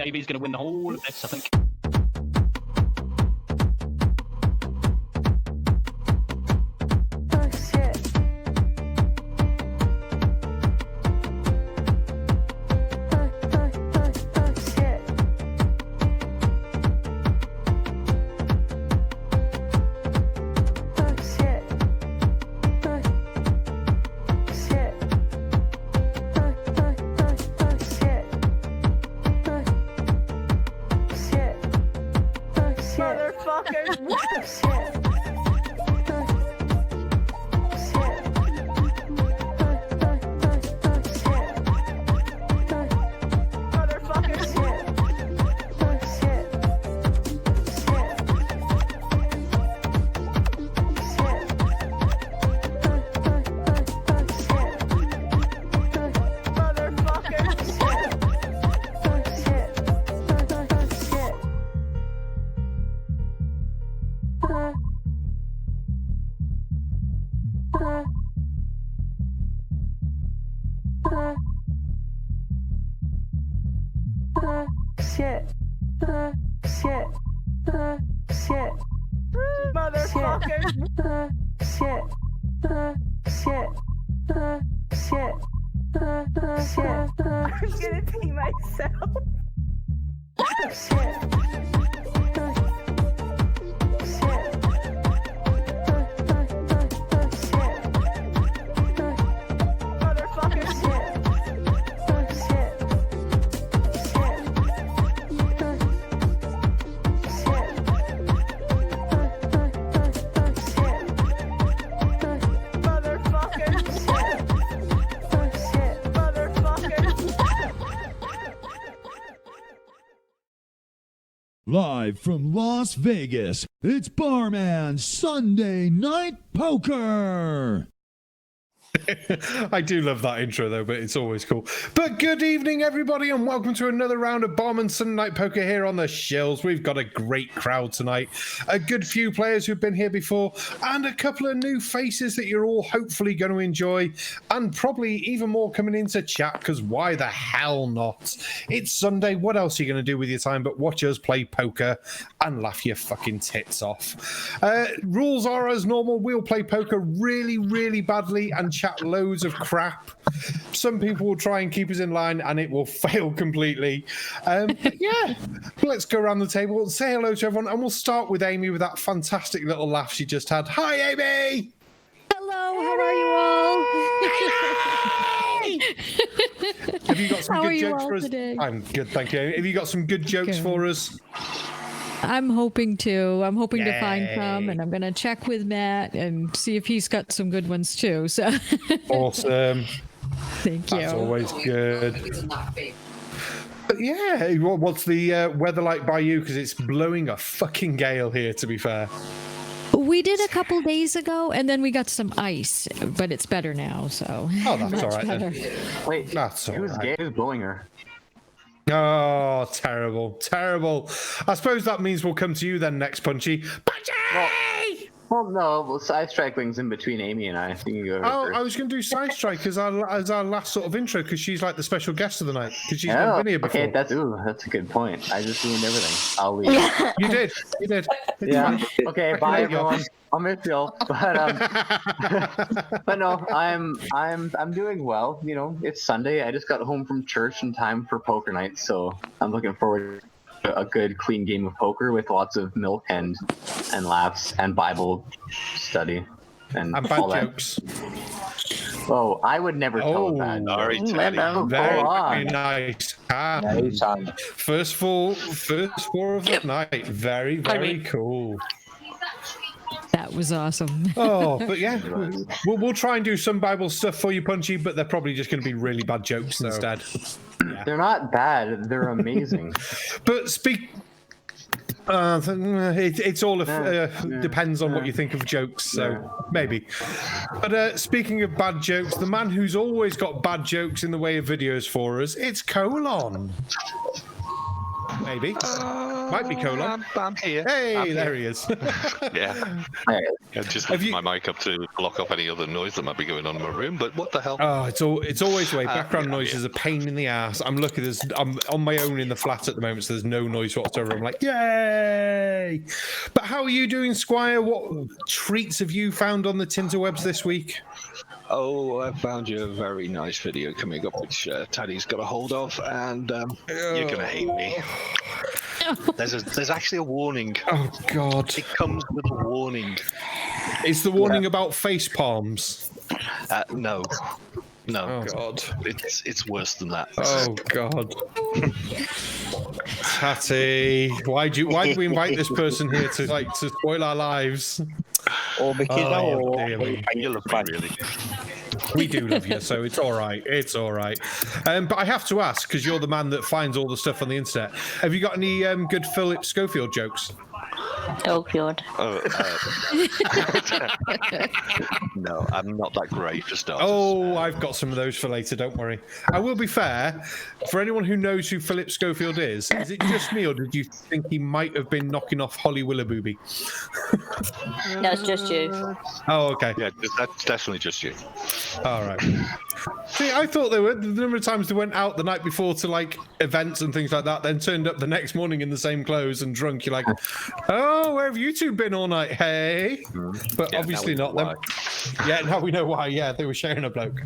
think Aimee's going to win the whole of this, I think. Live from Las Vegas, it's Barman Sunday Night Poker! I do love that intro though, but it's always cool. But good evening everybody and welcome to another round of Barman Sunday Night Poker here on the Shills. We've got a great crowd tonight, a good few players who've been here before, and a couple of new faces that you're all hopefully going to enjoy, and probably even more coming into chat, because why the hell not? It's Sunday, what else are you going to do with your time but watch us play poker and laugh your fucking tits off. Rules are as normal, we'll play poker really badly and chat loads of crap. Some people will try and keep us in line and it will fail completely. Yeah, let's go around the table and say hello to everyone, and we'll start with Aimee with that fantastic little laugh she just had. Hi, Aimee! Hello, how are you all? Have you got some How good are you jokes all for us? today? I'm good, thank you. Have you got some good jokes for us? I'm hoping to. I'm hoping to find Yay. some, and I'm going to check with Matt and see if he's got some good ones too. So, Awesome. thank you. That's always good. But yeah, what's the weather like by you? Because it's blowing a fucking gale here, to be fair. We did a couple days ago, and then we got some ice, but it's better now. So, Oh, that's much all right then. better. Wait, That's all who's right. gay? Who's blowing her? Oh, terrible. I suppose that means we'll come to you then next, Punchy. Punchy! Well, no, Side Strike Wing's in between Aimee and I. You can go Oh, first. I was going to do Side Strike as our last sort of intro, because she's like the special guest of the night, because she's never been here before. Okay, that's a good point. I just ruined everything. I'll leave. You did. It's Yeah. fine. Okay. I Bye, can let you off. everyone. I'll miss y'all. But no, I'm doing well. You know, it's Sunday. I just got home from church in time for poker night, so I'm looking forward to a good, clean game of poker with lots of milk and laughs and Bible study and And all bad that. jokes. Oh, I would never tell that. Sorry, Teddy. Very nice. Nice. First four of the night. Very cool. That was awesome. Oh, but yeah, we'll try and do some Bible stuff for you, Punchy, but they're probably just going to be really bad jokes instead. They're not bad. They're amazing. But it's all depends on what you think of jokes, so maybe. But speaking of bad jokes, the man who's always got bad jokes in the way of videos for us, it's Colon. Maybe. Might be colon. I'm here. Hey, I'm there here. he is. Yeah. I just Have left you- my mic up to block off any other noise that might be going on in my room, but what the hell? Oh, it's always the way. Background yeah, noise yeah. is a pain in the ass. I'm lucky I'm on my own in the flat at the moment, so there's no noise whatsoever. I'm like, yay! But how are you doing, Squire? What treats have you found on the Tinterwebs this week? Oh, I found you a very nice video coming up, which Taddie's got a hold of, and you're gonna hate me. There's actually a warning. Oh God! It comes with a warning. It's the warning about face palms. No. Oh God! It's worse than that. Oh God! Tatty, why did we invite this person here to spoil our lives? Or because dear me. You love me, really. We do love you, so it's all right. It's all right. But I have to ask, because you're the man that finds all the stuff on the internet. Have you got any good Philip Schofield jokes? Oh God. No, I'm not that great for starters. Oh, I've got some of those for later, don't worry. I will be fair, for anyone who knows who Philip Schofield is it just me, or did you think he might have been knocking off Holly Willoughby? No, it's just you. Oh, okay. Yeah, that's definitely just you. All right. See, I thought the number of times they went out the night before to like events and things like that, then turned up the next morning in the same clothes and drunk. You're like, oh, where have you two been all night? Hey, but Yeah, obviously now not we know them. Yeah, now we know why. Yeah, they were sharing a bloke.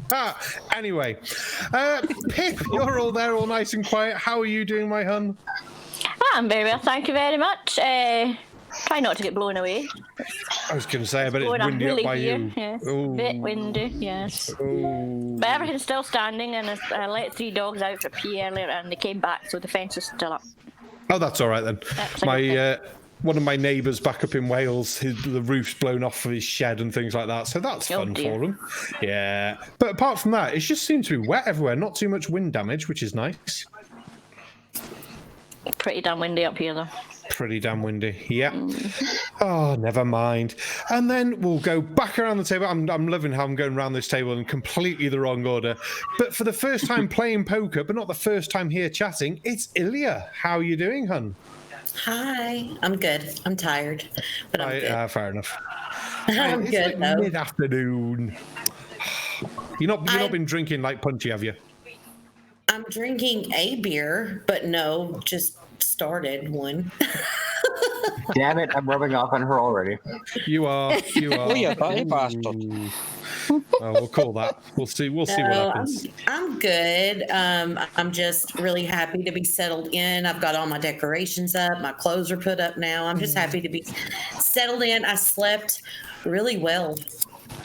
Anyway, Pip, you're all there, all nice and quiet. How are you doing, my hun? I'm very well, thank you very much. Try not to get blown away. I was going to say, I bet it's Blowing up windy up really by here, you. yes. Ooh. Bit windy, yes. Ooh. But everything's still standing, and I let 3 dogs out for pee earlier, and they came back, so the fence is still up. Oh, that's all right then. That's a good One of my neighbours back up in Wales, the roof's blown off of his shed and things like that, so that's Oh, fun dear. for him. Yeah, but apart from that, it just seems to be wet everywhere. Not too much wind damage, which is nice. Pretty damn windy up here, though. Pretty damn windy. Yeah. Oh, never mind. And then we'll go back around the table. I'm loving how I'm going around this table in completely the wrong order. But for the first time playing poker, but not the first time here chatting, it's Ilya. How are you doing, hun? Hi, I'm good. I'm tired, but I'm good. Fair enough. I'm It's good like though. mid-afternoon. You've not been drinking like Punchy, have you? I'm drinking a beer, but no, just started one. Damn it, I'm rubbing off on her already. You are. Oh, you funny bastard. Oh, we'll call that. We'll see what happens. I'm good. I'm just really happy to be settled in. I've got all my decorations up. My clothes are put up now. I'm just happy to be settled in. I slept really well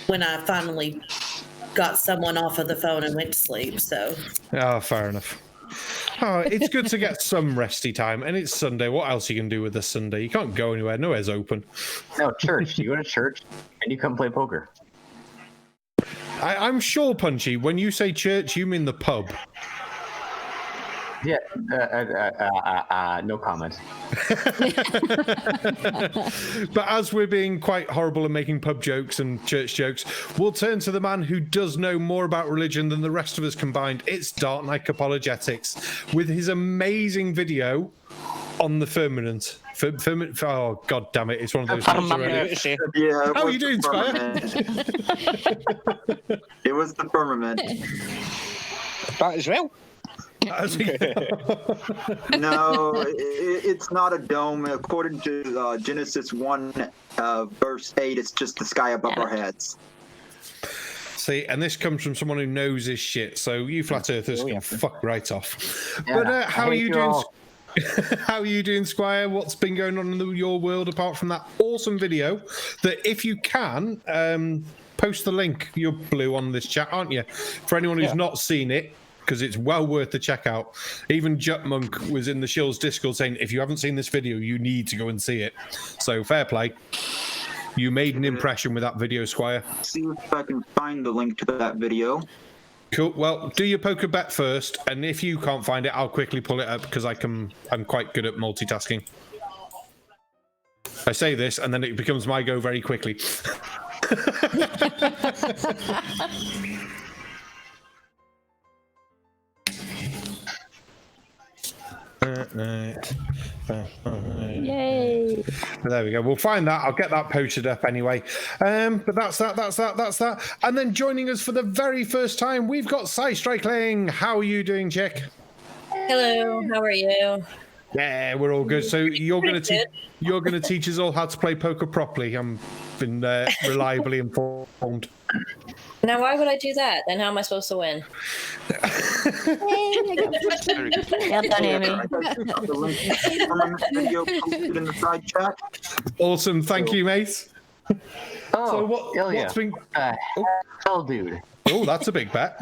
when I finally got someone off of the phone and went to sleep. So. Oh, fair enough. Oh, it's good to get some resty time, and it's Sunday. What else are you can do with this Sunday? You can't go anywhere. Nowhere's open. No, church. You go to church and you come play poker. I'm sure, Punchy, when you say church, you mean the pub. Yeah, no comment. But as we're being quite horrible and making pub jokes and church jokes, we'll turn to the man who does know more about religion than the rest of us combined. It's Dark Knight Apologetics with his amazing video on the firmament. Oh, god damn it. It's one of those. Yeah. How are you doing, Squire? It was the firmament. That as well. No, it's not a dome. According to Genesis 1, verse 8, it's just the sky above our heads. See, and this comes from someone who knows his shit, so you flat earthers can fuck right off. Yeah, But how are hate you you doing? all. How are you doing, Squire? What's been going on in your world apart from that awesome video that, if you can, post the link. You're blue on this chat, aren't you? For anyone who's not seen it, because it's well worth the check out. Even Jutmonk was in the Shills Discord saying, if you haven't seen this video, you need to go and see it. So fair play. You made an impression with that video, Squire. See if I can find the link to that video. Cool. Well, do your poker bet first, and if you can't find it, I'll quickly pull it up because I'm quite good at multitasking. I say this, and then it becomes my go very quickly. Yay! There we go. We'll find that. I'll get that posted up anyway. But that's that. And then joining us for the very first time, we've got Psystrikling. How are you doing, chick? Hello, how are you? Yeah, we're all good. So you're going to teach us all how to play poker properly. I'm been reliably informed. Now, why would I do that? Then how am I supposed to win? Well done, Aimee. Awesome. Thank you, mate. Oh, So hell yeah. what's been? Hell, dude. Oh, that's a big bet.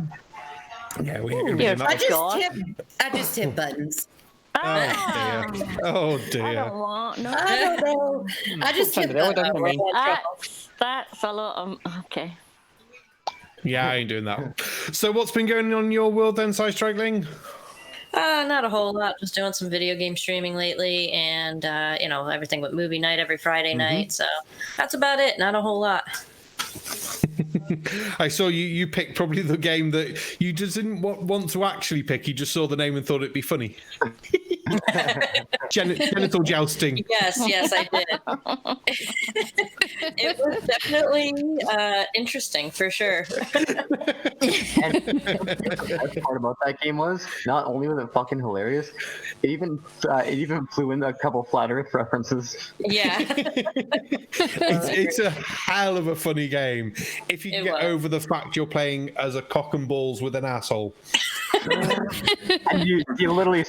Yeah, we're going to be doing that. I just tip buttons. Oh I dear. don't want no. I don't know. I just tip buttons. That's a lot of okay. Yeah, I ain't doing that. So what's been going on in your world then, Psystrikling? Not a whole lot. Just doing some video game streaming lately, and everything with movie night every Friday night. So that's about it. Not a whole lot. I saw you picked probably the game that you just didn't want to actually pick. You just saw the name and thought it'd be funny. Genital jousting. Yes, I did. It was definitely interesting for sure. And the best part about that game was not only was it fucking hilarious, it even flew in a couple flat Earth references. Yeah. It's a hell of a funny game if you can get over the fact you're playing as a cock and balls with an asshole. And you literally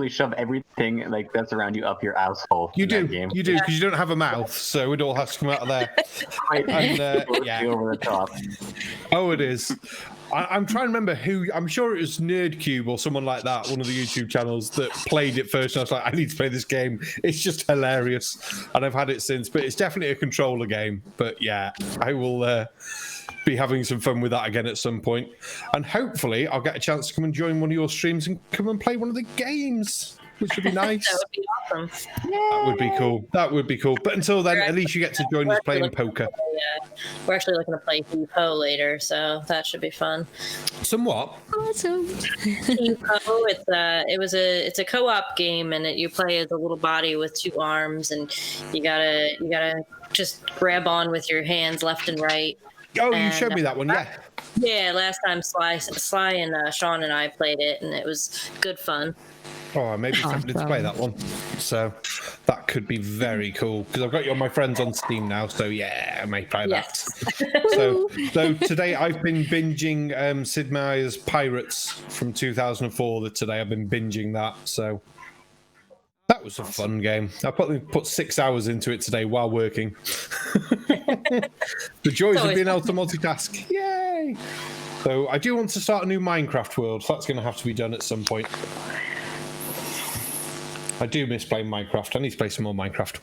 shove everything like that's around you up your asshole. You do because you don't have a mouth, so it all has to come out of there. And, yeah, over the top. Oh, it is. I'm trying to remember who. I'm sure it was NerdCube or someone like that, one of the YouTube channels that played it first. And I was like, I need to play this game. It's just hilarious, and I've had it since. But it's definitely a controller game. But yeah, I will be having some fun with that again at some point, and hopefully I'll get a chance to come and join one of your streams and come and play one of the games, which would be nice. That would be awesome. That would be cool. That would be cool. But until then, at least you get to join us playing poker. Yeah, we're actually looking to play He-Po later, so that should be fun. Somewhat. Awesome. He-Po, it's a co-op game, and you play as a little body with two arms, and you gotta just grab on with your hands left and right. Oh, you showed me that one, yeah. Yeah, last time Sly and Sean and I played it, and it was good fun. Oh, I may be tempted to play that one. So that could be very cool because I've got you on my friends on Steam now. So yeah, I may play that. So today I've been binging Sid Meier's Pirates from 2004. Today I've been binging that. So that was a fun game. I put 6 hours into it today while working. The joys of being able to multitask. Yay! So I do want to start a new Minecraft world. So that's going to have to be done at some point. I do miss playing Minecraft. I need to play some more Minecraft.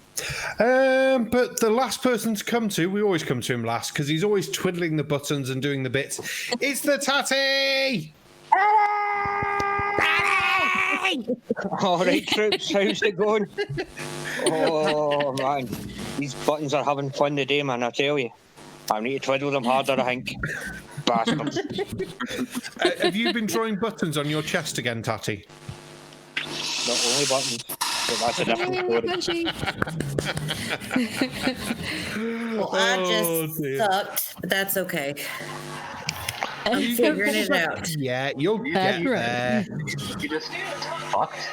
But the last person to come to, we always come to him last because he's always twiddling the buttons and doing the bits. It's the Tatty! All right, troops, how's it going? Oh, man. These buttons are having fun today, man, I tell you. I need to twiddle them harder, I think. Bastards. Have you been drawing buttons on your chest again, Tatty? Not only buttons, but that's a different story. Well, I just sucked, but that's okay. I'm figuring it out. Yeah, you'll get there. You just fucked.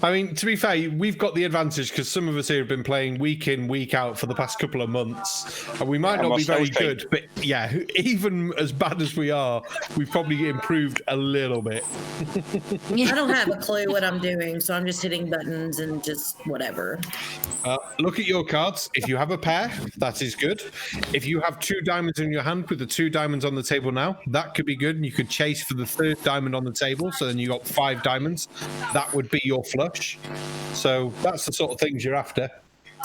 I mean, to be fair, we've got the advantage because some of us here have been playing week in, week out for the past couple of months. And we might not be very good, but yeah, even as bad as we are, we've probably improved a little bit. I don't have a clue what I'm doing, so I'm just hitting buttons and just whatever. Look at your cards. If you have a pair, that is good. If you have 2 diamonds in your hand with the 2 diamonds on the table now, that could be good. And you could chase for the 3rd diamond on the table. So then you got 5 diamonds. That would be your flush. So that's the sort of things you're after.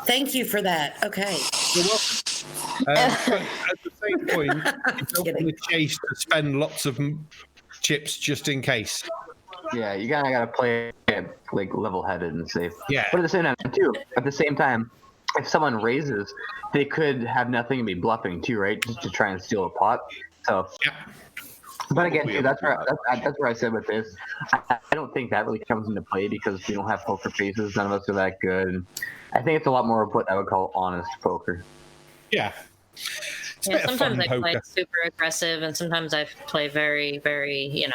Thank you for that. Okay. You're welcome. But at the same point, you don't want to chase to spend lots of chips just in case. Yeah, you kind of gotta play it like level-headed and safe. Yeah. But at the same time, if someone raises, they could have nothing and be bluffing too, right? Just to try and steal a pot. So But again, too, that's where I said with this. I don't think that really comes into play because we don't have poker faces. None of us are that good. I think it's a lot more of what I would call honest poker. Yeah. Yeah, sometimes I play super aggressive, and sometimes I play very, very,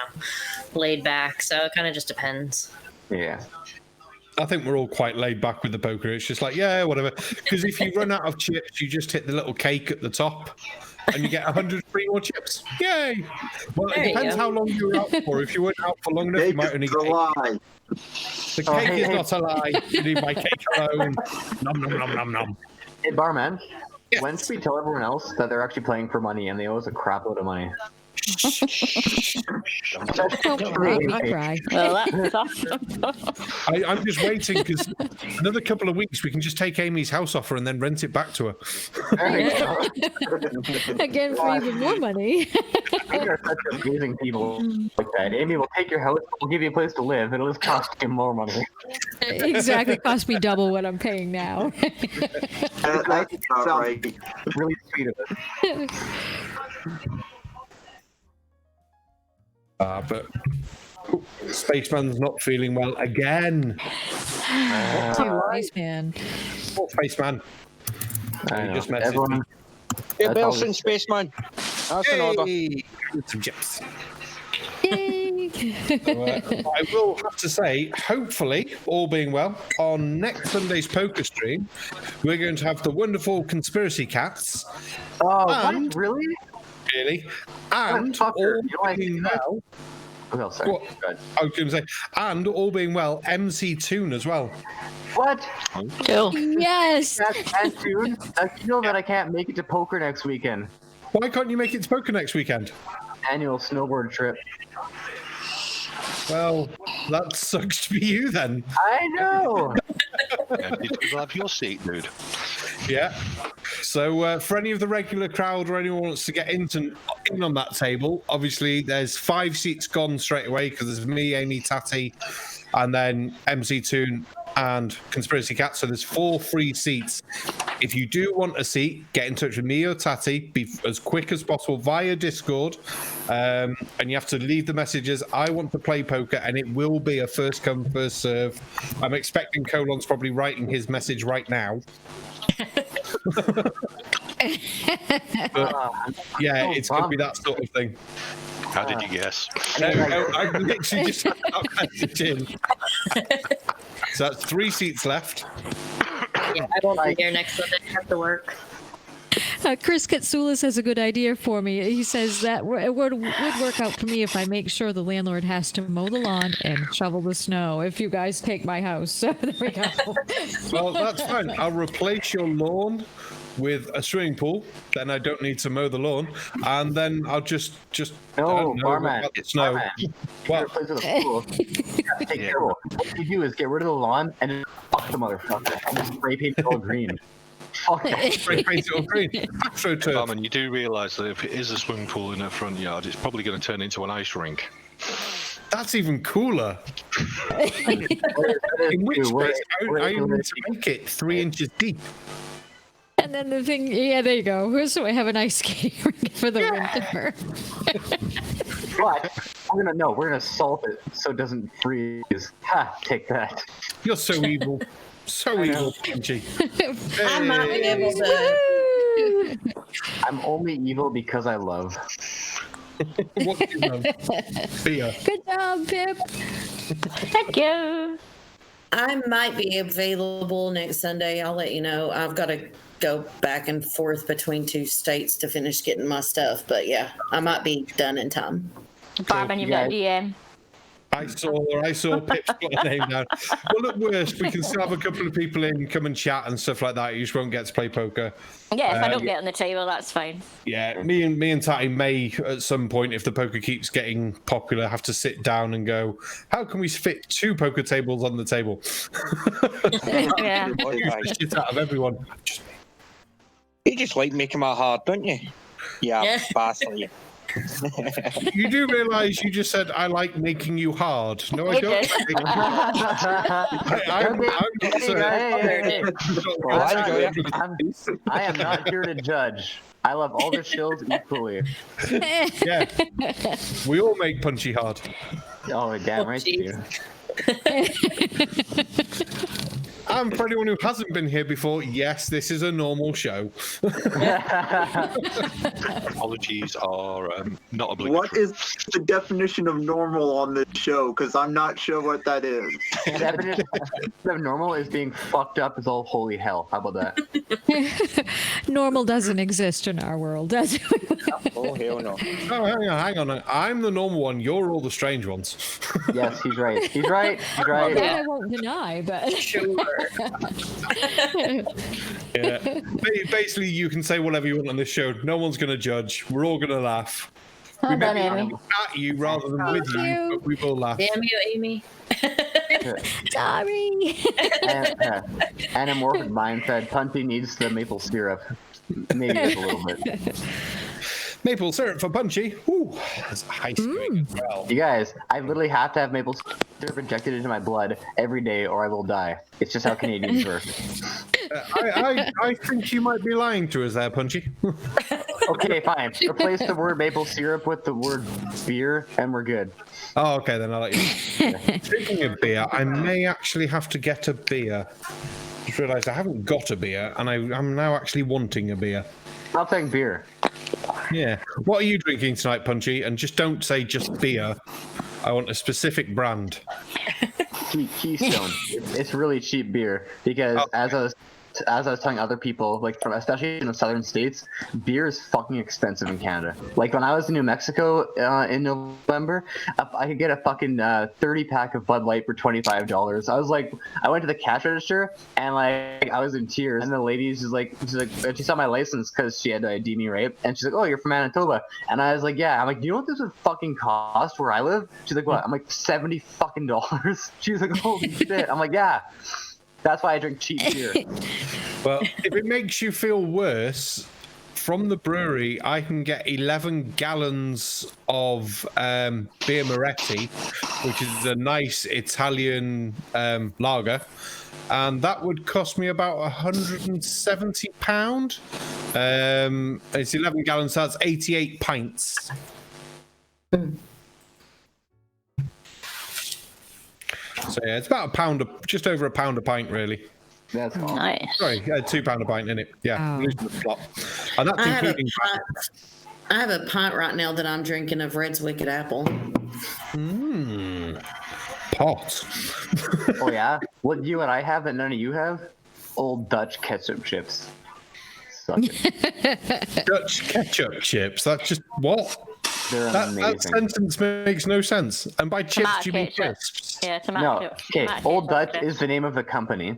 laid back. So it kind of just depends. Yeah. I think we're all quite laid back with the poker. It's just like, yeah, whatever. Because if you run out of chips, you just hit the little cake at the top, and you get 100 free more chips. Yay! Well, it depends how long you were out for. If you weren't out for long enough, you might only get. The cake is not a lie. You leave my cake alone. Nom nom nom nom nom. Hey, barman. Yes. When should we tell everyone else that they're actually playing for money and they owe us a crap load of money? Don't make me cry. Well, that's awesome. I'm just waiting because another couple of weeks we can just take Amy's house off her and then rent it back to her. Again, for even more money. We are such amazing people like that. Aimee will take your house, we'll give you a place to live, it'll just cost you more money. Exactly, cost me double what I'm paying now. That's not right. Really sweet of it. But Spaceman's not feeling well again. Spaceman. Poor Spaceman. I know. Just messaged Everyone, me. Yeah, Belson, Spaceman. That's an order. Some chips. Yay. I will have to say, hopefully, all being well, on next Sunday's poker stream, we're going to have the wonderful conspiracy cats. what? Really? Really? And all being well. Oh, sorry. What? I was going to say, and all being well, MC Toon as well. What? Cool. Yes. And Toon, you know that I can't make it to poker next weekend. Why can't you make it to poker next weekend? Annual snowboard trip. Well, that sucks to be you then. I know. You still have your seat, dude. Yeah. So for any of the regular crowd or anyone who wants to get in on that table, obviously there's 5 seats gone straight away because there's me, Aimee, Tatty, and then MC Toon and Conspiracy Cat. So there's 4 free seats. If you do want a seat, get in touch with me or Tatty. Be as quick as possible via Discord. And you have to leave the messages, I want to play poker, and it will be a first come, first serve. I'm expecting Colon's probably writing his message right now. But, yeah, it's going to be that sort of thing. How did you guess? I literally just had that message in. So that's 3 seats left. Yeah, I won't be here next Sunday. I have to work. Chris Katsoulis has a good idea for me. He says that it would work out for me if I make sure the landlord has to mow the lawn and shovel the snow if you guys take my house. So there we go. Well, that's fine. I'll replace your lawn with a swimming pool. Then I don't need to mow the lawn, and then I'll just No, barman. Snow. What? What you do is get rid of the lawn and then fuck the motherfucker. I'm just spray paint it all green. Spray paint it all green. AstroTurf. Barman, you do realise that if it is a swimming pool in a front yard, it's probably going to turn into an ice rink. That's even cooler. In which case, I need to make it 3 inches deep. And then the thing, yeah, there you go. So I have an ice skating rink for the winter. But we're gonna salt it so it doesn't freeze. Ha! Take that. You're so evil. So evil, Kimchi. I might be able to. I'm only evil because I love. What do you know? Beer. Good job, Pip. Thank you. I might be available next Sunday. I'll let you know. I've got to go back and forth between 2 states to finish getting my stuff. But yeah, I might be done in time. Barman, you've got a DM. I saw Pip's got a name down. Well, at worst, we can still have a couple of people in, come and chat and stuff like that. You just won't get to play poker. Yeah, if I don't get on the table, that's fine. Yeah, me and Tatty may at some point, if the poker keeps getting popular, have to sit down and go, how can we fit 2 poker tables on the table? Yeah. The shit out of everyone. You just like making my hard, don't you? Yeah, bastard. You do realise you just said I like making you hard. No, I I don't. did. I am not here to judge. I love all the shills equally. Yeah, we all make punchy hard. Oh, damn right you do. And for anyone who hasn't been here before, yes, this is a normal show. Apologies are not obligatory. What is the definition of normal on this show? Because I'm not sure what that is. The definition of normal is being fucked up as all holy hell. How about that? Normal doesn't exist in our world, does it? Oh, hell no. Oh, hang on. I'm the normal one. You're all the strange ones. Yes, he's right. He's right. He's right. That I won't deny, but Sure. Yeah. Basically, you can say whatever you want on this show. No one's going to judge. We're all going to laugh. Well We done, may Aimee. laugh at you rather than with you, but we will laugh. Damn you, Amy. sorry. And a morbid mind said Punchy needs the maple syrup. Maybe just a little bit. Maple syrup for Punchy. Ooh, that's ice cream as well. You guys, I literally have to have maple syrup injected into my blood every day or I will die. It's just how Canadians work. I think you might be lying to us there, Punchy. Okay, fine. Replace the word maple syrup with the word beer and we're good. Oh, okay, then I'll let you. Speaking of beer, I may actually have to get a beer. Just realised I haven't got a beer, and I'm now actually wanting a beer. I'll take beer. Yeah. What are you drinking tonight, Punchy? And just don't say just beer. I want a specific brand. Keystone. It's really cheap beer because as I was telling other people, like from especially in the southern states, beer is fucking expensive in Canada. Like when I was in New Mexico in November, I could get a fucking 30-pack of Bud Light for $25. I was like, I went to the cash register and like I was in tears. And the lady she's like, she saw my license because she had to ID me, right? And she's like, oh, you're from Manitoba. And I was like, yeah. I'm like, you know what this would fucking cost where I live? She's like, what? I'm like, $70 fucking dollars. She's like, holy shit. I'm like, yeah. That's why I drink cheap beer. Well, if it makes you feel worse, from the brewery, I can get 11 gallons of beer Moretti, which is a nice Italian lager, and that would cost me about £170. It's 11 gallons, so that's 88 pints. So yeah, it's about just over a pound a pint, really. That's awesome. Nice. Sorry, £2 a pint in it. Yeah, Oh. losing the plot. And that's I have, including. I have a pint right now that I'm drinking of Red's Wicked Apple. Pot. Oh yeah? What you and I have that none of you have? Old Dutch ketchup chips. Suck it. Dutch ketchup chips. That's just what? They're That amazing. sentence makes no sense. And by chips, Tomato do you mean ketchup. crisps? Yeah, tomato. No, okay. tomato Old ketchup. Dutch is the name of the company,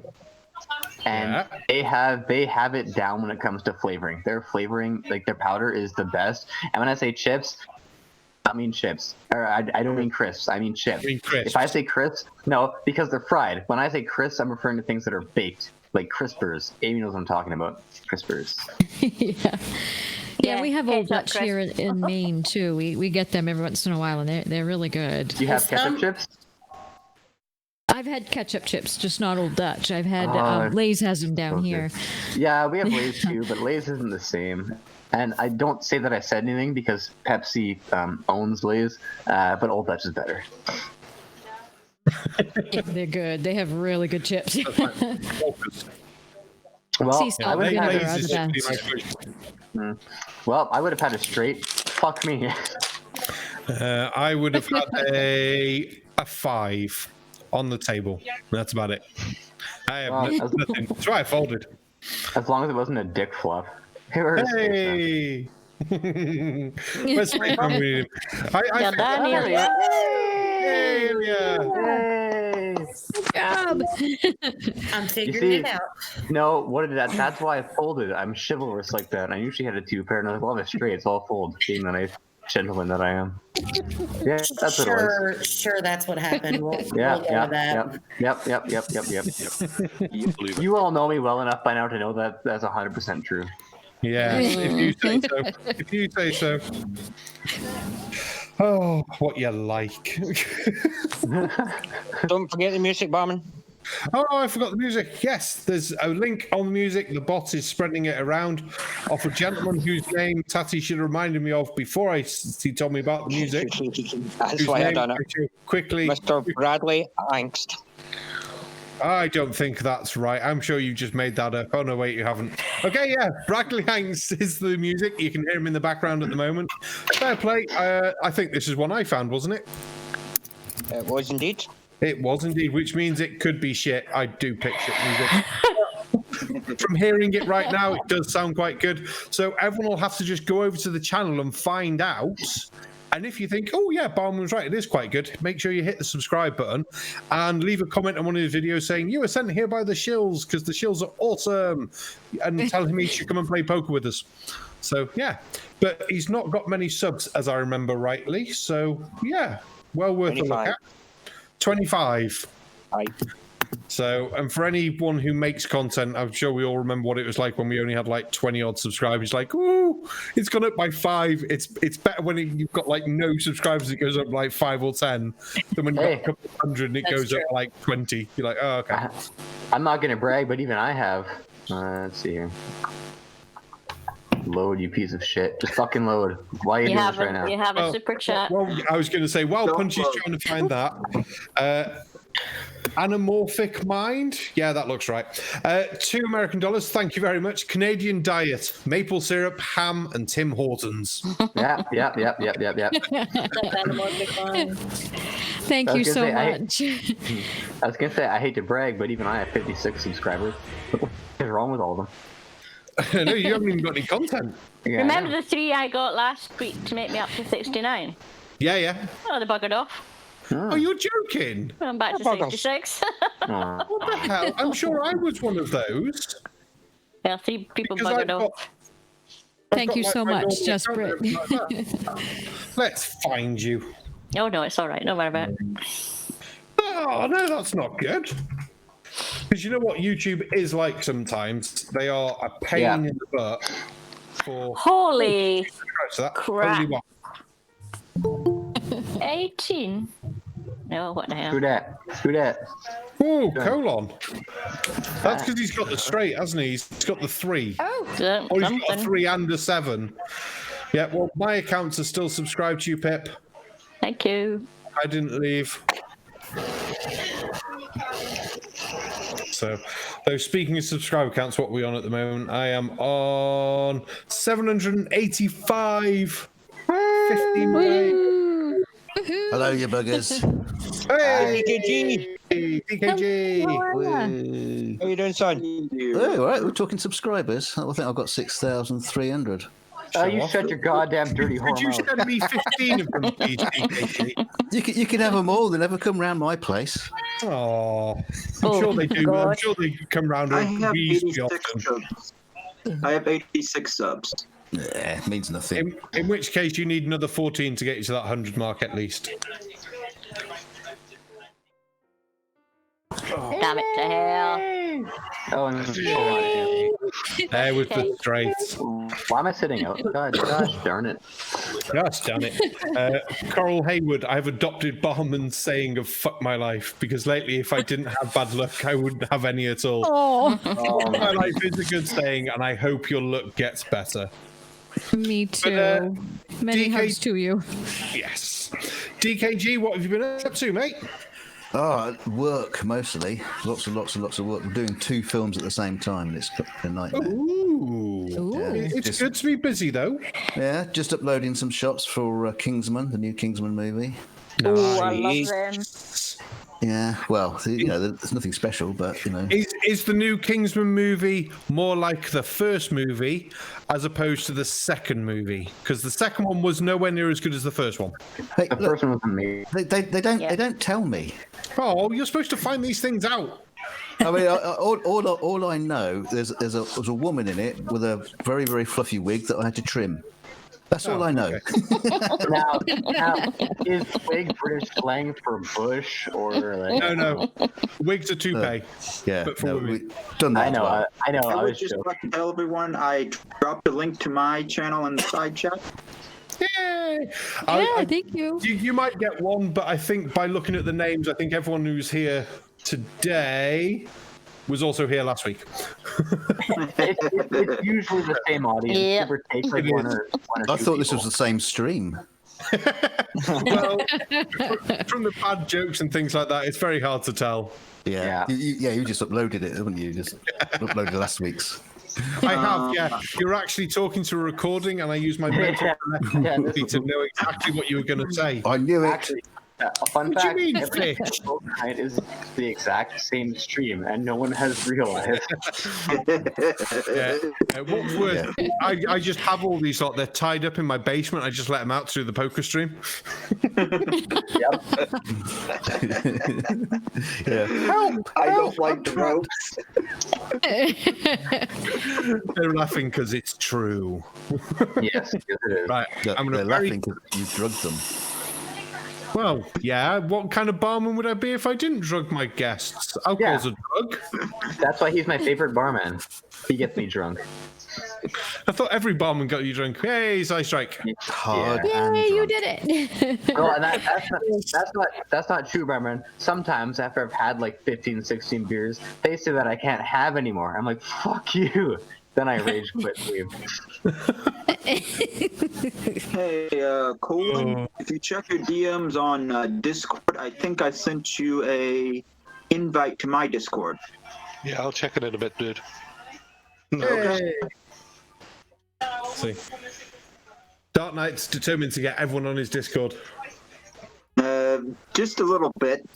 and Yeah. they have it down when it comes to flavoring. Their flavoring, like their powder, is the best. And when I say chips, I mean chips. Or I don't mean crisps. I mean chips. You mean crisps. If I say crisps, no, because they're fried. When I say crisps, I'm referring to things that are baked, like crispers. Amy knows what I'm talking about. Crispers. Yeah, we have Old ketchup Dutch here in Maine too. We get them every once in a while, and they're really good. Do you have ketchup chips? I've had ketchup chips, just not Old Dutch. I've had Oh, Lay's has them down okay. here. Yeah, we have Lay's too, but Lay's isn't the same. And I don't say that I said anything because Pepsi owns Lay's, but Old Dutch is better. They're good. They have really good chips. Well, Sea salt and vinegar are the best. Well, I would have had a straight. Fuck me. I would have had a 5 on the table. That's about it. I have nothing. That's why I folded. As long as it wasn't a dick fluff. Hey! Where's my family? Yeah, Daniel. Hey, Good job. I'm You figuring see, it out. no, what did that? That's why I folded. I'm chivalrous like that. I usually had a 2-pair, and I was like, well, I'm straight. So I'll fold, being the nice gentleman that I am. Yeah, that's what it was. Sure, that's what happened. We'll go Yeah, with that. Yep. You all know me well enough by now to know that that's 100% true. Yeah, if you say so. If you say so. Oh, what you like. Don't forget the music, Barman. Oh, I forgot the music. Yes, there's a link on the music. The bot is spreading it around off a gentleman whose name Tatty should have reminded me of before he told me about the music. That's why I done it. Quickly, Mr. Bradley Angst. I don't think that's right. I'm sure you just made that up. Oh, no, wait, you haven't. Okay, yeah, Bradley Hanks is the music. You can hear him in the background at the moment. Fair play. I think this is one I found, wasn't it? It was indeed. It was indeed, which means it could be shit. I do pick shit music. From hearing it right now, it does sound quite good. So everyone will have to just go over to the channel and find out. And if you think, oh yeah, Barman was right, it is quite good, make sure you hit the subscribe button and leave a comment on one of his videos saying, you were sent here by the Shills because the Shills are awesome. And tell him he should come and play poker with us. So yeah, but he's not got many subs as I remember rightly. So yeah, well worth 25. a look at. 25. Aye. So, and for anyone who makes content, I'm sure we all remember what it was like when we only had like 20 odd subscribers. Like, ooh, it's gone up by 5. It's better when you've got like no subscribers, it goes up like 5 or 10, than when you've got a couple of hundred and it goes up like 20. You're like, oh, okay. I'm not gonna brag, but even I have. Let's see here. Load, you piece of shit. Just fucking load. Why are you doing this right now? You have a super chat. Well, I was going to say, while Punchy's trying to find that, Anamorphic Mind. Yeah, that looks right. $2 Thank you very much. Canadian Diet, maple syrup, ham, and Tim Hortons. Yep. Thank you so much. I was gonna say I hate to brag, but even I have 56 subscribers. What is wrong with all of them? No, you haven't even got any content. Yeah, Remember the 3 I got last week to make me up to 69? Yeah. Oh, they buggered off. Oh, you're joking? I'm back to 66. What the hell? I'm sure I was one of those. Yeah, 3 people Because buggered off. Thank you so much, Just Brit. Let's find you. Oh, no, it's all right. Don't worry about it. Oh, no, that's not good. Because you know what YouTube is like sometimes? They are a pain in the butt for... Holy crap. crap. Holy what? 18? No, what the hell? Who that? Oh, colon. That's because he's got the straight, hasn't he? He's got the 3. Oh, or he's got a 3 and a 7. Yeah, well, my accounts are still subscribed to you, Pip. Thank you. I didn't leave. So, though speaking of subscriber counts, what are we on at the moment? I am on 785. 15 Hello, you buggers. Hey, DKG. How you doing, son? Oh, all right. We're talking subscribers. I think I've got 6,300. Oh, you shut your goddamn dirty whore Could you mouth. send me 15 of them, please, DKG? You can have them all. They never come round my place. Oh, I'm sure they do. God. I'm sure they come round I and have reasonably 86 often. subs. I have 86 subs. Yeah, means nothing. In which case, you need another 14 to get you to that 100 mark at least. Damn it to hell. Oh, no. There was the straight. Why am I sitting out? Gosh darn it. Gosh damn it. Coral Haywood, I've adopted Barman's saying of fuck my life because lately if I didn't have bad luck, I wouldn't have any at all. Oh, Fuck my life is a good saying and I hope your luck gets better. me too. Many DK hugs to you. Yes. DKG, what have you been up to, mate? Oh, work mostly. Lots of work. I'm doing 2 films at the same time, and it's a nightmare. Ooh. Yeah, It's good to be busy, though. Yeah, just uploading some shots for Kingsman, the new Kingsman movie. Oh, I love them. Yeah, well, you know, there's nothing special, but you know. Is the new Kingsman movie more like the first movie as opposed to the second movie? Because the second one was nowhere near as good as the first one. Hey, The look, first one was amazing. they don't tell me. Oh, you're supposed to find these things out. I mean, all I know, there's a woman in it with a very, very fluffy wig that I had to trim. That's all I know. Okay. Now, is wig British slang for bush or like? No. Wigs are toupee. Yeah, But for no, women. we've done that. I know. as well. I I was would just joking. like to tell everyone I dropped a link to my channel in the side chat. Yay! Thank you. You might get one, but I think by looking at the names, I think everyone who's here today was also here last week. It's usually the same audience. Yep. Give or take like one or I two thought this was people. the same stream. Well, from the bad jokes and things like that, it's very hard to tell. Yeah. You just uploaded it, haven't you? Just uploaded last week's. I have, yeah. You're actually talking to a recording, and I use my mental telepathy to know exactly what you were going to say. I knew it. Actually, a fun What do you fact: mean, every fish? night is the exact same stream, and no one has realized. Yeah. What's worse, I just have all these, they're tied up in my basement. I just let them out through the poker stream. Yeah. Help! I don't like the ropes. They're laughing because it's true. Yes, it is. Right. I'm They're gonna laughing because you drugged them. Well, yeah. What kind of barman would I be if I didn't drug my guests? Alcohol's a drug. That's why he's my favorite barman. He gets me drunk. I thought every barman got you drunk. Hey, Ice Strike. Hard Yay, and you drunk. did it. No, and that's not true, barman. Sometimes after I've had like 15, 16 beers, they say that I can't have anymore. I'm like, fuck you. Then I rage quit and leave. Hey, Colin, if you check your DMs on Discord, I think I sent you a invite to my Discord. Yeah, I'll check it in a bit, dude. Hey. See. Dark Knight's determined to get everyone on his Discord. Just a little bit.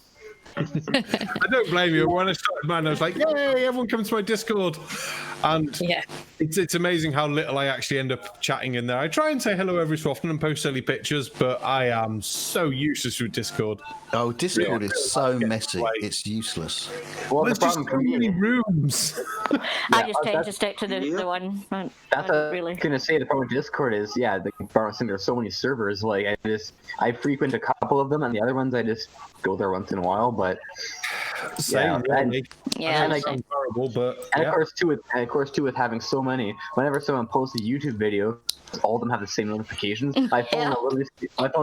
I don't blame you. When I started mine, I was like, yay, everyone come to my Discord. And it's amazing how little I actually end up chatting in there. I try and say hello every so often and post silly pictures, but I am so useless with Discord. Oh, Discord is so messy. It's useless. Well, There's the just problem so many rooms. I just tend to stick to the one. That's what I was gonna say. The problem with Discord is, there's so many servers. Like I frequent a couple of them, and the other ones I just go there once in a while. But Same, really. Yeah, I know it sounds horrible, but and of course too with having so many. Whenever someone posts a YouTube video, all of them have the same notifications. My phone like like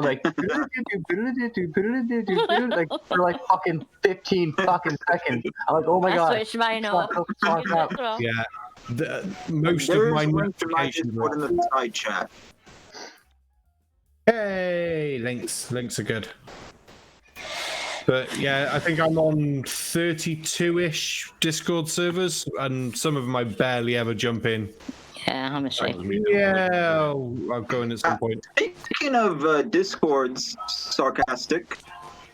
for like fucking 15 fucking seconds. I'm like, oh my god. I switched mine off. Yeah, most There of my is link to my notifications Discord are. in the side chat. Hey, links are good. But yeah, I think I'm on 32-ish Discord servers, and some of them I barely ever jump in. Yeah, I'm ashamed. Yeah, I'll go in at some point. Speaking of Discords, Sarcastic,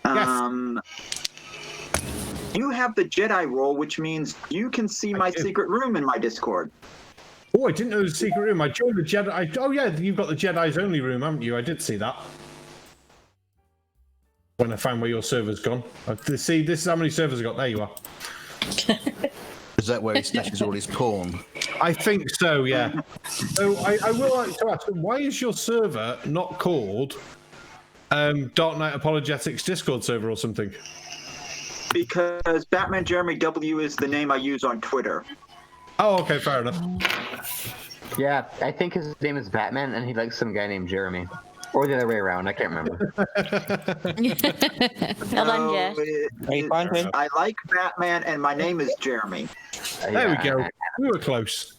you have the Jedi role, which means you can see my secret room in my Discord. Oh, I didn't know there was a secret room. I joined the Jedi. Oh yeah, you've got the Jedi's only room, haven't you? I did see that. When I find where your server's gone. See, this is how many servers I got. There you are. Is that where he stashes all his porn? I think so, yeah. So I will like to ask, why is your server not called Dark Knight Apologetics Discord server or something? Because Batman Jeremy W is the name I use on Twitter. Oh, okay, fair enough. Yeah, I think his name is Batman, and he likes some guy named Jeremy. Or the other way around, I can't remember. Well done, Jess. I like Batman, and my name is Jeremy. There we go. We were close.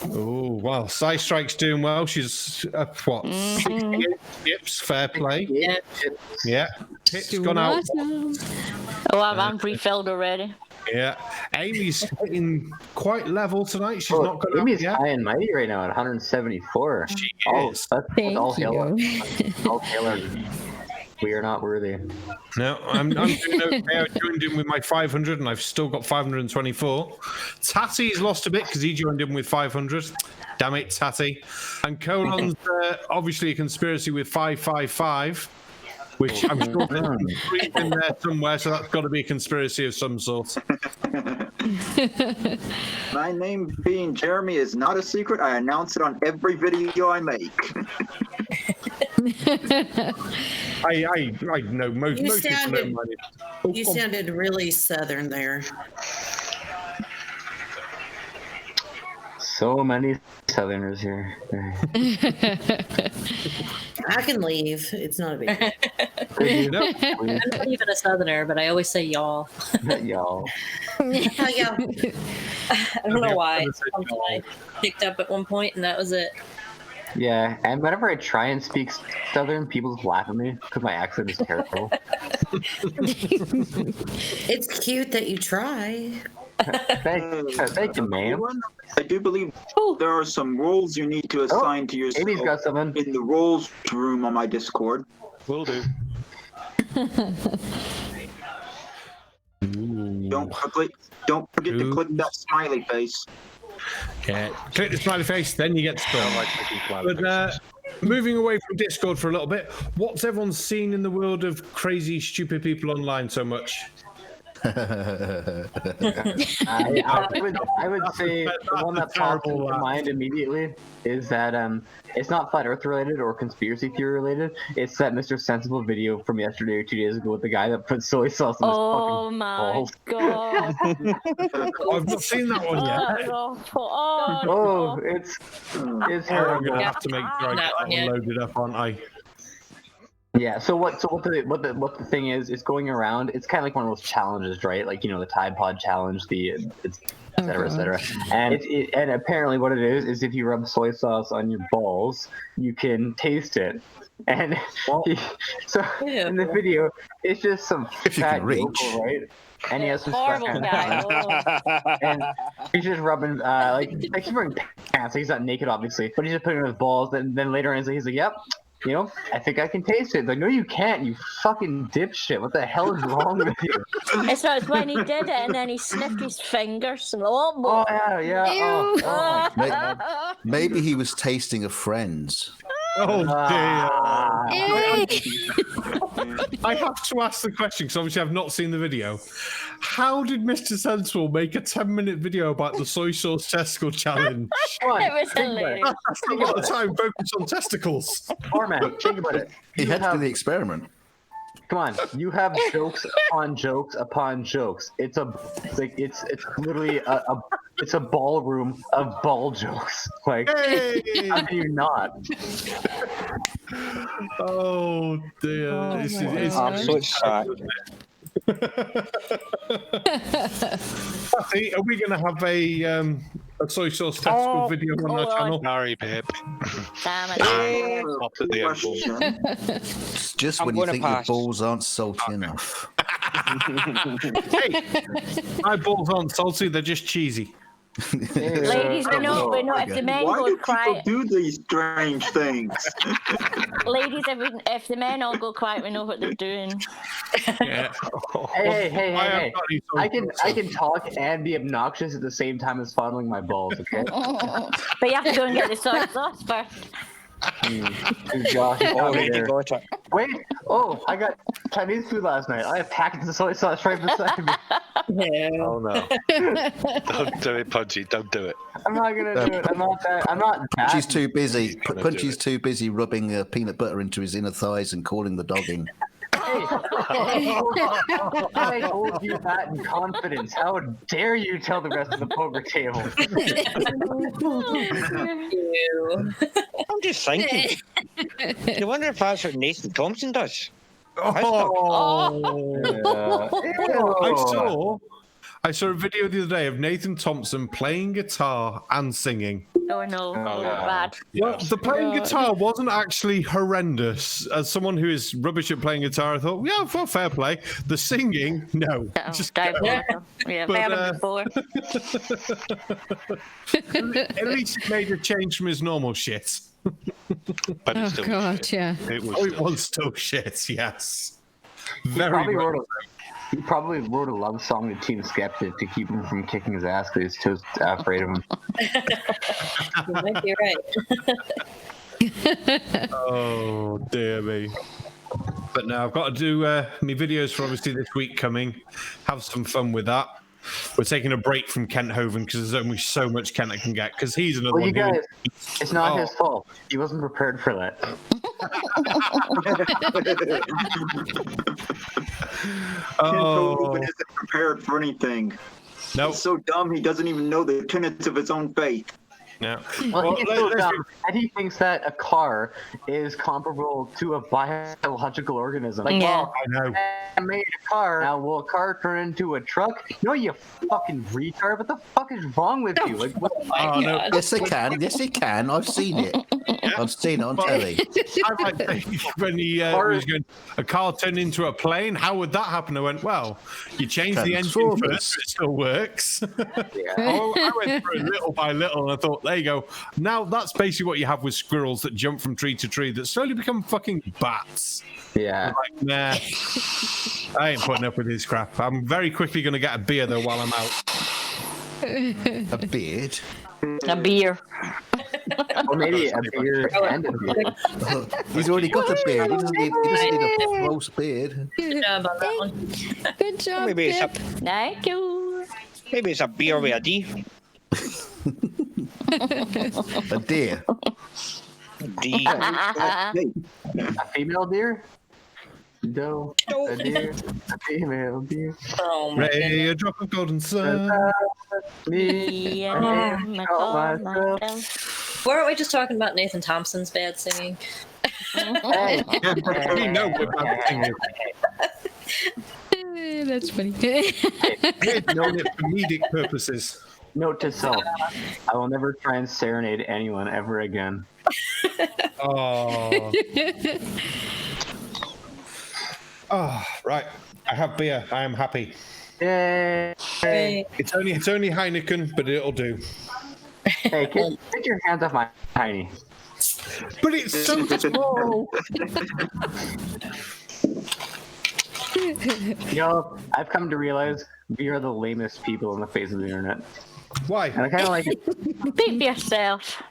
Oh, wow. Sai Strike's doing well. She's, 68 chips, fair play. Yeah. Hit's gone out. Oh, I'm pre-filled already. Yeah. Amy's hitting quite level tonight. She's not going Amy's up yet. high and mighty right now at 174. She is. That's all hail. All hail. We are not worthy. No, I'm doing okay. I joined in with my 500 and I've still got 524. Tattie's lost a bit because he joined in with 500. Damn it, Tattie. And Colon's obviously a conspiracy with 555, which I'm sure there's in there somewhere, so that's got to be a conspiracy of some sort. My name being Jeremy is not a secret. I announce it on every video I make. I know most people know my name. You sounded really southern there. So many Southerners here. I can leave. It's not a big deal. I'm not even a Southerner, but I always say y'all. Y'all. Yeah. I don't know why. It's something I picked up at one point, and that was it. Yeah, and whenever I try and speak Southern, people just laugh at me because my accent is terrible. It's cute that you try. Thank you, ma'am. I do believe there are some roles you need to assign to yourself Amy's got something in the roles room on my Discord. Will do. Don't forget to click that smiley face. Yeah, click the smiley face, then you get to start. But moving away from Discord for a little bit, what's everyone seen in the world of crazy, stupid people online so much? I would say the one that pops into mind immediately is that it's not flat Earth related or conspiracy theory related. It's that Mr. Sensible video from yesterday or 2 days ago with the guy that put soy sauce on his fucking balls. God. I've not seen that one yet. It's I'm horrible. gonna have to make sure I get that one loaded up, aren't I? Yeah. So what the thing is going around. It's kind of like one of those challenges, right? Like the Tide Pod challenge, et cetera, et cetera. And and apparently what it is if you rub soy sauce on your balls, you can taste it. And so in the video, it's just some fat yokel, right? And he has some horrible guy. and he's just rubbing like he's wearing pants. He's not naked, obviously, but he's just putting it on his balls. Then later on, he's like, "Yep, I think I can taste it." Like, no, you can't. You fucking dipshit. What the hell is wrong with you? It's when he did it and then he sniffed his fingers and Maybe he was tasting a friend's. Oh dear! I have to ask the question because obviously I've not seen the video. How did Mr. Sensible make a 10-minute video about the soy sauce testicle challenge? It was hilarious. That's a lot of time focused on testicles. Barman, think about it. He had to do the experiment. Come on, you have jokes upon jokes upon jokes. It's literally a ballroom of ball jokes. Like, how do you not? Oh dear! It's absolute sad. Patty, are we going to have a soy sauce testicle video on our channel? Sorry, babe. Damn it. Up at the end. It's just when you think your balls aren't salty enough. Hey, my balls aren't salty; they're just cheesy. Ladies, we know if the men Why go do quiet. people do these strange things? Ladies, if the men all go quiet, we know what they're doing. Yeah. Hey! I can talk and be obnoxious at the same time as fondling my balls. Okay. But you have to go and get the soy sauce first. Josh, Go to wait! Oh, I got Chinese food last night. I have packets of soy sauce right beside me. Oh no! Don't do it, Punchy. Don't do it. I'm not gonna do it. I'm not that. Punchy's too busy. Punchy's too busy rubbing peanut butter into his inner thighs and calling the dog in. I told you that in confidence. How dare you tell the rest of the poker table? I'm just thinking. I wonder if that's what Nathan Thompson does. I saw a video the other day of Nathan Thompson playing guitar and singing. Oh no, bad. Well, the playing guitar wasn't actually horrendous. As someone who is rubbish at playing guitar, I thought, yeah, well, fair play. The singing, no. Just yeah, better before. At least it made a change from his normal shit. But it's still God, yeah. It was still shit, yes. Very well. He probably wrote a love song to Team Skeptic to keep him from kicking his ass because he's too afraid of him. You might be right. Oh, dear me. But now I've got to do my videos for obviously this week coming. Have some fun with that. We're taking a break from Kent Hoven because there's only so much Kent I can get because he's another one. You guys, it's not his fault. He wasn't prepared for that. Hoven isn't prepared for anything. No. He's so dumb he doesn't even know the tenets of his own faith. Yeah. Well, he's so let's dumb, and he thinks that a car is comparable to a biological organism. Like, well, I know. I made a car. Now, will a car turn into a truck? No, you fucking retard. What the fuck is wrong with you? Like, what? Oh, no. Yes, they can. Yes, they can. I've seen it. I've seen it on telly. I might think when he was going, a car turned into a plane. How would that happen? I went, well, you change the engine first, it still works. I went through it little by little, and I thought, there you go. Now that's basically what you have with squirrels that jump from tree to tree that slowly become fucking bats. Yeah. Like, nah, I ain't putting up with this crap. I'm very quickly going to get a beer though while I'm out. A beard. A beer. Or maybe a beer and a beer. He's already got a beard. He doesn't need a false beard. Good job on that one. Good job, Maybe it's a, Thank you. maybe it's a beer with a D. A deer. D. A female deer? No. A deer. A female deer. Oh my Ray, a drop of golden sun. Me and I call myself. Weren't we just talking about Nathan Thompson's bad singing? Hey. We know what that thing is. That's funny. We've known it for comedic purposes. Note to self: I will never try and serenade anyone ever again. Oh. Oh, right. I have beer. I am happy. Yay! It's only Heineken, but it'll do. Hey, get your hands off my tiny. But it's so small. Yo, I've come to realize we are the lamest people on the face of the internet. Why? And I kind of like it. Beat yourself.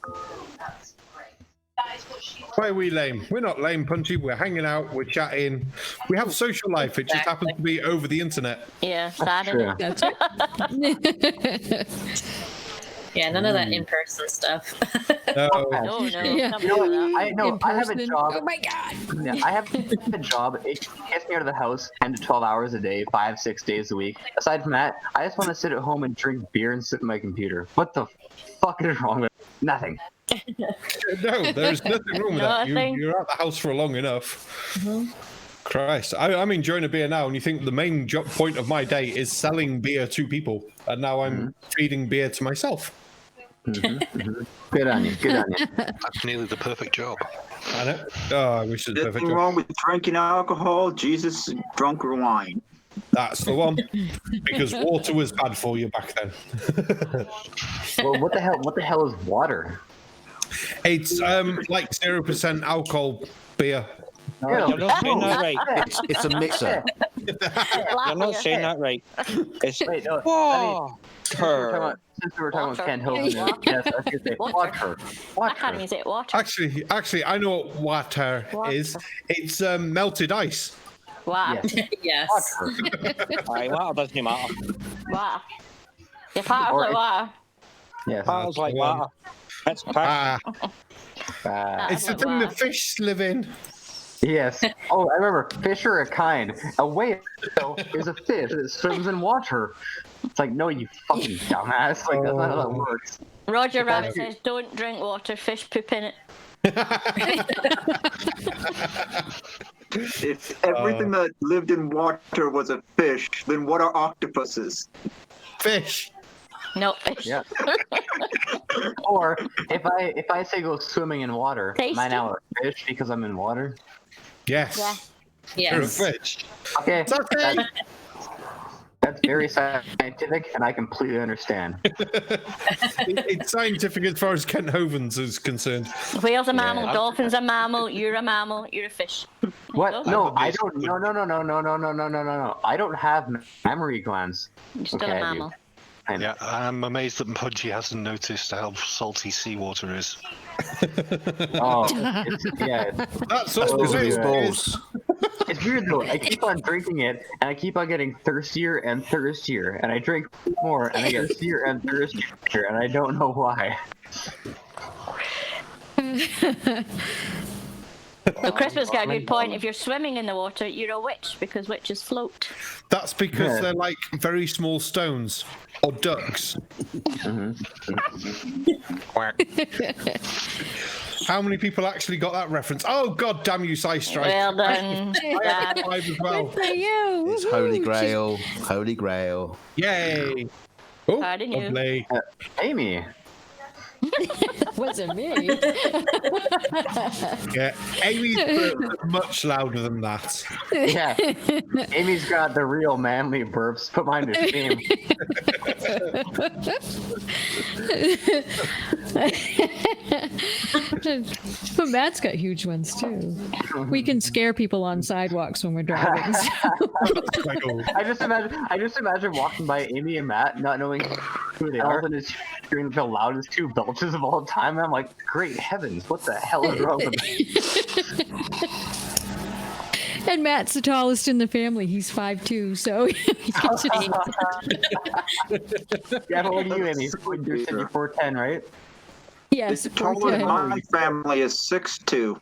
Why are we lame? We're not lame, Punchy. We're hanging out. We're chatting. We have social life. It just happens to be over the internet. Yeah, sad. True. That's right. Yeah, none of that in-person stuff. No. No, Yeah. come You know on, what? that. I have a job. Oh my god. Yeah, I have a job. It gets me out of the house 10 to 12 hours a day, 5-6 days a week. Aside from that, I just want to sit at home and drink beer and sit at my computer. What the fuck is wrong with nothing? No, there's nothing wrong with that. Nothing. You're out the house for long enough. Christ, I'm enjoying a beer now, and you think the main point of my day is selling beer to people, and now I'm feeding beer to myself. Good on you. Good on you. That's nearly the perfect job. I know. Oh, I wish it was perfect. Nothing wrong with drinking alcohol. Jesus drunk wine. That's the one. Because water was bad for you back then. Well, what the hell? What the hell is water? It's like 0% alcohol beer. You're not saying that right. It's a mixer. You're not saying that right. It's Wait, no. water. Since we were talking about Ken Water. Hogan, yes, I was gonna say water. I can't even say water. Actually, I know what water is. It's melted ice. Wow. Yes. Water. Aye, water doesn't matter. Wow. You're part of Or the water. Yes. Water's like the one. water. That's piss. It's the thing the fish live in. Yes. Oh, I remember. Fish are a kind. A whale is a fish that swims in water. It's like, no, you fucking dumbass. Like, that's not how that works. Roger Rabbit says, don't drink water, fish poop in it. If everything that lived in water was a fish, then what are octopuses? Fish. No, fish. Yeah. Or if I say go swimming in water, am I now a fish because I'm in water? Yes. Yeah. You're a Yes. fish. Okay. It's okay. That's very scientific, and I completely understand. It's scientific as far as Kent Hovens is concerned. Whale's a mammal, dolphin's a mammal, you're a mammal, you're a fish. What? Go. No, I don't. No. I don't have mammary glands. You're still Okay, a I do. mammal. Yeah, I'm amazed that Punchy hasn't noticed how salty seawater is. Oh, yeah. That's all Because of his it balls. is. It's weird though. I keep on drinking it, and I keep on getting thirstier and thirstier, and I drink more, and I get thirstier and thirstier, and I don't know why. So Crispin's got a good point. If you're swimming in the water, you're a witch because witches float. That's because they're like very small stones or ducks. How many people actually got that reference? Oh, God damn you, Sci Strike. Well done. I had 5 as well. Good for you. It's Holy Grail. Holy Grail. Yay. Oh, Pardon you. lovely. Amy. That wasn't me. Yeah, Amy's burps are much louder than that. Yeah. Amy's got the real manly burps. Put mine to shame. But Matt's got huge ones too. We can scare people on sidewalks when we're driving. So. I just imagine walking by Amy and Matt, not knowing who they are, and it's hearing the loudest 2 belches of all time. And I'm like, great heavens, what the hell is wrong with me? And Matt's the tallest in the family. He's 5'2", so he gets it. Yeah, but what are you, Amy? You're sitting 4'10", right? Yes, The taller in my family is 6'2".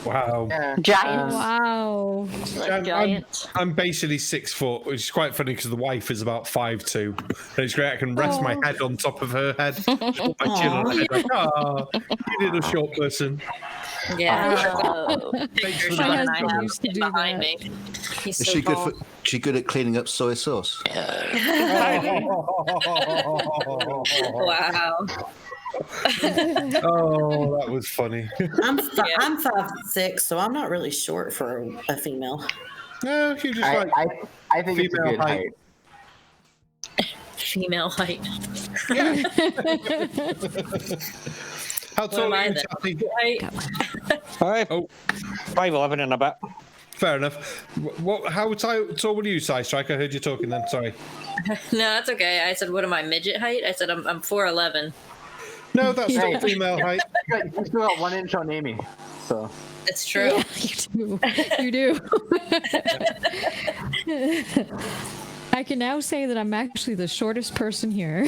Wow. Yeah. Giant. Wow. Giant. I'm basically 6 foot, which is quite funny because the wife is about 5'2". And it's great. I can rest my head on top of her head. Just put my chin on her head. Like, oh, you little short person. Yeah. Thanks for the My best husband job. used to do behind that. me. He's Is so she good? tall. She good at cleaning up soy sauce? Wow. Oh, that was funny. I'm 5'6", so I'm not really short for a female. No, you just like I think it's a female good height. Female height. How tall am are I you, then? Tatty? Hi. Oh, 5'11" and a bit. fair enough. How tall were you, Sci Strike? I heard you talking then. Sorry. No, that's okay. I said, what am I, midget height? I said, I'm 4'11". No, that's still female height. You still got 1 inch on Amy, so. It's true. Yeah, you do. I can now say that I'm actually the shortest person here.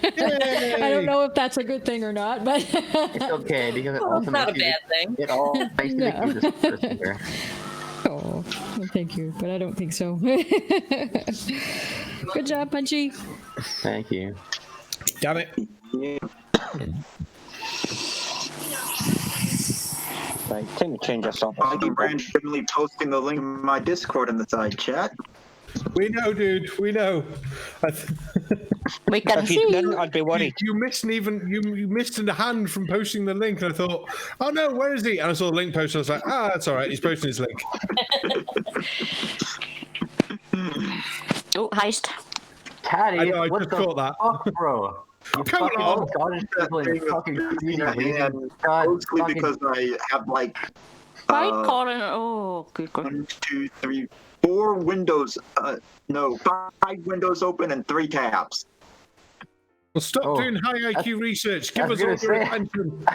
I don't know if that's a good thing or not, but It's okay because it also Not a makes you, bad thing. it all makes you the cutest person here. oh, well, thank you, but I don't think so. Good job, Punchy. Thank you. Damn it. Right, time to change us up. I'll be randomly posting the link in my Discord in the side chat. We know, dude. We know. We can If see you didn't, you. I'd be worried. You missed you missed a hand from posting the link, and I thought, oh no, where is he? And I saw the link posted. I was like, that's all right. He's posting his link. Oh, heist. Tatty, I know, I what just the caught that. fuck, bro? You Come fucking on. Scottish people and fucking And mostly because I have like Right, Colin. Oh, good. 1, 2, 3, 4 windows. No, 5 windows open and 3 tabs. Well, stop doing high IQ research. Give us all your attention.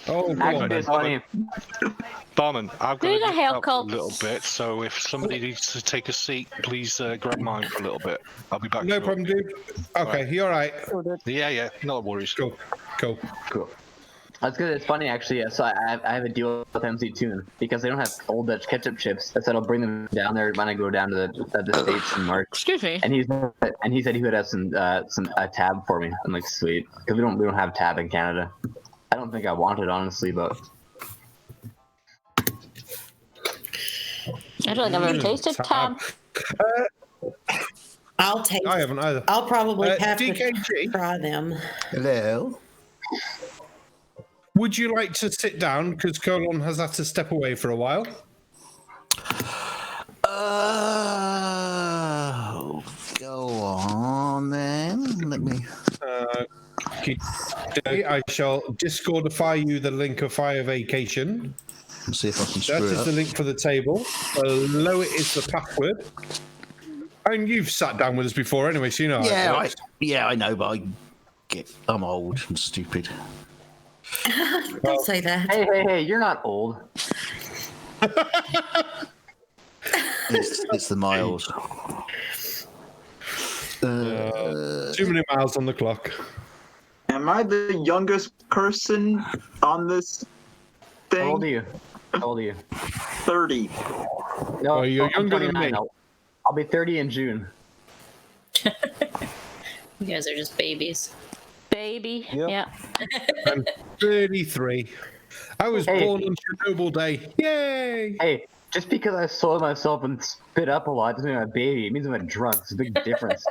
Oh, God. Barman, I've got Do to the get hell up a cults. little bit, so if somebody needs to take a seat, please grab mine for a little bit. I'll be back. No shortly. problem, dude. Okay, you all right? Yeah, no worries. Cool. That's good. It's funny actually. So I have a deal with MC Toon because they don't have Old Dutch ketchup chips. I said I'll bring them down there when I go down to the States in March. Excuse me. And he said he would have some a tab for me. I'm like, sweet, because we don't have tab in Canada. I don't think I want it honestly, but I don't think I've ever tasted tab. I'll taste. I haven't either. I'll probably have DKG? to try them. Hello. Would you like to sit down? Because Colin has had to step away for a while. Go on then. Let me. I shall Discordify you the link of Fire Vacation. Let's see if I can That screw it is up. the link for the table. Below it is the password. And you've sat down with us before anyway, so you know how it works. I know, but I'm old and stupid. Don't say that. Hey, you're not old. It's the miles. Too many miles on the clock. Am I the youngest person on this thing? How old are you? How old are you? 30. No, you're I'm younger than 29. me. I'll be 30 in June. You guys are just babies. Baby. Yeah. I'm 33. I was born on Chernobyl Day. Yay! Hey, just because I soiled myself and spit up a lot doesn't mean I'm a baby. It means I'm a drunk. It's a big difference.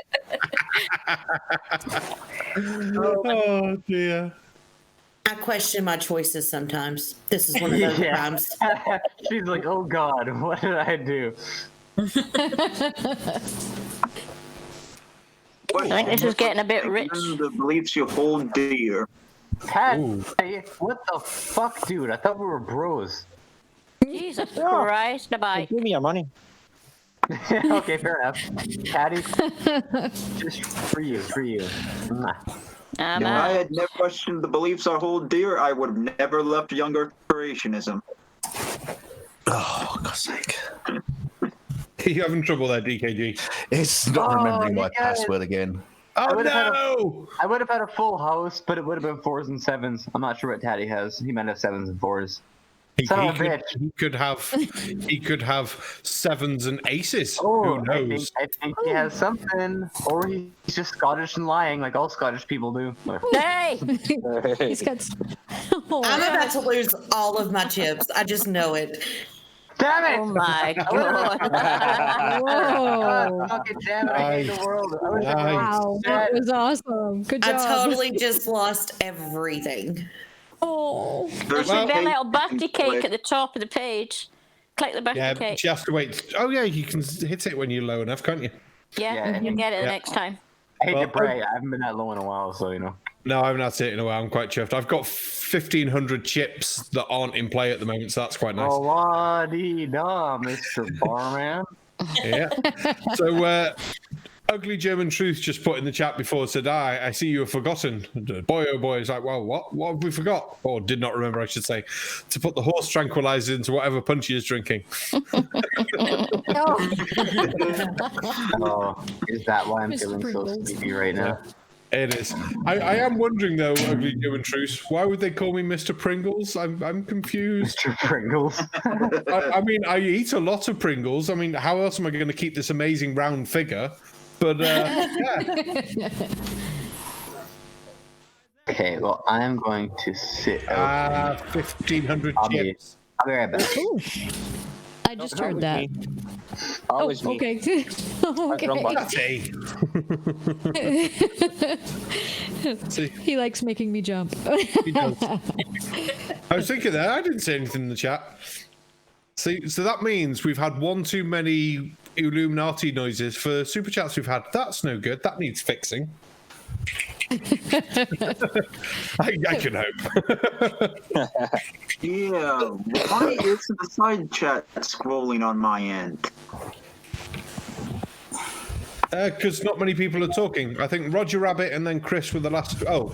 Oh dear. I question my choices sometimes. This is one of those times. She's like, oh God, what did I do? I think this is getting a bit rich. The beliefs you hold dear. Hey, what the fuck, dude? I thought we were bros. Jesus Christ, bye. Give me your money. Okay, fair enough. Tatty, just for you. Mwah. If I had never questioned the beliefs I hold dear, I would have never left younger creationism. Oh, God's sake. You having trouble there, DKG? It's not remembering my password again. Oh, no! I would have had a full house, but it would have been 4s and 7s. I'm not sure what Tatty has. He might have 7s and 4s. He could have 7s and aces. Oh, who knows? I think he has something, or he's just Scottish and lying, like all Scottish people do. Hey! He's got. I'm about to lose all of my chips. I just know it. Damn it! Oh my God! Whoa! Fucking damn it! I hate the world. I was Wow, that was awesome. Good job. I totally just lost everything. Oh. There should be a little birthday cake at the top of the page. Click the birthday cake. She has to wait. Oh yeah, you can hit it when you're low enough, can't you? Yeah, you get it the next time. I hate to brag. I haven't been that low in a while, so you know. No, I haven't had it in a while. I'm quite chuffed. I've got 1,500 chips that aren't in play at the moment, so that's quite nice. Oh, la-dee-da, Mr. Barman. Yeah. So, Ugly German Truth just put in the chat before, said, I see you have forgotten. Boy, oh boy. It's like, well, what have we forgot? Or did not remember, I should say. To put the horse tranquilizer into whatever Punchy is drinking. Oh, is that why I'm feeling so sleepy right now? It is. I am wondering, though, Ugly German Truth, why would they call me Mr. Pringles? I'm confused. Mr. Pringles? I mean, I eat a lot of Pringles. I mean, how else am I going to keep this amazing round figure? But, yeah. Okay, well, I'm going to sit. 1,500 chips. I'll be right back. I just heard that. Always me. Okay. Okay. He likes making me jump. He does. I was thinking that I didn't say anything in the chat. See, so that means we've had one too many Illuminati noises for super chats we've had. That's no good. That needs fixing. I can hope. Yeah, why is the side chat scrolling on my end? Because not many people are talking. I think Roger Rabbit and then Chris were the last. Oh,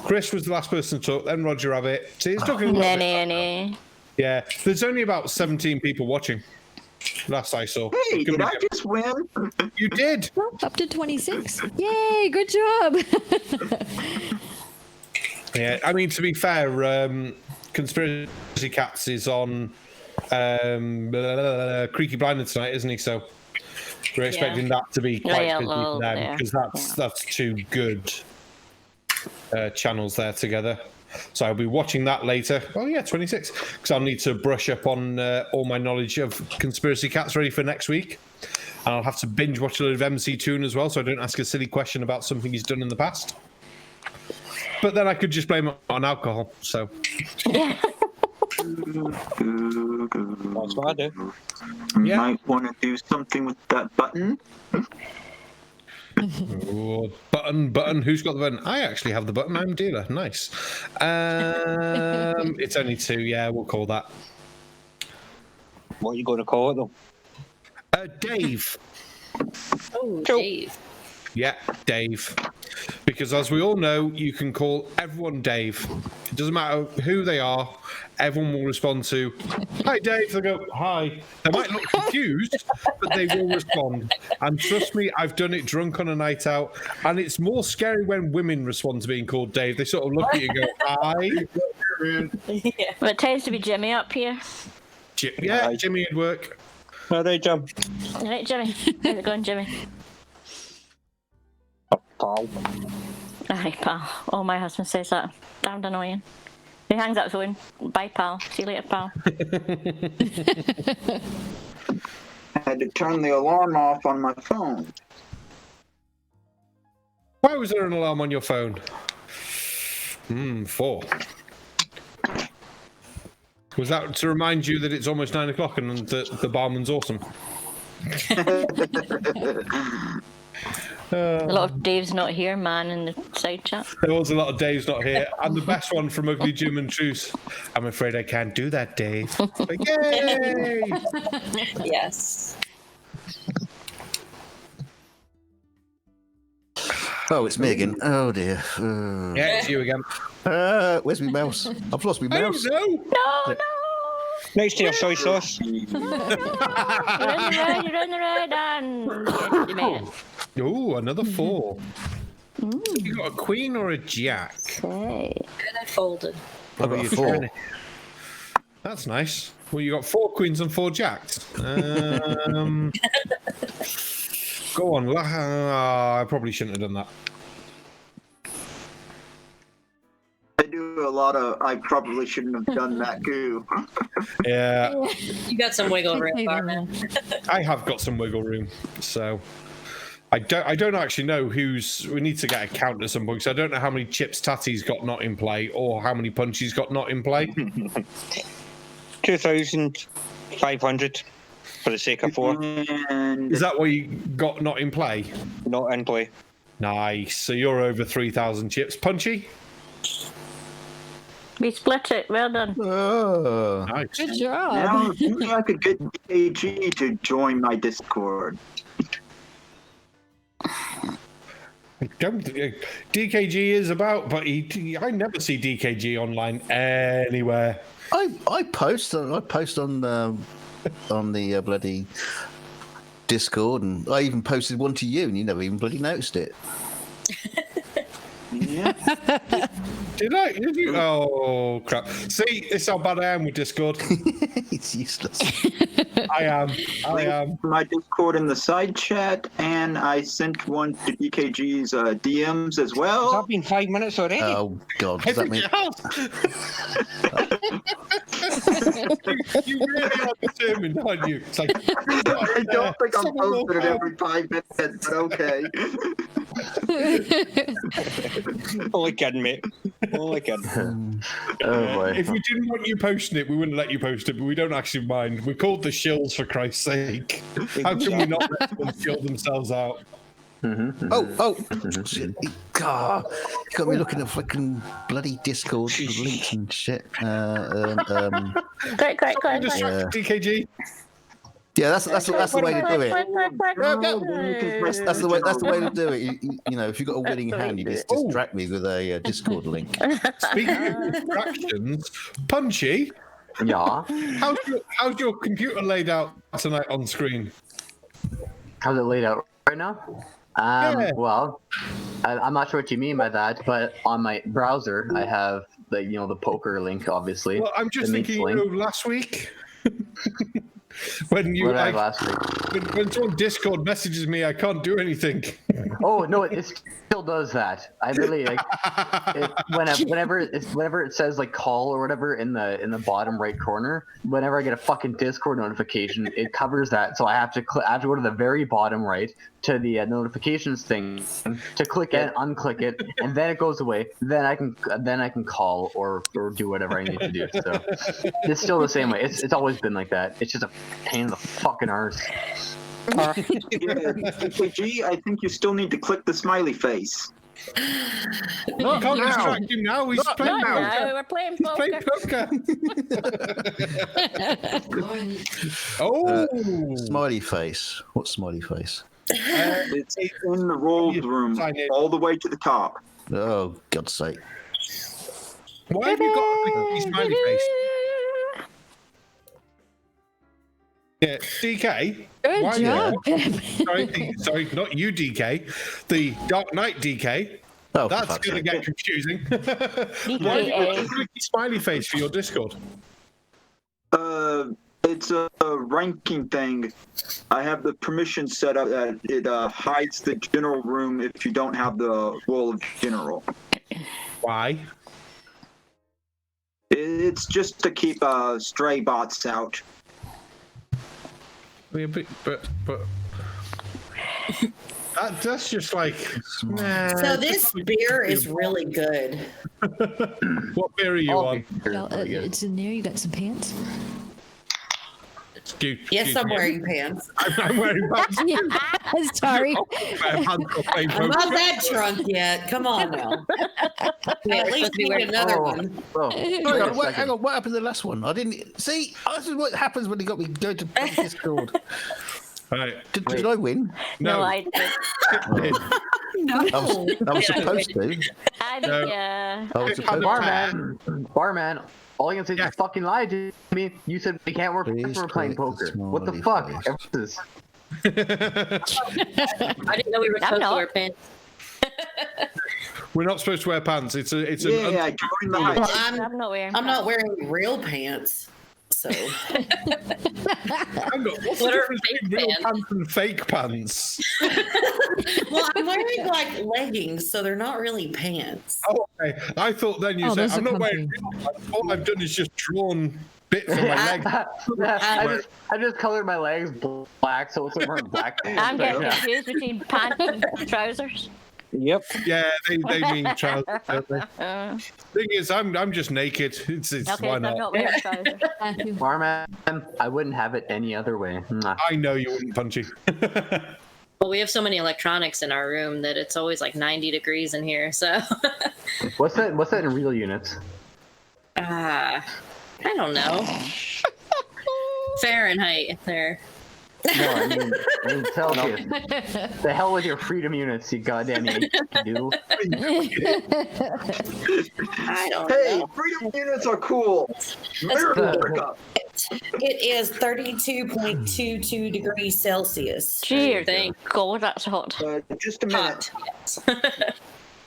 Chris was the last person to talk. Then Roger Rabbit. See, it's talking. Yeah, there's only about 17 people watching. Last I saw. Hey, did I just win? You did. Up to 26. Yay! Good job. Yeah, I mean, to be fair, Conspiracy Cats is on Creaky Blinder tonight, isn't he? So we're expecting that to be quite busy for them because that's two good channels there together. So I'll be watching that later. Oh yeah, 26. Because I'll need to brush up on all my knowledge of Conspiracy Cats ready for next week. And I'll have to binge watch a little of MC Toon as well, so I don't ask a silly question about something he's done in the past. But then I could just blame it on alcohol. So. That's what I do. You might want to do something with that button. Ooh, button. Who's got the button? I actually have the button. I'm dealer. Nice. It's only 2. Yeah, we'll call that. What are you going to call it, though? Dave. Oh, Dave. Yeah, Dave. Because as we all know, you can call everyone Dave. It doesn't matter who they are. Everyone will respond to, "Hi, Dave." They'll go, "Hi." They might look confused, but they will respond. And trust me, I've done it drunk on a night out. And it's more scary when women respond to being called Dave. They sort of look at you and go, "Hi." Yeah. Well, it tends to be Jimmy up here. Yeah, Jimmy would work. All right, Jim. All right, Jimmy. How's it going, Jimmy? Pal. Aye, pal. Oh, my husband says that. Damned annoying. He hangs up the phone. Bye, pal. See you later, pal. I had to turn the alarm off on my phone. Why was there an alarm on your phone? 4. Was that to remind you that it's almost 9 o'clock and that the barman's awesome? A lot of Dave's not here, man, in the side chat. There was a lot of Dave's not here. And the best one from Ugly Jim and Truce. "I'm afraid I can't do that, Dave." Like, yay! Yes. Oh, it's me again. Oh dear. Yeah, it's you again. Where's my mouse? I've lost my I mouse. don't know. No, no! Next to your soy sauce. You're in the red, and you made it. Oh, another 4. You got a queen or a jack? Hey. And I folded. I've got a 4. That's nice. Well, you got 4 queens and 4 jacks. Go on. I probably shouldn't have done that. I do a lot of. I probably shouldn't have done that too. Yeah. You got some wiggle room, Barman. I have got some wiggle room, so I don't actually know who's. We need to get a count at some point. So I don't know how many chips Tattie's got not in play, or how many punches got not in play. 2,500 for the sake of 4. And Is that what you got not in play? Not in play. Nice. So you're over 3,000 chips. Punchy. We split it. Well done. Oh. Nice. Good job. now maybe I could get DKG to join my Discord. I don't. DKG is about, but I never see DKG online anywhere. I post on the bloody Discord, and I even posted one to you, and you never even bloody noticed it. Yeah. Did I? Did you? Oh crap! See, this is how bad I am with Discord. It's useless. I am. My Discord in the side chat, and I sent one to DKG's DMs as Has well. that been 5 minutes already? Oh God, does that mean? You really are determined, aren't you? It's like I don't think I'm posting it every 5 minutes, but okay. Only kidding, mate. Only kidding. Oh boy. if we didn't want you posting it, we wouldn't let you post it, but we don't actually mind. We're called the Shills, for Christ's sake. How can we not let them shill themselves out? Oh! God, you got me looking at fucking bloody Discord with links and shit. Great. DKG. Yeah, that's the way to do it. That's the way to do it. You know, if you've got a winning hand, you just distract me with a Discord link. Speaking of distractions, Punchy. Yeah. How's your computer laid out tonight on screen? How's it laid out right now? Yeah. Well, I'm not sure what you mean by that, but on my browser, I have the poker link, obviously. Well, I'm just the thinking, link. last week. When you What did I have last week? when someone Discord messages me, I can't do anything. Oh no, it still does that. I really like whenever it says like call or whatever in the bottom right corner. Whenever I get a fucking Discord notification, it covers that. So I have to go to the very bottom right to the notifications thing to click it, unclick it, and then it goes away. Then I can call or do whatever I need to do. So it's still the same way. It's always been like that. It's just a pain in the fucking arse. Yeah, DKG, I think you still need to click the smiley face. No, you can't distract him now. He's playing No, we're playing He's poker. playing poker. Oh, Smiley face. What smiley face? It's in the rolled room, all the way to the top. Oh, God's sake. Why have you got a smiley face? Yeah, DK. Good job. Sorry, not you, DK. The Dark Knight DK. Oh, that's going to get confusing. Why have you got a smiley face for your Discord? It's a ranking thing. I have the permission set up that it hides the general room if you don't have the role of general. Why? It's just to keep stray bots out. Yeah, but that's just like. So this beer is really good. What beer are you on? Well, it's in there. You got some pants? Yes, I'm wearing pants. I'm wearing pants. Sorry. I'm not that drunk yet. Come on now. At least we get another one. Oh, hang on. What happened to the last one? I didn't see. This is what happens when you got me go to Discord. Right. Did I win? No, I did. No. I was supposed to. I was supposed Barman. All you can say is fucking lie to me. You said we can't work when we're playing poker. What the fuck? I didn't know we were supposed to wear pants. We're not supposed to wear pants. It's Well, I'm not wearing real pants. So What's the difference between real pants and fake pants? well, I'm wearing like leggings, so they're not really pants. Oh, okay. I thought then you said I'm not wearing real pants. All I've done is just drawn bits of my legs. I just colored my legs black, so it's like wearing black pants. I'm getting confused between pants and trousers. Yep. Yeah, they mean trousers. Thing is, I'm just naked. It's Okay, why I'm not? not wearing trousers. Barman, I wouldn't have it any other way. I know you wouldn't, Punchy. Well, we have so many electronics in our room that it's always like 90 degrees in here. So What's that in real units? I don't know. Fahrenheit there. No, I mean Celsius. The hell with your freedom units, you goddamn do. I don't Hey, know. freedom units are cool. America. It is 32.22 degrees Celsius. Dear God, that's hot. Just a minute.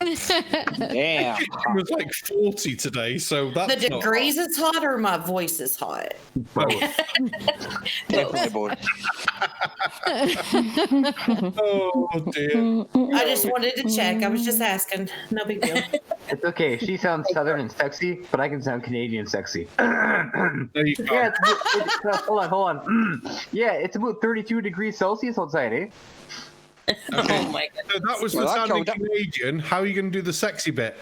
Yeah. It was like 40 today, so that's The not degrees is hot or my voice is hot? Definitely both. Oh dear. I just wanted to check. I was just asking. No big deal. It's okay. She sounds southern and sexy, but I can sound Canadian sexy. No, you can't. Hold on. Yeah, it's about 32 degrees Celsius outside, eh? Okay. Oh my god. So that was for sounding Canadian. How are you going to do the sexy bit?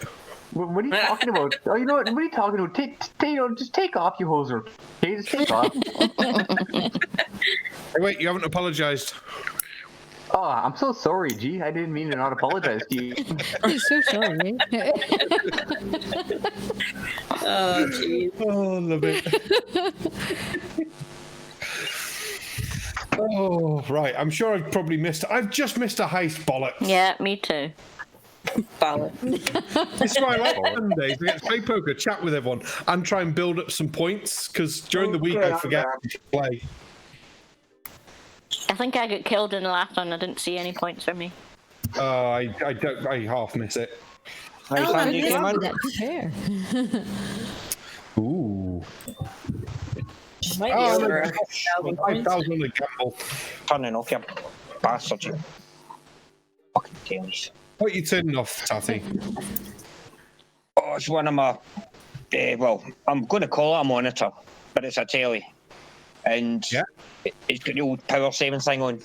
What are you talking about? Oh, you know what? What are you talking about? Just take off, you hoser. Okay, just take off. Hey, wait, you haven't apologized. Oh, I'm so sorry, G. I didn't mean to not apologize to you. I'm so sorry. Oh jeez. Oh, love it. Oh, right. I'm sure I've just missed a heist, bollocks. Yeah, me too. This is why I like Sundays. I get to play poker, chat with everyone, and try and build up some points, because during the week I forget to play. I think I got killed in the last one. I didn't see any points for me. I half miss it. Oh, Sandy, you came in? that's fair. Ooh. Might be over 1,000 points. 5,000 on the gamble. Turning off your bastard, you fucking tails. What are you turning off, Tatty? Oh, it's one of my. Well, I'm going to call it a monitor, but it's a telly. And it's got the old power saving thing on,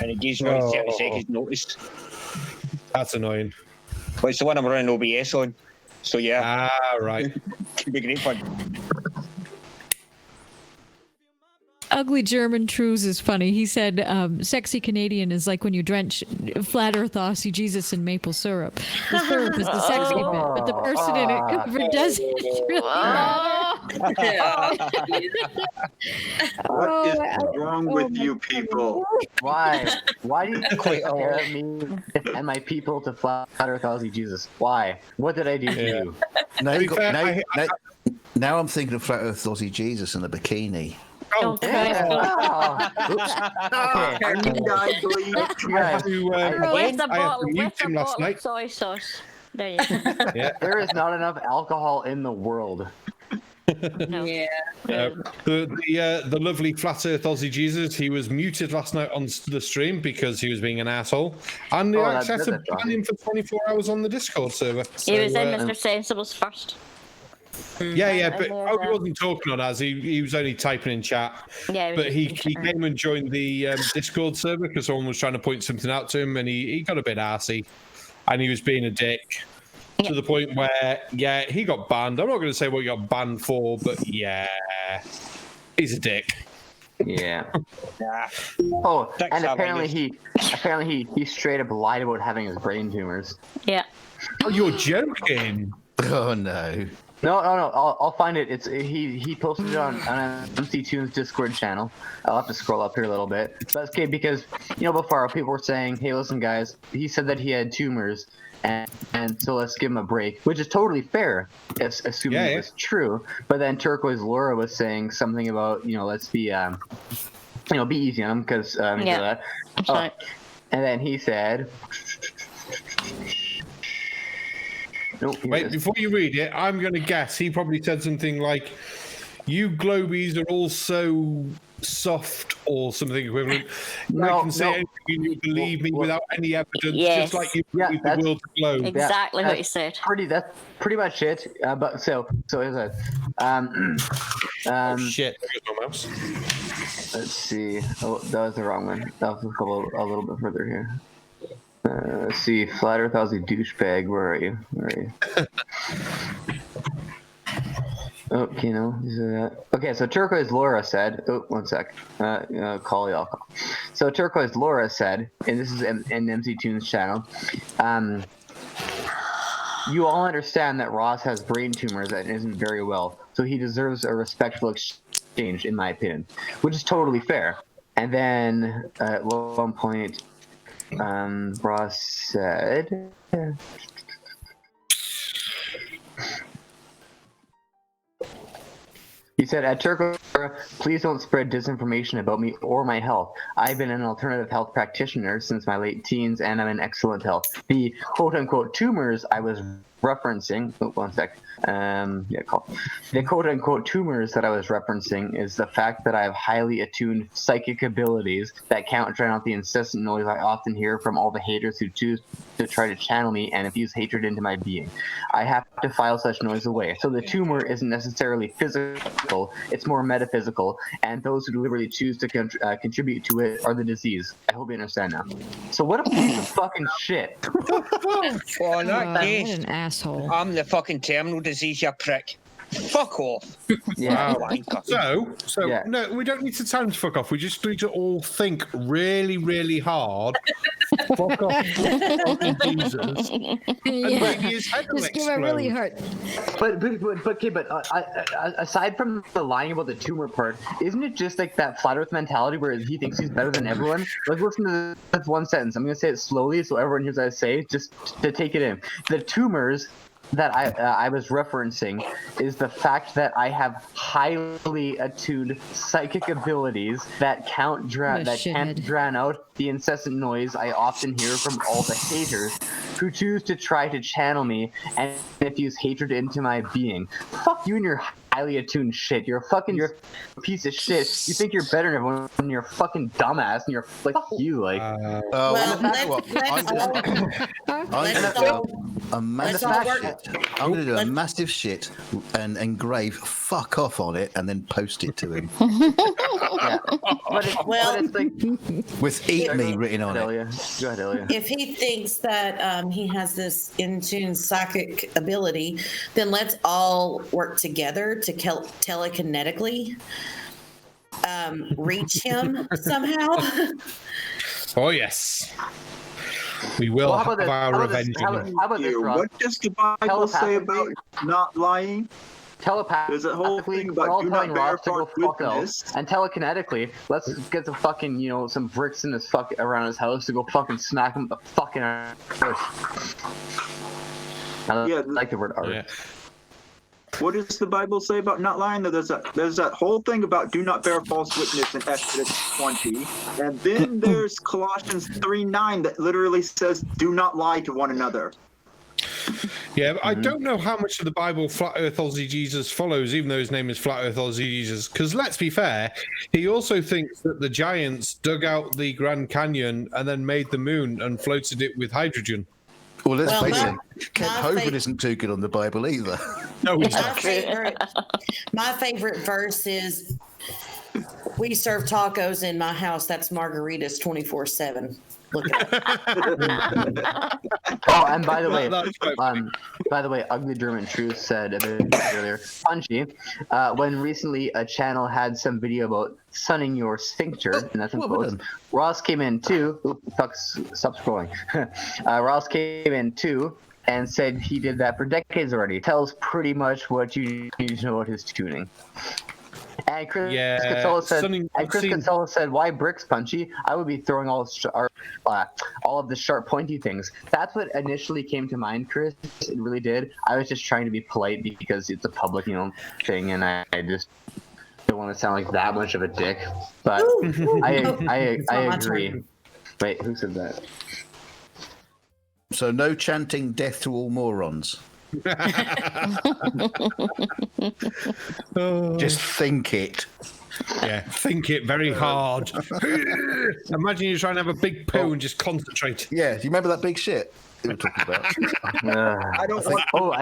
and it gives me 30 seconds notice. That's annoying. But it's the one I'm running OBS on. So yeah. Ah, right. Can be great fun. Ugly German Trues is funny. He said, sexy Canadian is like when you drench flat earth Aussie Jesus in maple syrup. The syrup is the sexy bit, but the person in it covered doesn't really matter. What is wrong with you people? Why? Why do you scare me and my people to flat Earth Aussie Jesus? Why? What did I do to you? Now I'm thinking of Flat Earth Aussie Jesus in a bikini. Oh, Oops. Okay. I need to With the bottle last night. of soy sauce. There you go. Yeah. There is not enough alcohol in the world. No. Yeah. The lovely Flat Earth Aussie Jesus, he was muted last night on the stream because he was being an asshole, and the access to ban him for 24 hours on the Discord server. He was in Mr. Sensible's first. Yeah, but he wasn't talking on us. He was only typing in chat. Yeah, but he came and joined the Discord server because someone was trying to point something out to him, and he got a bit arsey, and he was being a dick to the point where, he got banned. I'm not going to say what he got banned for, but he's a dick. Yeah. Oh, and apparently he straight up lied about having his brain tumors. Yeah. Oh, you're joking? Oh no. No. I'll find it. He posted it on MC Tunes Discord channel. I'll have to scroll up here a little bit. That's okay because before people were saying, "Hey, listen, guys," he said that he had tumors, and so let's give him a break, which is totally fair, assuming it was true. But then Turquoise Laura was saying something about let's be be easy on him because that. Sorry. And then he said. Nope, wait, before you read it, I'm going to guess he probably said something like, "You globies are all so soft," or something equivalent. I can say anything and you believe me without any evidence, just like you believe the world's a globe. Exactly what you said. That's pretty much it. But so is it. Shit, there's my mouse. Let's see. Oh, that was the wrong one. That was a little bit further here. Let's see, Flat Earth Aussie douchebag. Where are you? Okay, so Turquoise Laura said. Oh, one sec. Call y'all. So Turquoise Laura said, and this is in MC Tunes channel. You all understand that Ross has brain tumors and isn't very well, so he deserves a respectful exchange, in my opinion, which is totally fair. And then at one point. Ross said, he said, at Turco, please don't spread disinformation about me or my health. I've been an alternative health practitioner since my late teens, and I'm in excellent health. The quote-unquote tumors I was referencing, one sec. The quote-unquote tumors that I was referencing is the fact that I have highly attuned psychic abilities that drown out the incessant noise I often hear from all the haters who choose to try to channel me and infuse hatred into my being. I have to file such noise away. So the tumor isn't necessarily physical, it's more metaphysical, and those who deliberately choose to contribute to it are the disease. I hope you understand now. So what a piece of fucking shit. Well, in that case, what an asshole. I'm the fucking terminal disease, you prick. Fuck off. Yeah. No, we don't need to tell him to fuck off. We just need to all think really, really hard. Fuck off. Jesus. And maybe his head will Just give it really hard. But aside from the lying about the tumor part, isn't it just like that flat Earth mentality where he thinks he's better than everyone? Like, listen to this one sentence. I'm gonna say it slowly so everyone hears what I say, just to take it in. The tumors that I was referencing is the fact that I have highly attuned psychic abilities that can't drown out the incessant noise I often hear from all the haters who choose to try to channel me and infuse hatred into my being. Fuck you and your highly attuned shit. You're a piece of shit. You think you're better than everyone when you're a fucking dumbass and you're like, fuck you. Like, I'm going to do a massive shit and engrave "fuck off" on it and then post it to him. Well, with "eat me" written on it. Go ahead, Elia. If he thinks that he has this in-tune psychic ability, then let's all work together to telekinetically reach him somehow. Oh, yes. We will have our revenge. What does the Bible say about not lying? telepathically, There's a whole thing we're about all do telling not bear Ross to go false fuck witness. out, and telekinetically, let's get the fucking, some bricks in his around his house to go fucking smack him the fucking ass. I like the word art. Yeah. What does the Bible say about not lying? There's that whole thing about do not bear false witness in Exodus 20, and then there's Colossians 3:9 that literally says do not lie to one another. Yeah, but I don't know how much of the Bible Flat Earth Aussie Jesus follows, even though his name is Flat Earth Aussie Jesus. Because let's be fair, he also thinks that the giants dug out the Grand Canyon and then made the moon and floated it with hydrogen. Well, let's face it, Kent Hovind isn't too good on the Bible either. No, he's My not. favorite verse is, we serve tacos in my house. That's margaritas 24/7. Look at it. Oh, and by the way, Ugly German Truth said a bit earlier, Punchy, when recently a channel had some video about sunning your sphincter, and that's in quotes. Ross came in too. Stop scrolling. Ross came in too and said he did that for decades already. Tells pretty much what you need to know about his tuning. And Chris Consola said, "Why bricks, Punchy? I would be throwing all of the sharp, pointy things." That's what initially came to mind, Chris. It really did. I was just trying to be polite because it's a public, thing, and I just don't want to sound like that much of a dick. But I agree. Wait, who said that? So no chanting death to all morons. Just think it. Yeah, think it very hard. Imagine you're trying to have a big poo and just concentrate. Yeah, do you remember that big shit we were talking about? I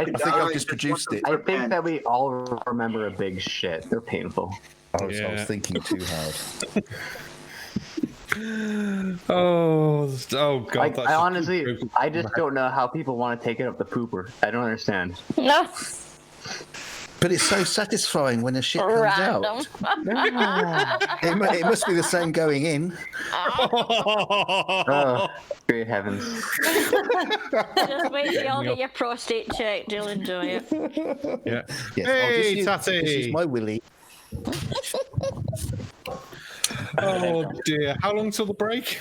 think I've just produced it. I think that we all remember a big shit. They're painful. I was thinking too hard. Oh God! I honestly, I just don't know how people want to take it up the pooper. I don't understand. No. But it's so satisfying when the shit comes out. It must be the same going in. Oh, great heavens! Just wait till you all get your prostate checked. You'll enjoy it. Yeah. Yes. Hey, Tatty! This is my willy. Oh dear! How long till the break?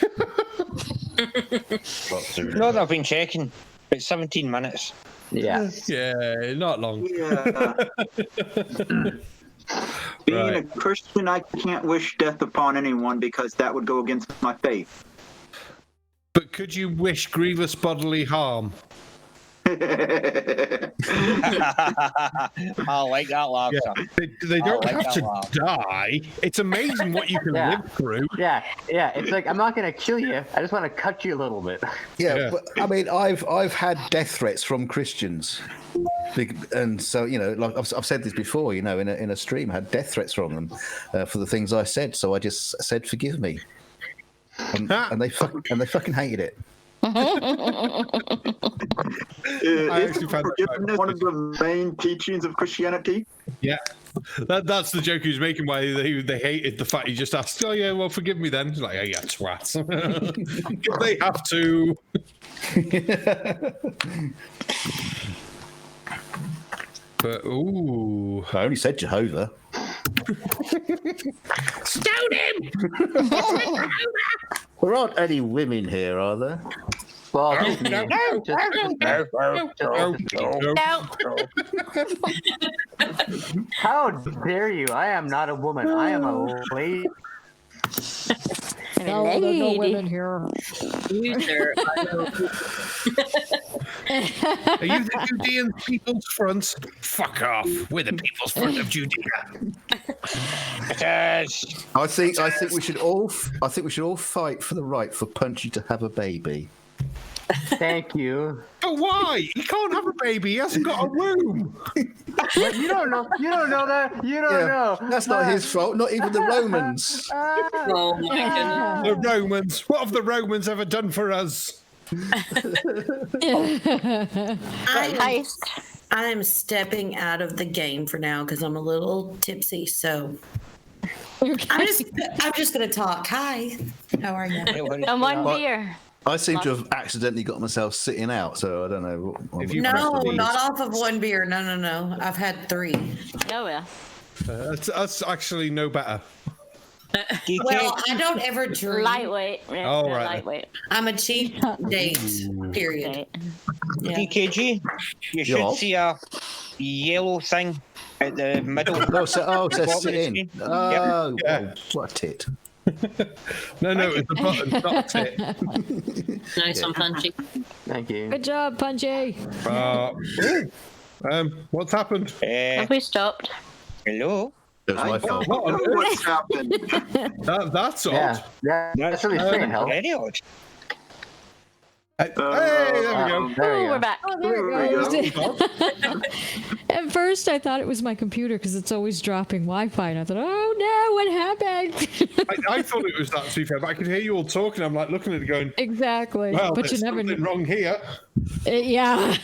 No, I've been checking. It's 17 minutes. Yeah. Yeah, not long. Yeah. Being a Christian, I can't wish death upon anyone because that would go against my faith. But could you wish grievous bodily harm? I like that laugh. Yeah, they don't have to die. It's amazing what you can live through. Yeah. It's like, I'm not gonna kill you. I just want to cut you a little bit. Yeah, but I mean, I've had death threats from Christians, and so like I've said this before. In a stream, I had death threats from them for the things I said. So I just said, "Forgive me," and they fucking hated it. Isn't forgiveness one of the main teachings of Christianity? Yeah, that's the joke he was making. Why they hated the fact he just asked, "Oh yeah, well forgive me then." He's like, "Oh yeah, twat." If they have to. But ooh, I only said Jehovah. Stone him! There aren't any women here, are there? Well, how dare you? I am not a woman. I am a lady. No, there are no women here. You, sir. Are you the Judean People's Front? Fuck off. We're the People's Front of Judea. I think we should all fight for the right for Punchy to have a baby. Thank you. But why? He can't have a baby. He hasn't got a womb. You don't know. You don't know that. You don't know. That's not his fault. Not even the Romans. Oh my The Romans. What have the Romans ever done for us? I'm stepping out of the game for now because I'm a little tipsy. So I'm just gonna talk. Hi, how are you? I'm one beer. I seem to have accidentally got myself sitting out, so I don't know. No, not off of one beer. No. I've had 3. Oh, yeah. That's actually no better. Well, I don't ever drink. Lightweight. Yeah, Oh, right. Lightweight. I'm a cheap date, period. Yeah. DKG, you should see a yellow thing at the middle. It says sit in. Yep. Oh, Yeah. what a tit. No, it's the button, not it. Nice one, Punchy. Thank you. Good job, Punchy. What's happened? Have we stopped? Hello? It was my fault. What on earth? What's happened? That's odd. Yeah, that's really strange, Hell. Very odd. Hey, there we go. There you We're go. back. Oh, there it goes. At first, I thought it was my computer because it's always dropping Wi-Fi, and I thought, oh no, what happened? I thought it was that, to be fair, but I could hear you all talking. I'm like looking at it going, Exactly. well, but there's you never something knew. wrong here. Yeah.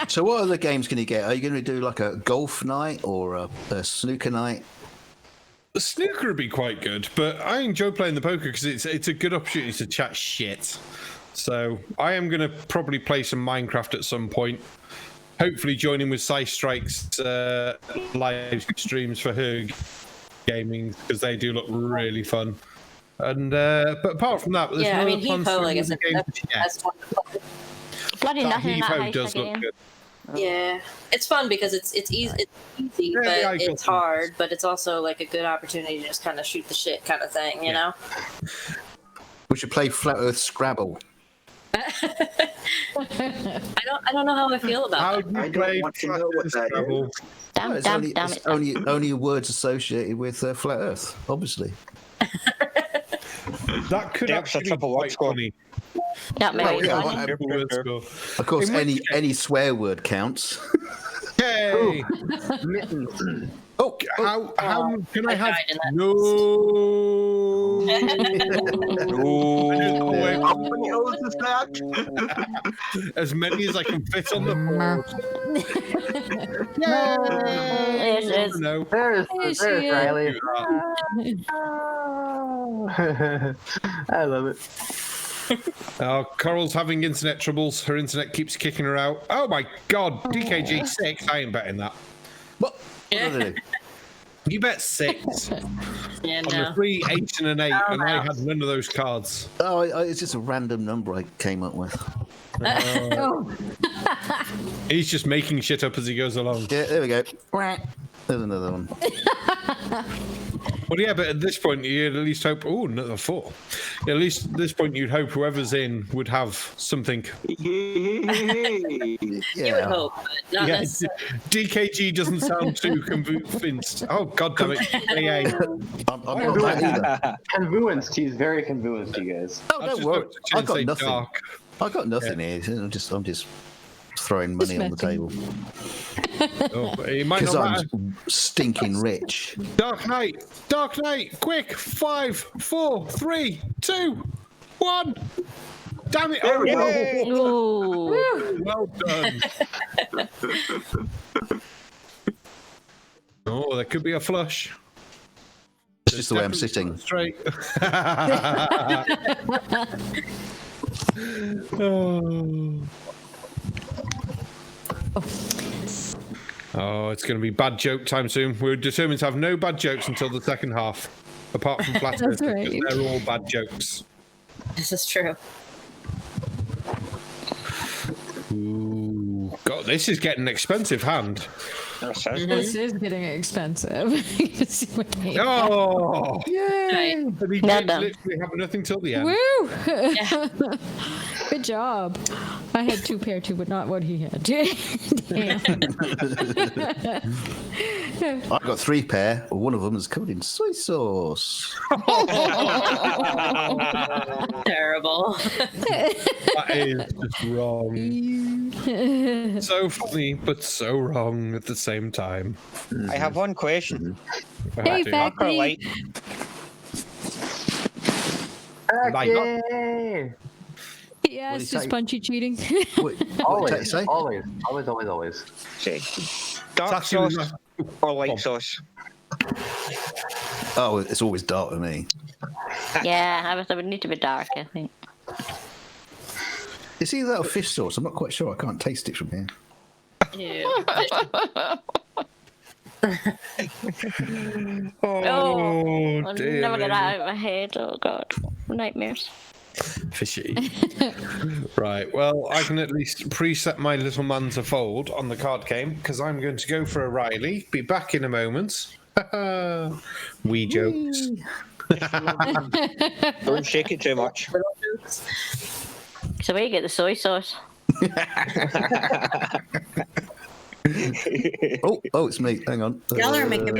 So what other games can you get? Are you going to do like a golf night or a snooker night? The snooker would be quite good, but I enjoy playing the poker because it's a good opportunity to chat shit. So I am going to probably play some Minecraft at some point. Hopefully joining with Size Strike's live streams for her gaming because they do look really fun. And but apart from that, there's Yeah, I no mean, other fun Heapo, like I games said, to that's the chat. best one to play. Bloody That nothing in that Heapo house does look again. good. Yeah, it's fun because it's easy. It's easy, Yeah, but I got it's you. hard. But it's also like a good opportunity to just kind of shoot the shit kind of thing, you know. We should play Flat Earth Scrabble. I don't know how I feel about How it. do I you don't play want to know what that Scrabble? is. Damn, It's damn, only, damn it's it. only words associated with Flat Earth, obviously. That could That's a actually be triple quite word score. funny. That Well, makes yeah, sense. I- Triple word score. Of course, In which any swear word counts. Yay! Mittens. Oh, how can I have died in that. no? How many O's is that? As many as I can fit on the board. It is. No. There's she is. Riley. I love it. Coral's having internet troubles. Her internet keeps kicking her out. Oh my god, DKG 6. I ain't betting that. What did I do? You bet 6 Yeah, on no. the 3, 8, and an 8, and I had none of those cards. Oh, it's just a random number I came up with. He's just making shit up as he goes along. Yeah, there we go. Right. There's another one. Well, yeah, but at this point, you'd at least hope. Oh, another 4. At least at this point, you'd hope whoever's in would have something. You would hope, but not Yeah, necessarily. DKG doesn't sound too convinced. Oh, god damn it. AA. I'm not that either. Convuenced. He's very convuenced, you guys. Oh, I don't just worry. looked at you I and got say nothing. dark. I got nothing here. I'm just throwing money on the table Oh, but it might because not I'm matter. stinking rich. Dark Knight, quick! 5, 4, 3, 2, 1. Damn it! There we go. yay! Ooh. Well done. Oh, there could be a flush. It's just the way I'm sitting. Straight. Oh, it's going to be bad joke time soon. We're determined to have no bad jokes until the second half, apart from Flat Earth, That's right. because they're all bad jokes. This is true. Ooh, God, this is getting an expensive hand. This is getting expensive. You can see what I mean. Oh, Yay! and he Well did done. literally have nothing till the end. Woo! Good job. I had 2 pair too, but not what he had. Damn. I've got 3 pair. One of them is covered in soy sauce. Terrible. That is just wrong. So funny, but so wrong at the same time. I have one question. Hey, do. Dark or Facty. light? Like- Yay! Yes, say? is Punchy cheating? What did that say? Always. Say, dark It's actually sauce or light sauce? Oh, it's always dark to me. Yeah, I would need to be dark, I think. It's either that or fish sauce. I'm not quite sure. I can't taste it from here. I'll dear never get me. that out of my head. Oh god, nightmares. Fishy. Right, well, I can at least preset my little man to fold on the card game because I'm going to go for a Riley. Be back in a moment. Wee jokes. Don't shake it too much. So where you get the soy sauce? Oh, it's me. Hang on. Y'all are making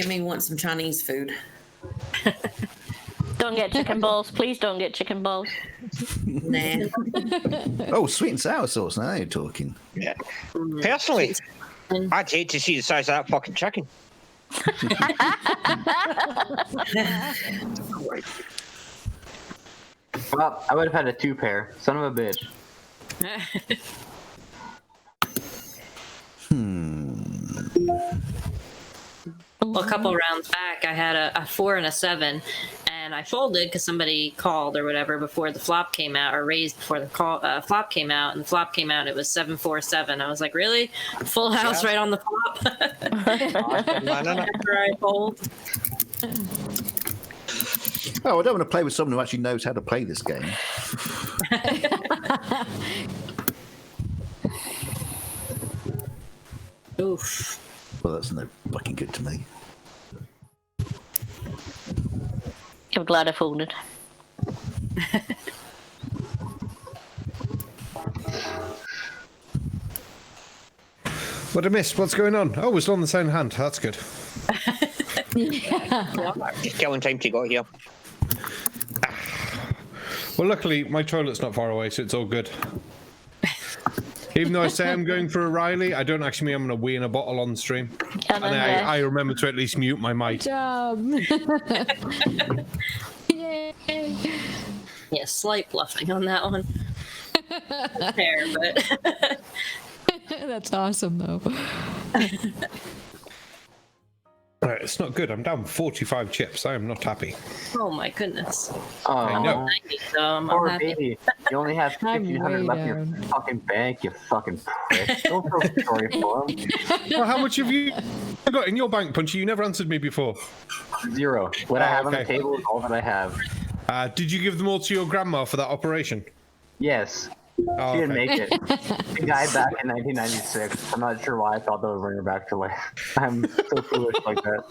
me want some Chinese food. Don't get chicken balls. Please don't get chicken balls. Nah. Oh, sweet and sour sauce. Now you're talking. Yeah. Personally, I'd hate to see the size of that fucking chicken. Well, I would have had a 2-pair. Son of a bitch. Well, a couple rounds back, I had a 4 and a 7, and I folded because somebody called or whatever before the flop came out, or raised before the flop came out, and the flop came out. It was 7-4-7. I was like, really? Full house right on the flop. After I fold. Oh, I don't want to play with someone who actually knows how to play this game. Oof. Well, that's no fucking good to me. I'm glad I folded. What I missed? What's going on? Oh, we're still on the same hand. That's good. Just killing time to get here. Well, luckily, my toilet's not far away, so it's all good. Even though I say I'm going for a Riley, I don't actually mean I'm going to wee in a bottle on the stream. And I remember to at least mute my mic. Good job. Yay. Yeah, slight bluffing on that one. Fair, but That's awesome, though. Right, it's not good. I'm down 45 chips. I am not happy. oh my goodness. I know. 90, so I'm Poor happy. baby. You only have I'm 1,500 way left in your down. fucking bank, you fucking prick. Don't feel sorry for him. Well, how much have you got in your bank, Punchy? You never answered me before. 0. What I have on the okay. table is all that I have. Did you give them all to your grandma for that operation? Yes. Oh, She didn't okay. make it. She died back in 1996. I'm not sure why I thought that would bring her back to life. I'm so foolish like that.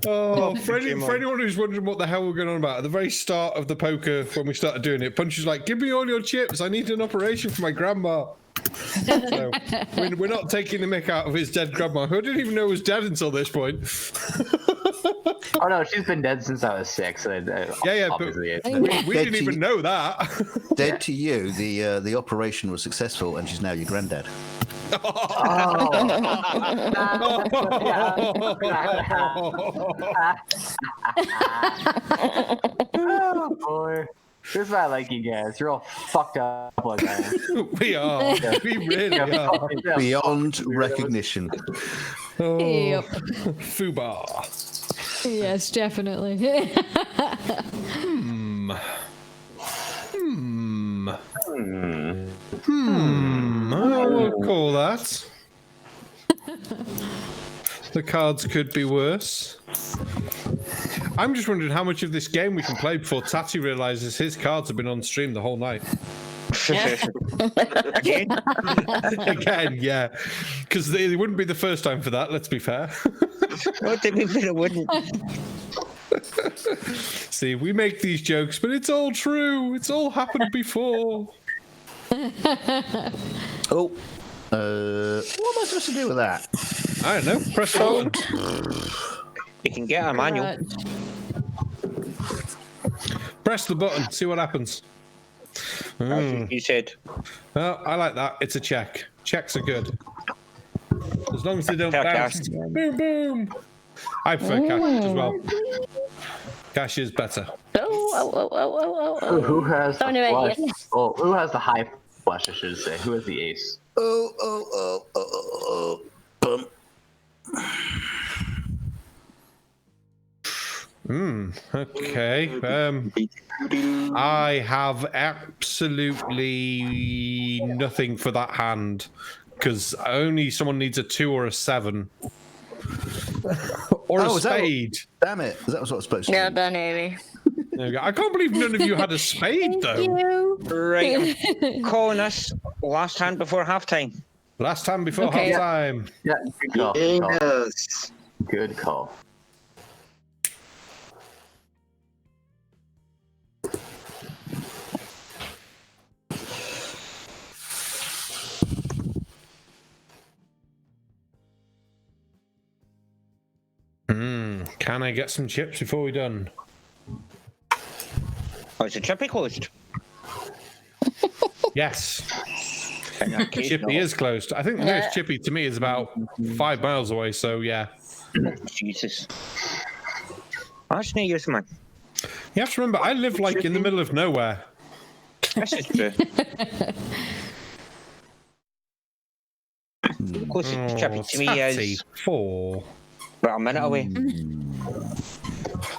Oh, for anyone who's wondering what the hell we're going on about, at the very start of the poker, when we started doing it, Punch was like, give me all your chips. I need an operation for my grandma. So, we're not taking the mick out of his dead grandma, who I didn't even know was dead until this point. Oh no, she's been dead since I was 6. Yeah, but obviously it's we didn't even know that. Dead to you, the operation was successful, and she's now your granddad. Oh boy. This is why I like you guys. You're all fucked up like that. We are. We really are. Beyond recognition. Oh, Yep. Fubar. Yes, definitely. I won't call that. The cards could be worse. I'm just wondering how much of this game we can play before Tatty realizes his cards have been on stream the whole night. Again, yeah. Because it wouldn't be the first time for that, let's be fair. What do you mean it wouldn't? See, we make these jokes, but it's all true. It's all happened before. Oh. What am I supposed to do with that? I don't know. Press the button. You can get a manual. Press the button. See what happens. You said. Well, I like that. It's a check. Checks are good. As long as they don't bounce. Boom, boom. I prefer cash as well. Cash is better. Who has the Anyway, flush? yes. Oh, who has the high flush, I should say. Who has the ace? Okay. I have absolutely nothing for that hand because only someone needs a 2 or a 7. Or a spade. Damn it. That was what I was supposed to Well done, Aimee. There we go. I can't believe none of you had a spade, though. Right, I'm calling this last hand before halftime. Last hand before halftime. Yeah, good call. Yes. Good call. Can I get some chips before we're done? Oh, is the chippy closed? Yes. Chippy is closed. I think the nearest Chippy to me is about 5 miles away, so yeah. Oh, Jesus. That's no use, man. You have to remember, I live like in the middle of nowhere. This is true. Closest chippy to me is 4. about a minute away.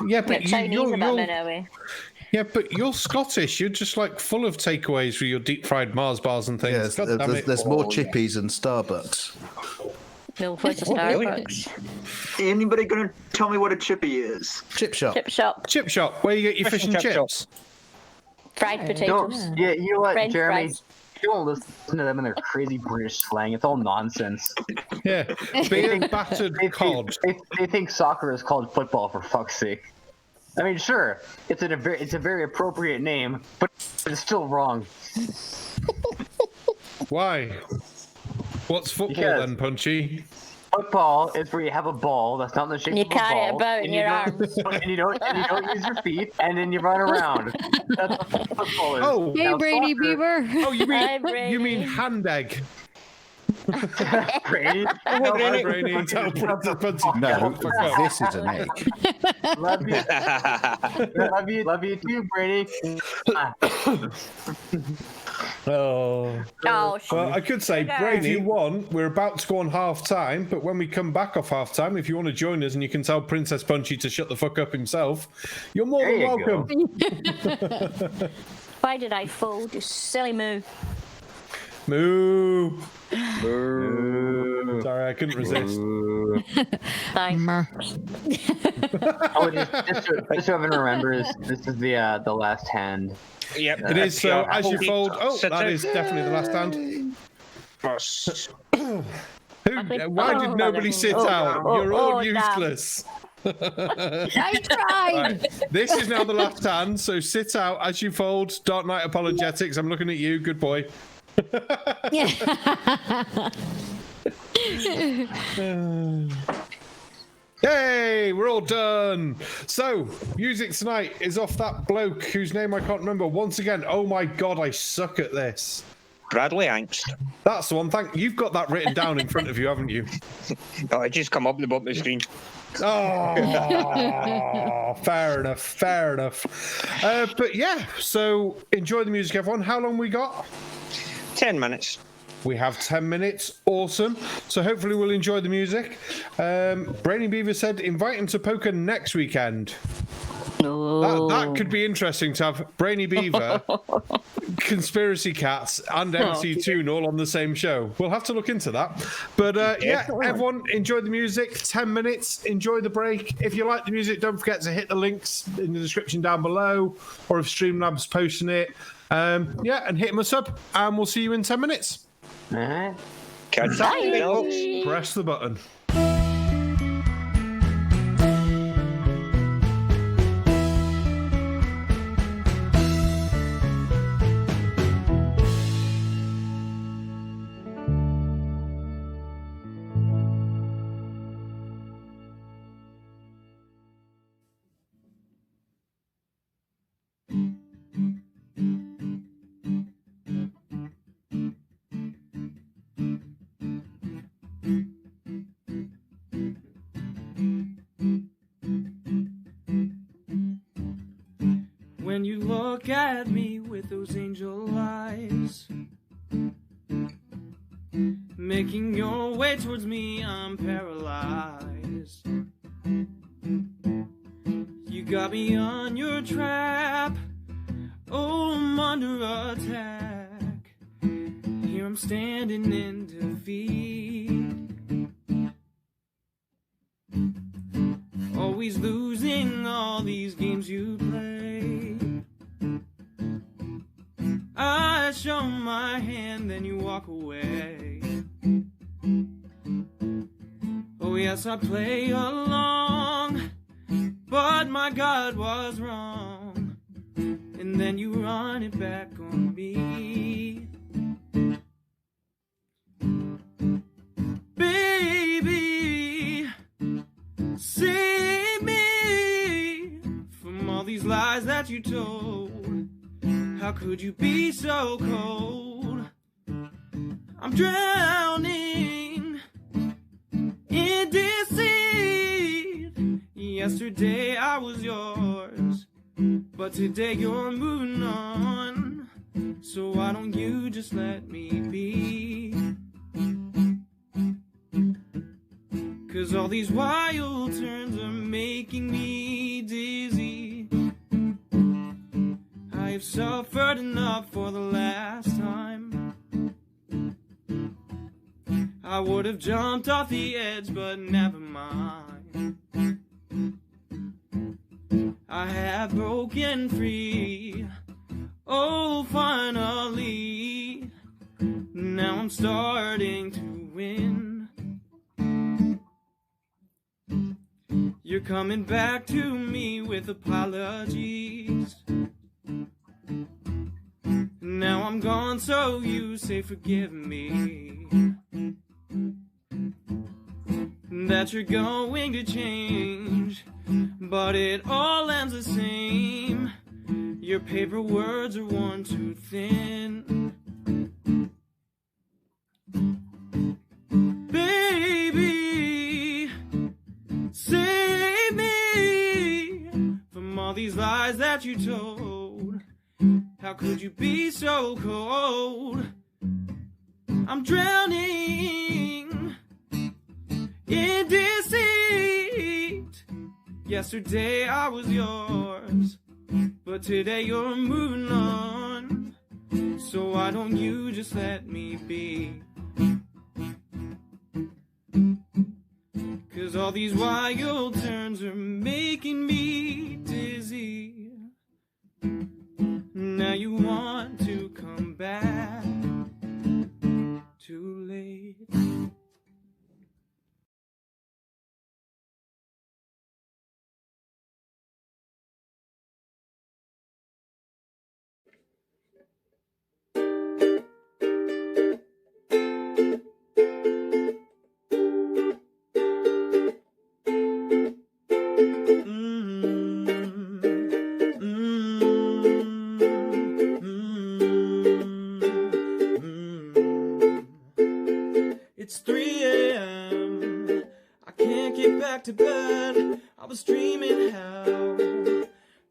Yeah, but Chinese you're, about a minute away. yeah, but you're Scottish. You're just like full of takeaways for your deep fried Mars bars and things. Yeah, God damn it. there's more chippies than Starbucks. No, where's the Starbucks? Anybody gonna tell me what a chippy is? Chip shop. Chip shop. Chip shop, where you get your fish and chips. Fried potatoes. Yeah, you know what, French Jeremy? fries. Don't listen to them and their crazy British slang. It's all nonsense. Yeah, big battered cod. They think soccer is called football, for fuck's sake. I mean, sure, it's a very appropriate name, but it's still wrong. Why? What's football then, Punchy? Football is where you have a ball that's not in the shape You of a carry it ball, about in your arms. and you don't use your feet, and then you run around. That's what football is. Oh, Hey, Now, Brady soccer- Beaver. Oh, you Hi, mean Brady. hand egg? Brady. No, Brady. Tell Princess Punchy. No, Fuck up. this is an egg. Love you too, Brady. Oh. Oh, Well, I could say, if you want, we're about to go on half time, but when we come back off half time, if you want to join us and you can tell Princess Punchy to shut the fuck up himself, you're more than There you welcome. Why did I fold? You silly move. Moo. Moo. Sorry, I couldn't resist. Thanks. Oh, just so everyone remembers, this is the last hand. Yep. It is, so as you fold... Oh, that is definitely the last hand. Why did nobody sit out? You're all useless. I tried. Right, this is now the last hand, so sit out as you fold. Dark Knight Apologetics, I'm looking at you. Good boy. Yay, we're all done. So, music tonight is off that bloke whose name I can't remember. Once again, oh my god, I suck at this. Bradley Angst. That's the one. You've got that written down in front of you, haven't you? Oh, it just come up the bottom of the screen. Oh, fair enough. But yeah, so enjoy the music, everyone. How long we got? 10 minutes. We have 10 minutes. Awesome. So hopefully we'll enjoy the music. Brainy Beaver said invite him to poker next weekend. That could be interesting to have Brainy Beaver, Conspiracy Cats, and MC Toon all on the same show. We'll have to look into that. But yeah, everyone enjoy the music. 10 minutes. Enjoy the break. If you like the music, don't forget to hit the links in the description down below, or if Streamlabs posting it. Yeah, and hit us up, and we'll see you in 10 minutes. All right. Catch Bye. Press the button. When you look at me with those angel eyes, making your way towards me, I'm paralyzed. You got me on your trap. Oh, I'm under attack. Here I'm standing in defeat. Always losing all these games you play. I show my hand, then you walk away. Oh yes, I play along, but my God was wrong. And then you run it back on me. Baby, save me from all these lies that you told. How could you be so cold? I'm drowning in deceit. Yesterday I was yours, but today you're moving on. So why don't you just let me be? 'Cause all these wild turns are making me dizzy. I've suffered enough for the last time. I would have jumped off the edge, but never mind. I have broken free. Oh, finally. Now I'm starting to win. You're coming back to me with apologies. Now I'm gone, so you say forgive me. That you're going to change, but it all ends the same. Your paper words are worn too thin. Baby, save me from all these lies that you told. How could you be so cold? I'm drowning in deceit. Yesterday I was yours, but today you're moving on. So why don't you just let me be? 'Cause all these wild turns are making me dizzy. Now you want to come back. Too late. It's 3 a.m. I can't get back to bed. I was dreaming how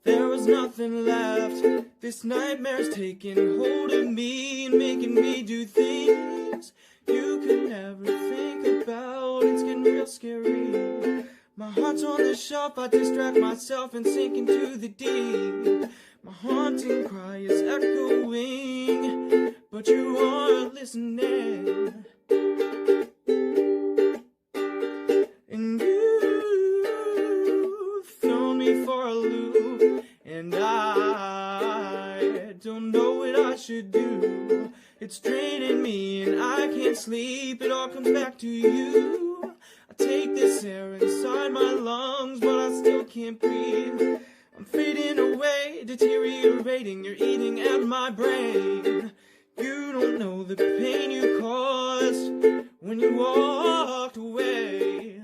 there was nothing left. This nightmare's taking hold of me and making me do things you could never think about. It's getting real scary. My heart's on the shelf. I distract myself and sink into the deep. My haunting cry is echoing, but you aren't listening. And you've thrown me for a loop, and I don't know what I should do. It's draining me and I can't sleep. It all comes back to you. I take this air inside my lungs, but I still can't breathe. I'm fading away, deteriorating. You're eating at my brain. You don't know the pain you caused when you walked away.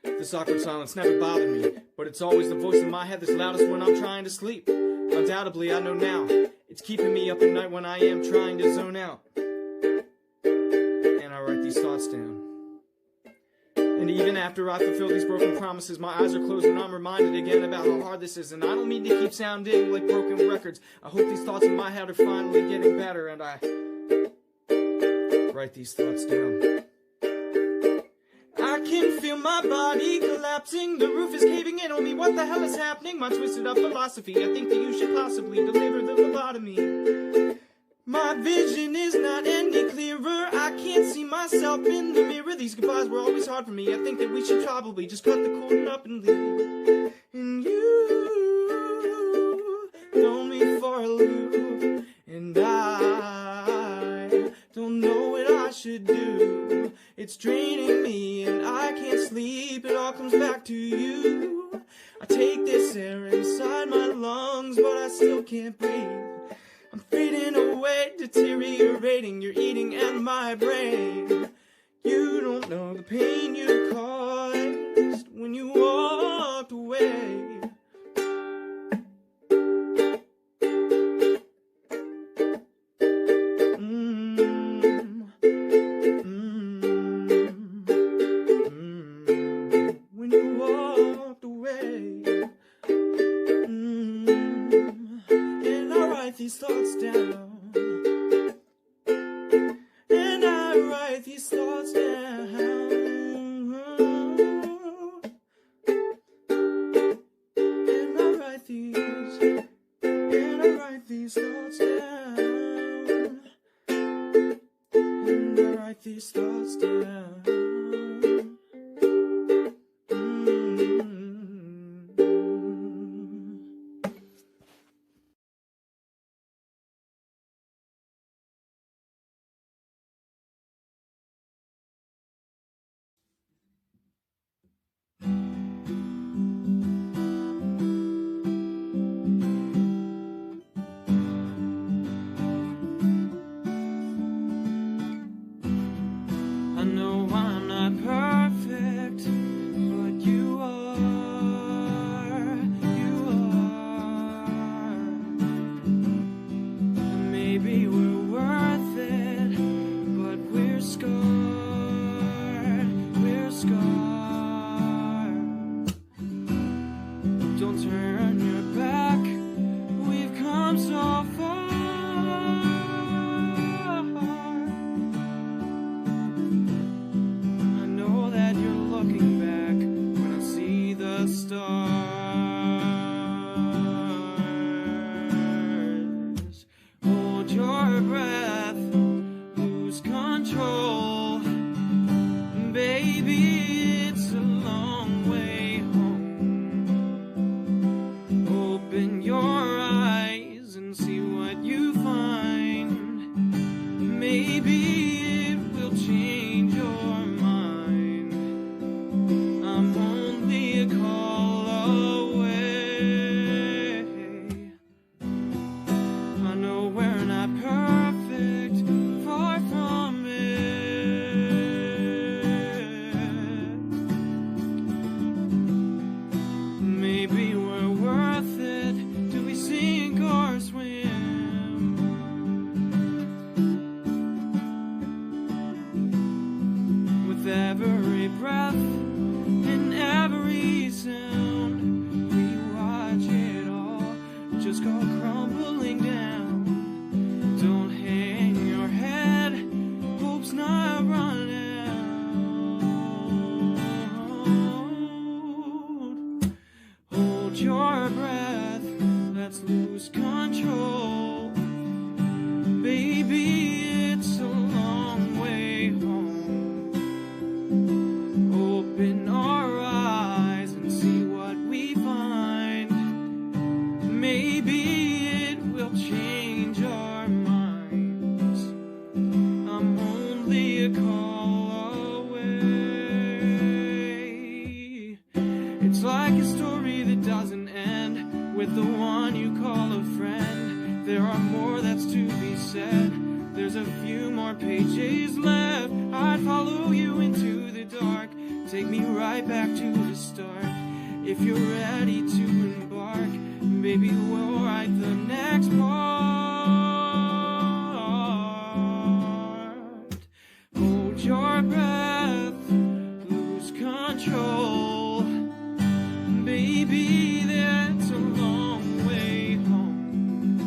This awkward silence never bothered me, but it's always the voice in my head that's loudest when I'm trying to sleep. Undoubtedly, I know now, it's keeping me up at night when I am trying to zone out. And I write these thoughts down. And even after I fulfill these broken promises, my eyes are closed and I'm reminded again about how hard this is. And I don't mean to keep sounding like broken records. I hope these thoughts in my head are finally getting better, and I write these thoughts down. I can feel feel my body collapsing. The roof is caving in on me. What the hell is happening? My twisted up philosophy. I think that you should possibly deliver the lobotomy. My vision is not any clearer. I can't see myself in the mirror. These goodbyes were always hard for me. I think that we should probably just cut the cord up and leave. And you throw me for a loop, and I don't know what I should do. It's draining me and I can't sleep. It all comes back to you. I take this air inside my lungs, but I still can't breathe. I'm fading away, deteriorating. You're eating at my brain. You don't know the pain you caused when you walked away. When you walked away. And I write these thoughts down. And I write these thoughts down. And I write these thoughts down. And I write these thoughts down. I know I'm not perfect, but you are, and maybe we're worth it, but we're scarred, Don't turn your back, we've come so far. I know that you're looking back when I see the stars. Hold your breath, lose control. Baby, it's a long way home. Open your eyes and see what you find. Maybe it will change your mind. I'm only a call away. I know we're not perfect, far from it. Maybe we're worth it. Do we sink or swim? With every breath and every sound, we watch it all just go crumbling down. Don't hang your head, hope's not run out. Hold your breath, let's lose control. Baby, it's a long way home. Open our eyes and see what we find. Maybe it will change our minds. I'm only a call away. It's like a story that doesn't end with the one you call a friend. There are more that's to be said. There's a few more pages left. I'd follow you into the dark. Take me right back to the start. If you're ready to embark, baby, we'll write the next part. Hold your breath, lose control. Baby, that's a long way home.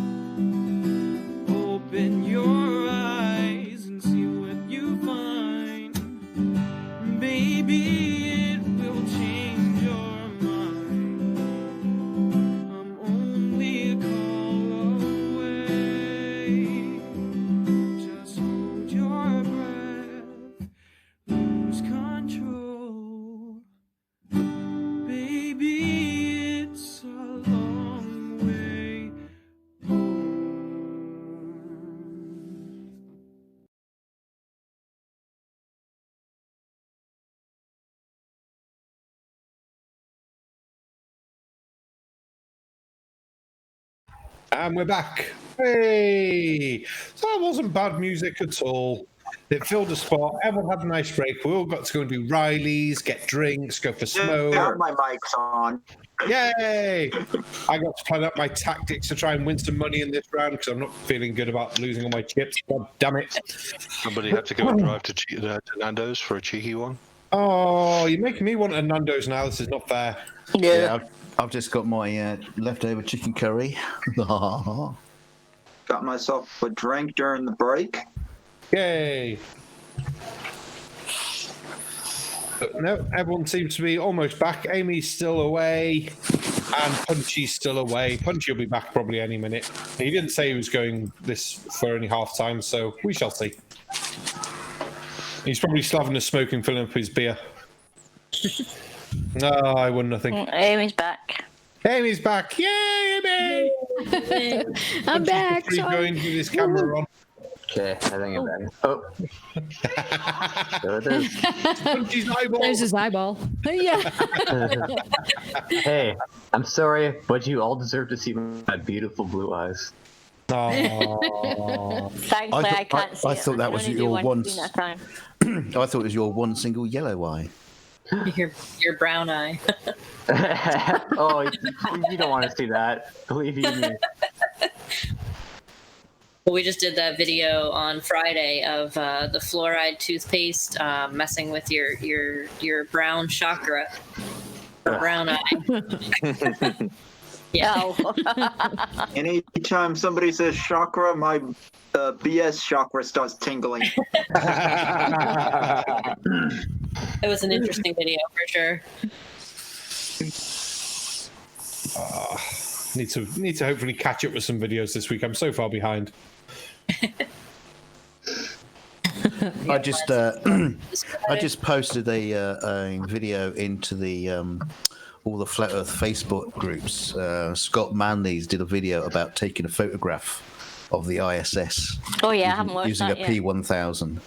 Open your eyes and see what you find. Baby, it And we're back. Hey! So that wasn't bad music at all. It filled the spot. Everyone had a nice break. We all got to go and do Riley's, get drinks, go for smoke. Now my mic's on. Yay! I got to plan out my tactics to try and win some money in this round because I'm not feeling good about losing all my chips. God damn it. Somebody had to go and drive to Nando's for a cheeky one. Oh, you're making me want a Nando's now. This is not fair. Yeah, I've just got my leftover chicken curry. Got myself a drink during the break. Yay! But no, everyone seems to be almost back. Amy's still away, and Punchy's still away. Punchy will be back probably any minute. He didn't say he was going this for only half time, so we shall see. He's probably slaving the smoke and filling up his beer. No, I won nothing. Amy's back. Amy's back! Yay, Amy! I'm back. He's going with his camera on. Okay, I think I'm back. Oh. There it is. Punchy's eyeball. There's his eyeball. Yeah. Hey, I'm sorry, but you all deserve to see my beautiful blue eyes. Oh. Thankfully, I can't see I it. thought that was can only do your one one. scene at a time. I thought it was your one single yellow eye. Your brown eye. Oh, you don't want to see that. Believe you me. Well, we just did that video on Friday of the fluoride toothpaste messing with your brown chakra or brown eye. Yeah. Anytime somebody says chakra, my BS chakra starts tingling. It was an interesting video for sure. Need to hopefully catch up with some videos this week. I'm so far behind. I just posted a video into the all the Flat Earth Facebook groups. Scott Manley's did a video about taking a photograph of the ISS. Oh yeah, I haven't watched using that a P1000.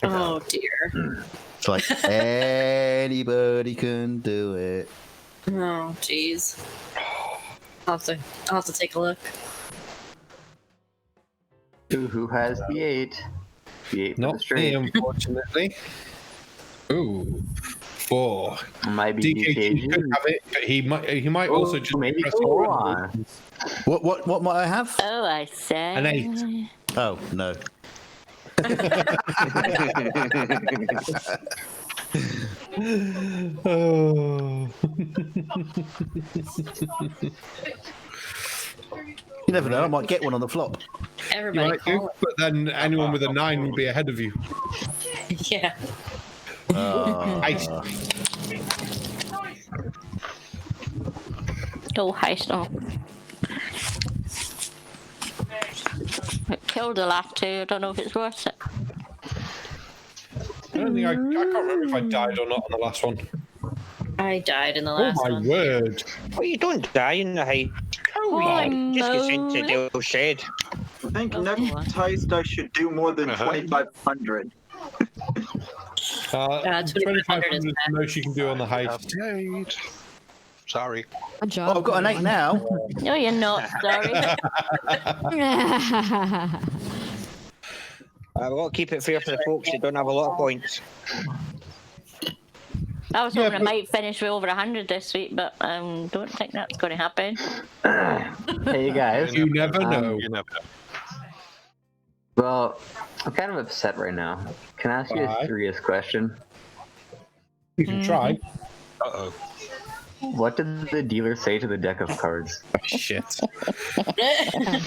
Oh dear. It's like anybody can do it. Oh jeez. I'll have to take a look. Who has the 8? The 8 Not me, unfortunately. Ooh, 4. Might be DKG could have it, but he might also just maybe press 4. What might I have? Oh, I say. An 8. Oh no. Oh. You never know. I might get one on the flop. Everybody You might do, but then anyone with a 9 will be ahead of you. Yeah. Oh, heist. Oh. It killed the last 2. I don't know if it's worth it. I can't remember if I died or not on the last one. I died in the last Oh my one. word! Well, you don't die in the heist. Just get sent to Dale Shed. I think next heist I should do more than 2,500. 2,500 is the most you can do on the heist. Sorry. Good job. Oh, I've got an 8 now. No, you're not. Sorry. I've got to keep it fair for the folks that don't have a lot of points. I was hoping I might finish with over 100 this week, but don't think that's going to happen. Hey guys. You never know. You never know. Well, I'm kind of upset right now. Can I ask you a serious question? You can try. Uh-oh. What did the dealer say to the deck of cards? Oh, shit.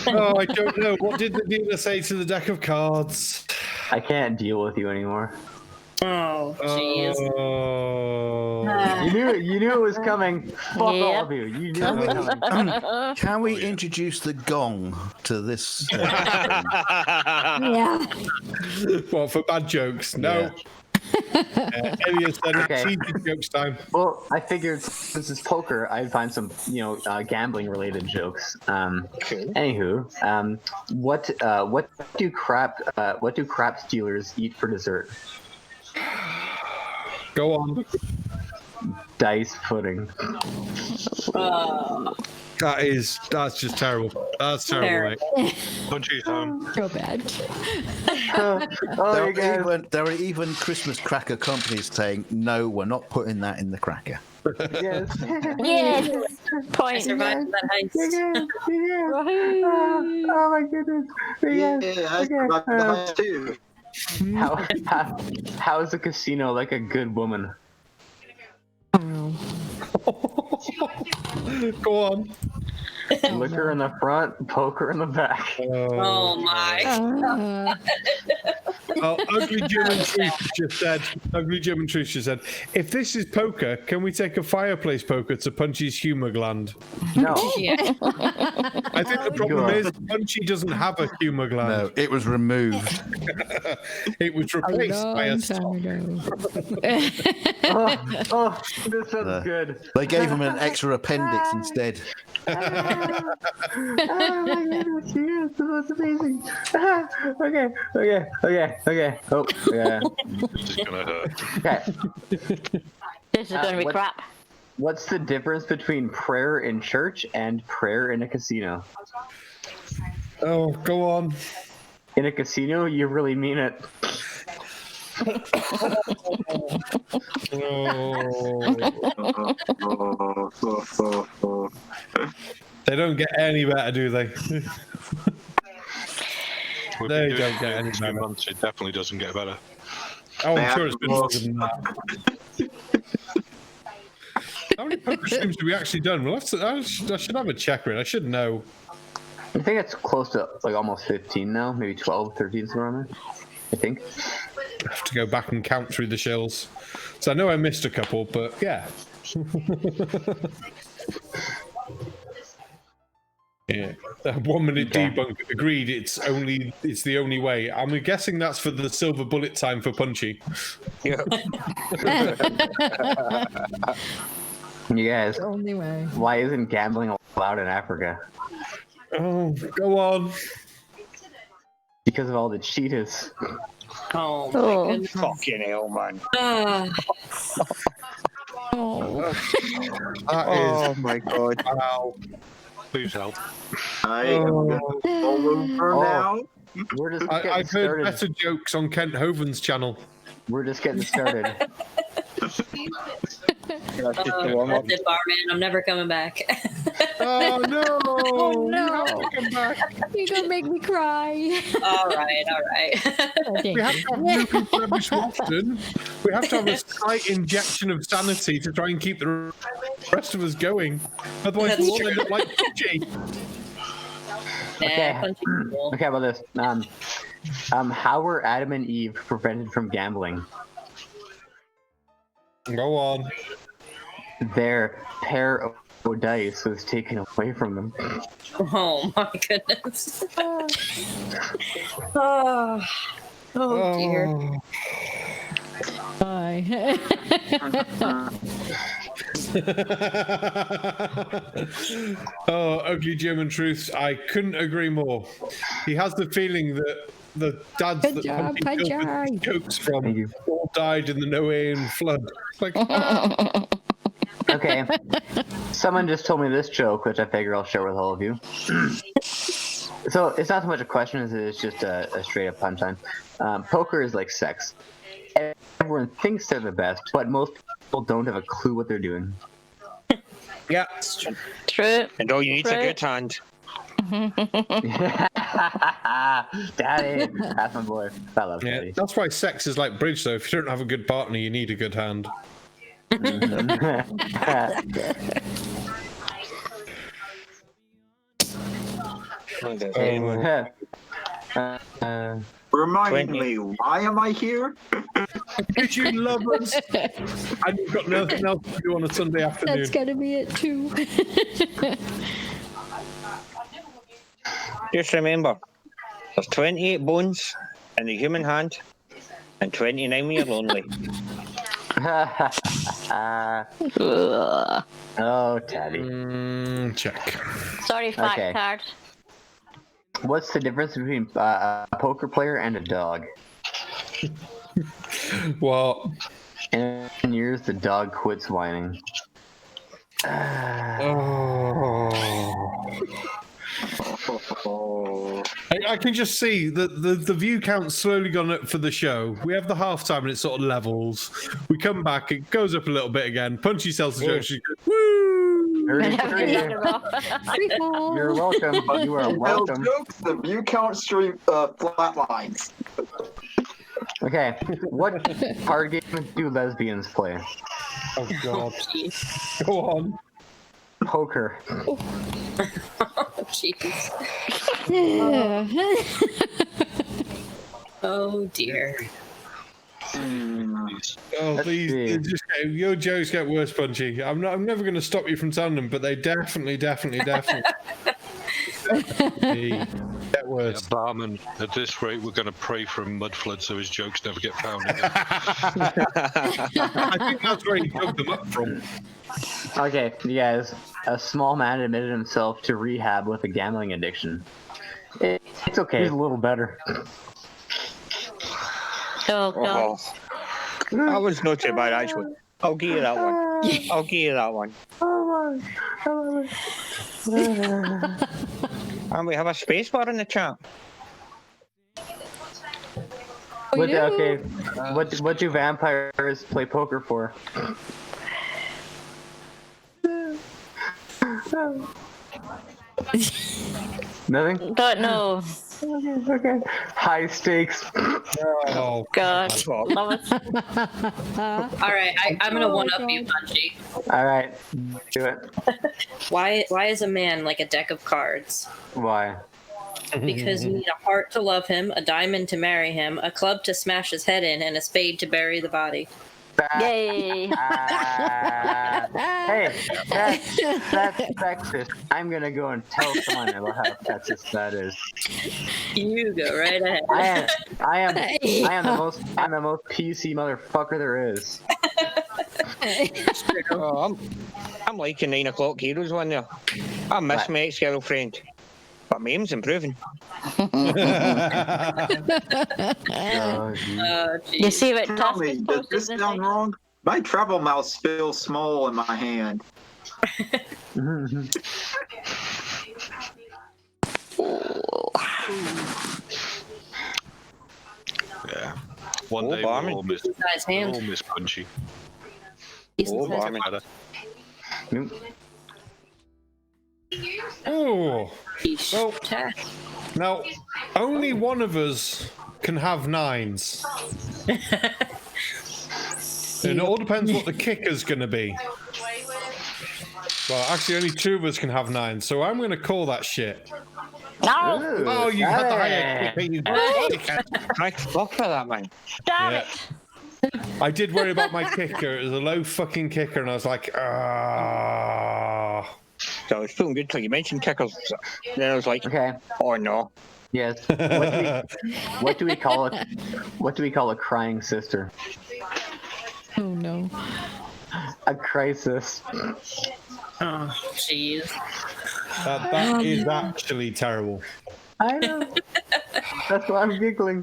Oh, I don't know. What did the dealer say to the deck of cards? I can't deal with you anymore. Oh, jeez. You knew it was coming. Fuck all of you. You knew it was coming. Can we introduce the gong to this? Yeah. Well, for bad jokes, no. Elliot said it's easy jokes time. Well, I figured since it's poker, I'd find some, gambling related jokes. Anywho, what do crap dealers eat for dessert? Go on. Dice pudding. That's just terrible. That's terrible, mate. Punchy's home. So bad. There are even Christmas cracker companies saying, no, we're not putting that in the cracker. Yes. Yes. I Point. survived that heist. Oh my goodness. Yeah, I survived the heist too. How is a casino like a good woman? Go on. Liquor in the front, poker in the back. Oh my. Ugly German Truth just said. Ugly German Truth just said. If this is poker, can we take a fireplace poker to Punchy's humor gland? No. Yeah. I think the problem is Punchy doesn't have a humor gland. No, it was removed. It was replaced by a stop. Oh, this sounds good. They gave him an extra appendix instead. Oh my goodness, yes, this was amazing. Okay. Oh, yeah. This is gonna hurt. Okay. This is going to be crap. What's the difference between prayer in church and prayer in a casino? Oh, go on. In a casino, you really mean it. They don't get any better, do they? They don't get any better. Months, it definitely doesn't get better. Oh, I'm sure it's been longer than that. How many poker streams have we actually done? We'll have to, I should have a checker in. I should know. I think it's close to like almost 15 now, maybe 12, 13 somewhere around there. I think. I have to go back and count through the shells. So I know I missed a couple, but yeah. Yeah. 1 minute debunk agreed. It's the only way. I'm guessing that's for the silver bullet time for Punchy. Yeah. You guys, Only way. why isn't gambling allowed in Africa? Oh, go on. Because of all the cheetahs. Oh my goodness. Fucking hell, man. Oh my god. Wow. Please help. I am all over now. We're just I've getting heard started. better jokes on Kent Hoven's channel. We're just getting started. That's it, barman. I'm never coming back. Oh no! Oh no! Come back. You're gonna make me cry. all right. We have to have new people every so often. We have to have a slight injection of sanity to try and keep the rest of us going. Otherwise, we'll all end up like Punchy. Okay. Punchy people. Okay, how about this? How were Adam and Eve prevented from gambling? Go on. Their pair of dice was taken away from them. Oh my goodness. Oh dear. Bye. Oh, ugly German truths. I couldn't agree more. He has the feeling that the dads Good that job, Punchy killed Punchy. with jokes from all died in the Noahian flood. Like, Okay. Someone just told me this joke, which I figure I'll share with all of you. So it's not so much a question as it is just a straight up punchline. Poker is like sex. Everyone thinks they're the best, but most people don't have a clue what they're doing. yeah. True. And all you need is a True. good hand. Daddy, that's my boy. I love Yeah, Daddy. that's why sex is like bridge, though. If you don't have a good partner, you need a good hand. Remind me, why am I here? Because you love us, and you've got nothing else to do on a Sunday afternoon. That's gonna be it too. Just remember, there's 28 bones in the human hand, and 29 when you're lonely. Oh, Taddy. Check. Sorry, fact Okay. card. What's the difference between a poker player and a dog? What? In years, the dog quits whining. I can just see the view count's slowly gone up for the show. We have the halftime and it sort of levels. We come back, it goes up a little bit again. Punchy sells the joke. She goes, woo! You're welcome. You are welcome. Jokes, the view count stream flatlines. Okay, what card game do lesbians play? Oh God. Go on. Poker. Oh, jeez. Oh dear. Oh, please, your jokes get worse, Punchy. I'm never going to stop you from telling them, but they definitely get worse. Yeah, Barman, at this rate, we're going to pray for a mud flood so his jokes never get found again. I think that's where he dug them up from. Okay, you guys. A small man admitted himself to rehab with a gambling addiction. It's okay. He's a little better. Oh, God. That was not too bad, actually. I'll give you that one. I'll give you that one. And we have a space bar in the chat. What do vampires play poker for? Nothing? Don't know. Okay. High stakes. Oh God. Love it. Alright, I'm gonna one up you, Punchy. Alright, do it. Why is a man like a deck of cards? Why? Because you need a heart to love him, a diamond to marry him, a club to smash his head in, and a spade to bury the body. Yay! Hey, that's sexist. I'm gonna go and tell someone about how sexist that is. You go right ahead. I am the most PC motherfucker there is. Oh, I'm liking 9 o'clock heroes one there. I miss my ex-girlfriend, but my aim's improving. You see what Tell me, does this sound wrong? My travel mouse feels small in my hand. Yeah. One day we'll all miss Punchy. Nope. Oh. Well, now, only one of us can have 9s. And it all depends what the kicker's going to be. Well, actually, only 2 of us can have 9s, so I'm going to call that shit. No! Oh, you had the higher kicker, you Right, fuck for that, man. Damn it! I did worry about my kicker. It was a low fucking kicker, and I was like, ah. So I was feeling good till you mentioned kickers. Then I was like, okay. Oh no. Yes. What do we call it? What do we call a crying sister? Oh no. A crisis. Oh, jeez. That is actually terrible. I know. That's why I'm giggling.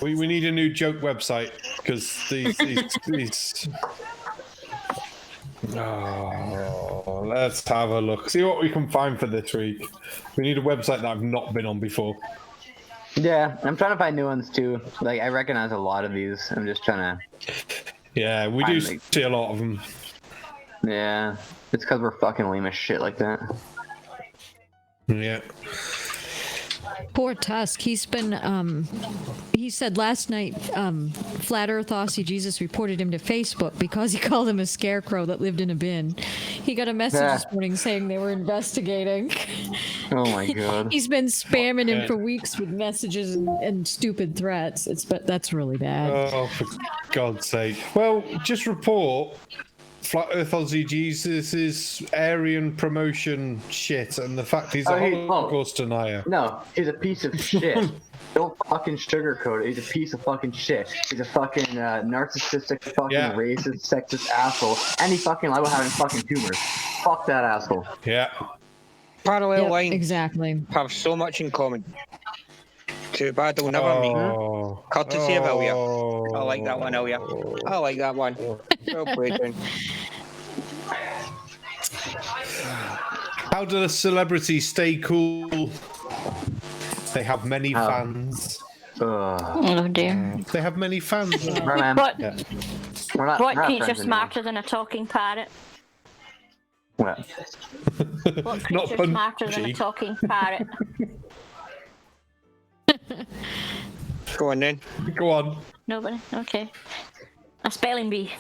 We need a new joke website because these. Oh, let's have a look. See what we can find for this week. We need a website that I've not been on before. Yeah, I'm trying to find new ones too. Like I recognize a lot of these. I'm just trying to. Yeah, we do see a lot of them. Yeah, it's because we're fucking lame as shit like that. Yeah. Poor Tusk. He's been, he said last night, Flat Earth Aussie Jesus reported him to Facebook because he called him a scarecrow that lived in a bin. He got a message this morning saying they were investigating. Oh my god. He's been spamming him for weeks with messages and stupid threats. But that's really bad. Oh, for God's sake. Well, just report Flat Earth Aussie Jesus' Aryan promotion shit and the fact he's a Holocaust denier. No, he's a piece of shit. Don't fucking sugarcoat it. He's a piece of fucking shit. He's a fucking narcissistic, fucking racist, sexist asshole. And he fucking lied about having fucking tumors. Fuck that asshole. Yeah. Parallel lines exactly. have so much in common. Too bad they'll never meet. Courtesy of Ilya. I like that one, Ilya. I like that one. Well played, then. How do the celebrities stay cool? They have many fans. Oh dear. They have many fans. What? Yeah. What creature's smarter than a talking parrot? What? What creature's smarter than a talking parrot? Go on then. Go on. Nobody? Okay. A spelling bee.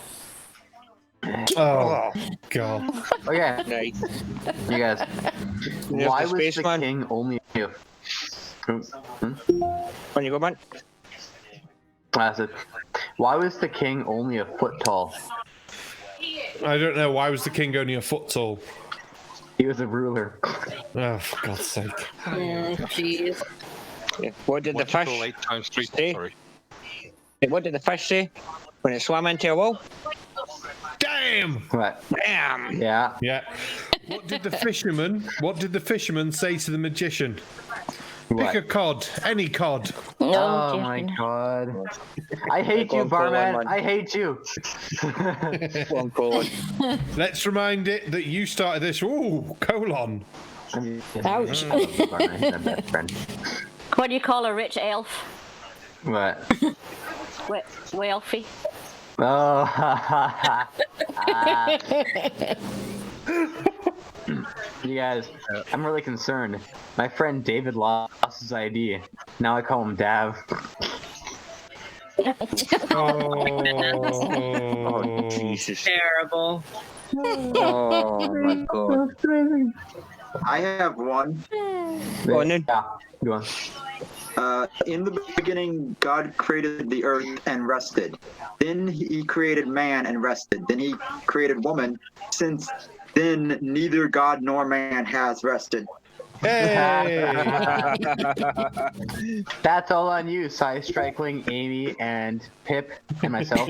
Oh, God. Okay. Nice. You guys. There's Why the was the spaceman. king only a... On you go, man. That's it. Why was the king only a foot tall? I don't know. Why was the king only a foot tall? He was a ruler. Oh, for God's sake. Jeez. Yeah. What did the What do you call fish 8 times 3? say? Sorry. What did the fish say when it swam into a wall? Damn! What? Bam! Yeah. Yeah. What did the fisherman say to the magician? What? Pick a cod, any cod. Oh my God. I hate you, barman. I hate you. One God. Let's remind it that you started this. Ooh, colon. Ouch. Barman, he's my best friend. What do you call a rich elf? What? Wealthy. Oh, you guys, I'm really concerned. My friend David lost his ID. Now I call him Dav. Oh, Jesus. Terrible. Oh, my God. I have one. Go on then. Yeah, go on. In the beginning, God created the earth and rested. Then he created man and rested. Then he created woman. Since then, neither God nor man has rested. Hey! That's all on you, Cy Strikling, Amy, and Pip, and myself.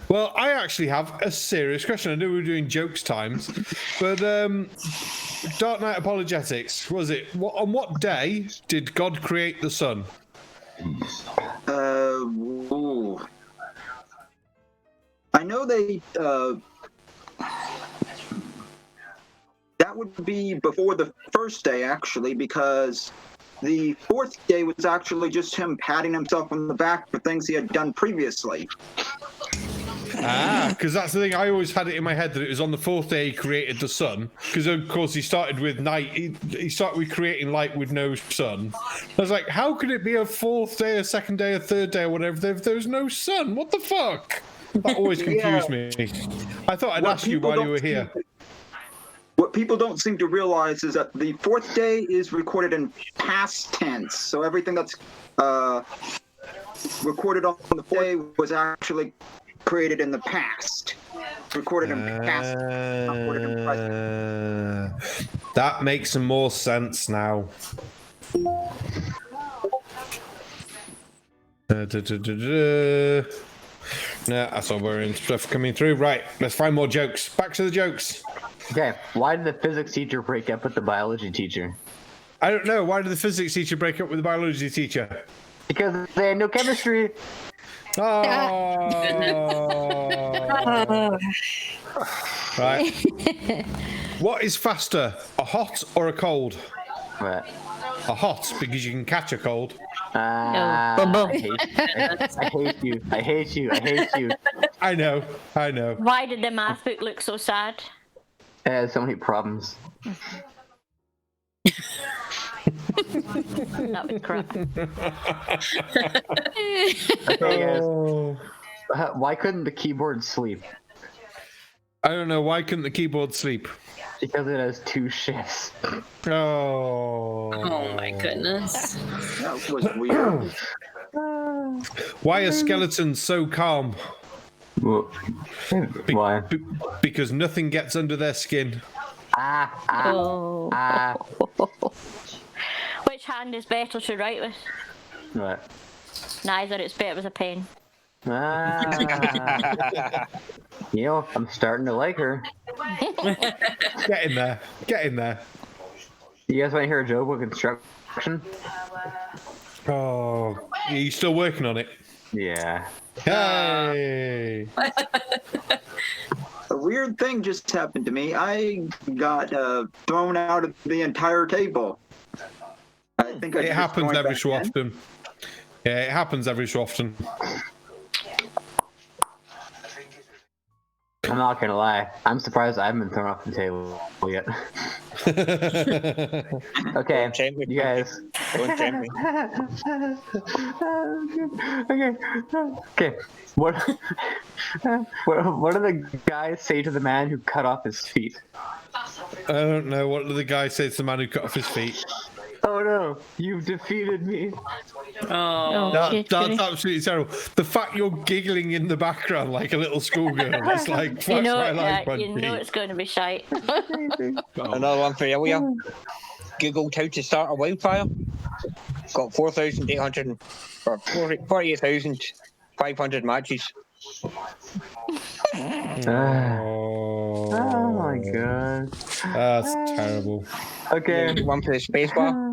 Well, I actually have a serious question. I know we were doing jokes times, but Dark Knight Apologetics, was it? On what day did God create the sun? Ooh. I know they. That would be before the first day, actually, because the fourth day was actually just him patting himself on the back for things he had done previously. Because that's the thing. I always had it in my head that it was on the fourth day he created the sun. Because of course he started with night. He started with creating light with no sun. I was like, how could it be a fourth day, a second day, a third day, or whatever if there was no sun? What the fuck? That always confused me. I thought I'd ask you while you were here. What people don't seem to realize is that the fourth day is recorded in past tense. So everything that's recorded on the day was actually created in the past. Recorded in past, not recorded in present. That makes some more sense now. Yeah, that's all we're in stuff coming through. Right, let's find more jokes. Back to the jokes. Okay, why did the physics teacher break up with the biology teacher? I don't know. Why did the physics teacher break up with the biology teacher? Because they had no chemistry. Oh. Right. What is faster, a hot or a cold? What? A hot, because you can catch a cold. I hate you. I hate you. I hate you. I know. Why did the math book look so sad? It has so many problems. That was crap. Okay, guys. Why couldn't the keyboard sleep? I don't know. Why couldn't the keyboard sleep? Because it has two shifts. Oh. Oh my goodness. That was weird. Why are skeletons so calm? Why? Because nothing gets under their skin. Which hand is better to write with? What? Neither. It's better with a pen. You know, I'm starting to like her. Get in there. Get in there. You guys want to hear a joke with construction? Oh, are you still working on it? Yeah. Hey. A weird thing just happened to me. I got thrown out of the entire table. I think I It just happens joined every back so in. often. Yeah, it happens every so often. I'm not gonna lie. I'm surprised I haven't been thrown off the table yet. Okay, you guys. Okay. What do the guys say to the man who cut off his feet? I don't know. What did the guy say to the man who cut off his feet? Oh no, you've defeated me. That's absolutely terrible. The fact you're giggling in the background like a little schoolgirl, it's like, You fuck know, my life, you know it's going to be shite. Another one for you. Googled how to start a wildfire. Got 4,800 or 48,500 matches. Oh my god. That's terrible. Okay. One for the spacebar.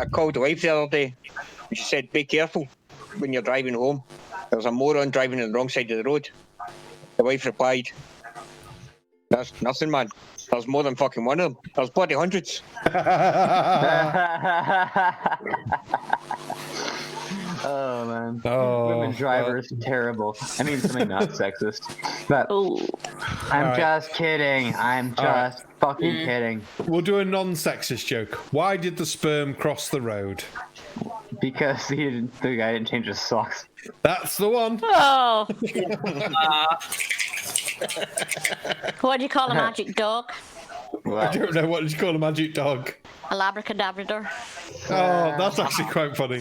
I called the wife the other day. She said, be careful when you're driving home. There's a moron driving on the wrong side of the road. The wife replied, that's nothing, man. There's more than fucking one of them. There's bloody hundreds. Oh man. Oh, women drivers terrible. I mean something not sexist. But I'm All right. just kidding. I'm just fucking kidding. We'll do a non-sexist joke. Why did the sperm cross the road? Because the guy didn't change his socks. That's the one. Oh. What do you call a magic dog? I don't know. What did you call a magic dog? A labracadabrador. Oh, that's actually quite funny.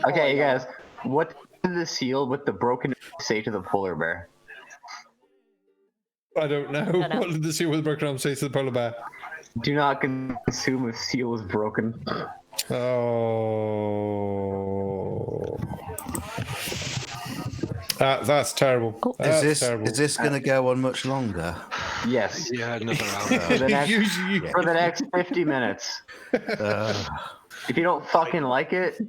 Okay, you guys. What did the seal with the broken say to the polar bear? I don't know. What did the seal with the broken arm say to the polar bear? Do not consume if seal is broken. Oh. That's terrible. That's terrible. Is this going to go on much longer? Yes. Yeah, another hour. For the next 50 minutes. If you don't fucking like it,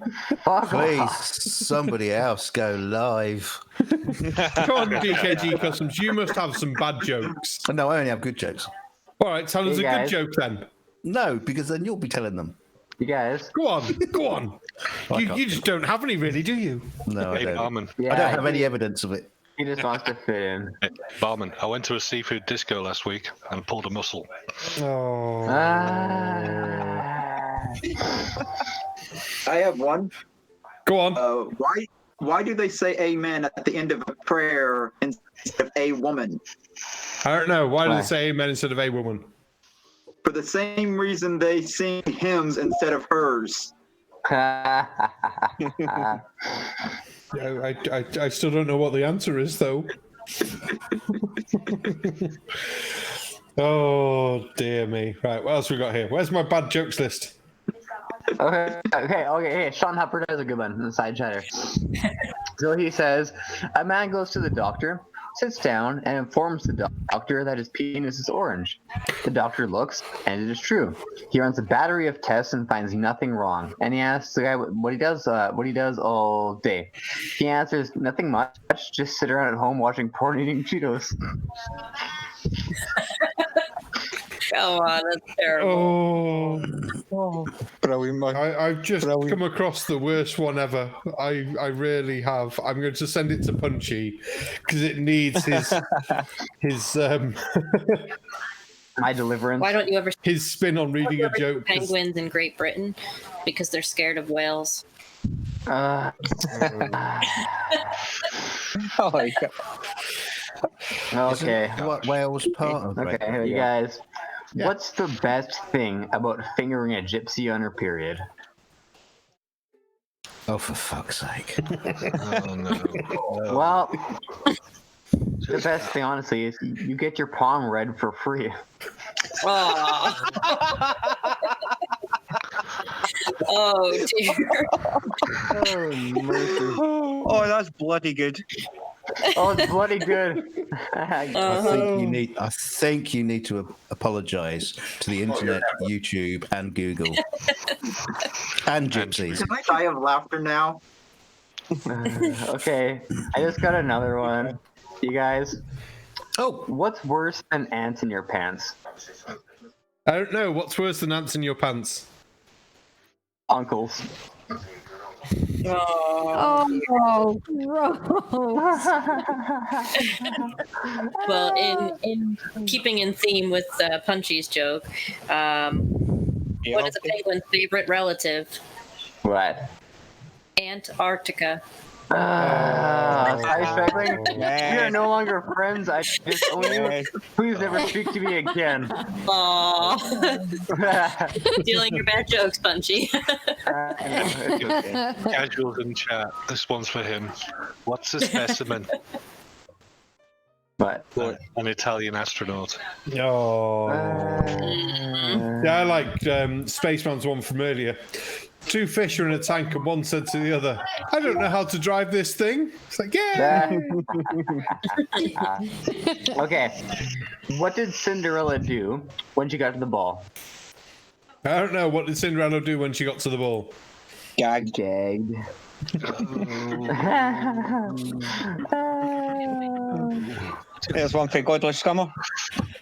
fuck Please, off. somebody else go live. Come on, DKG Customs. You must have some bad jokes. No, I only have good jokes. All right, tell us Hey, a guys. good joke then. No, because then you'll be telling them. You guys. Go on, go on. You just don't have any, really, do you? No, I Hey, don't. Barman. Yeah, I don't have any evidence of it. He just wants to fit in. Hey, Barman, I went to a seafood disco last week and pulled a mussel. Oh. I have one. Go on. Why do they say amen at the end of a prayer instead of a woman? I don't know. Why do they say amen instead of a woman? For the same reason they sing hymns instead of hers. I still don't know what the answer is, though. Oh, dear me. Right, what else we got here? Where's my bad jokes list? Okay. Hey, Sean Hupper does a good one in the side chatter. So he says, a man goes to the doctor, sits down, and informs the doctor that his penis is orange. The doctor looks, and it is true. He runs a battery of tests and finds nothing wrong. And he asks the guy what he does all day. He answers, nothing much, just sit around at home watching porn, eating Cheetos. Come on, that's terrible. Oh, brilliant, man. I've just come across the worst one ever. I really have. I'm going to send it to Punchy because it needs his my deliverance. Why don't you ever his spin on reading a joke? penguins in Great Britain because they're scared of whales? Oh my God. Okay. What Wales part of it? Okay, you guys. Yeah. What's the best thing about fingering a gypsy on her period? Oh, for fuck's sake. Oh, no. Well, the best thing, honestly, is you get your palm read for free. Oh, oh dear. Oh, mercy. Oh, that's bloody good. Oh, it's bloody good. I think you need to apologise to the internet, YouTube, and Google, and gypsies. Can I die of laughter now? Okay, I just got another one. You guys. Oh, what's worse than ants in your pants? I don't know. What's worse than ants in your pants? Uncles. Oh, gross. Well, in keeping in theme with Punchy's joke, what is a penguin's favorite relative? What? Antarctica. We are no longer friends. I disown you. Please never speak to me again. Aww. Stealing your bad jokes, Punchy. Casuals in chat. This one's for him. What's a specimen? What? An Italian astronaut. Oh. Yeah, I like Spaceman's one from earlier. Two fish are in a tank, and one said to the other, "I don't know how to drive this thing." It's like, yeah. Okay. What did Cinderella do when she got to the ball? I don't know. What did Cinderella do when she got to the ball? Gagged. There's one for Godless Scummer.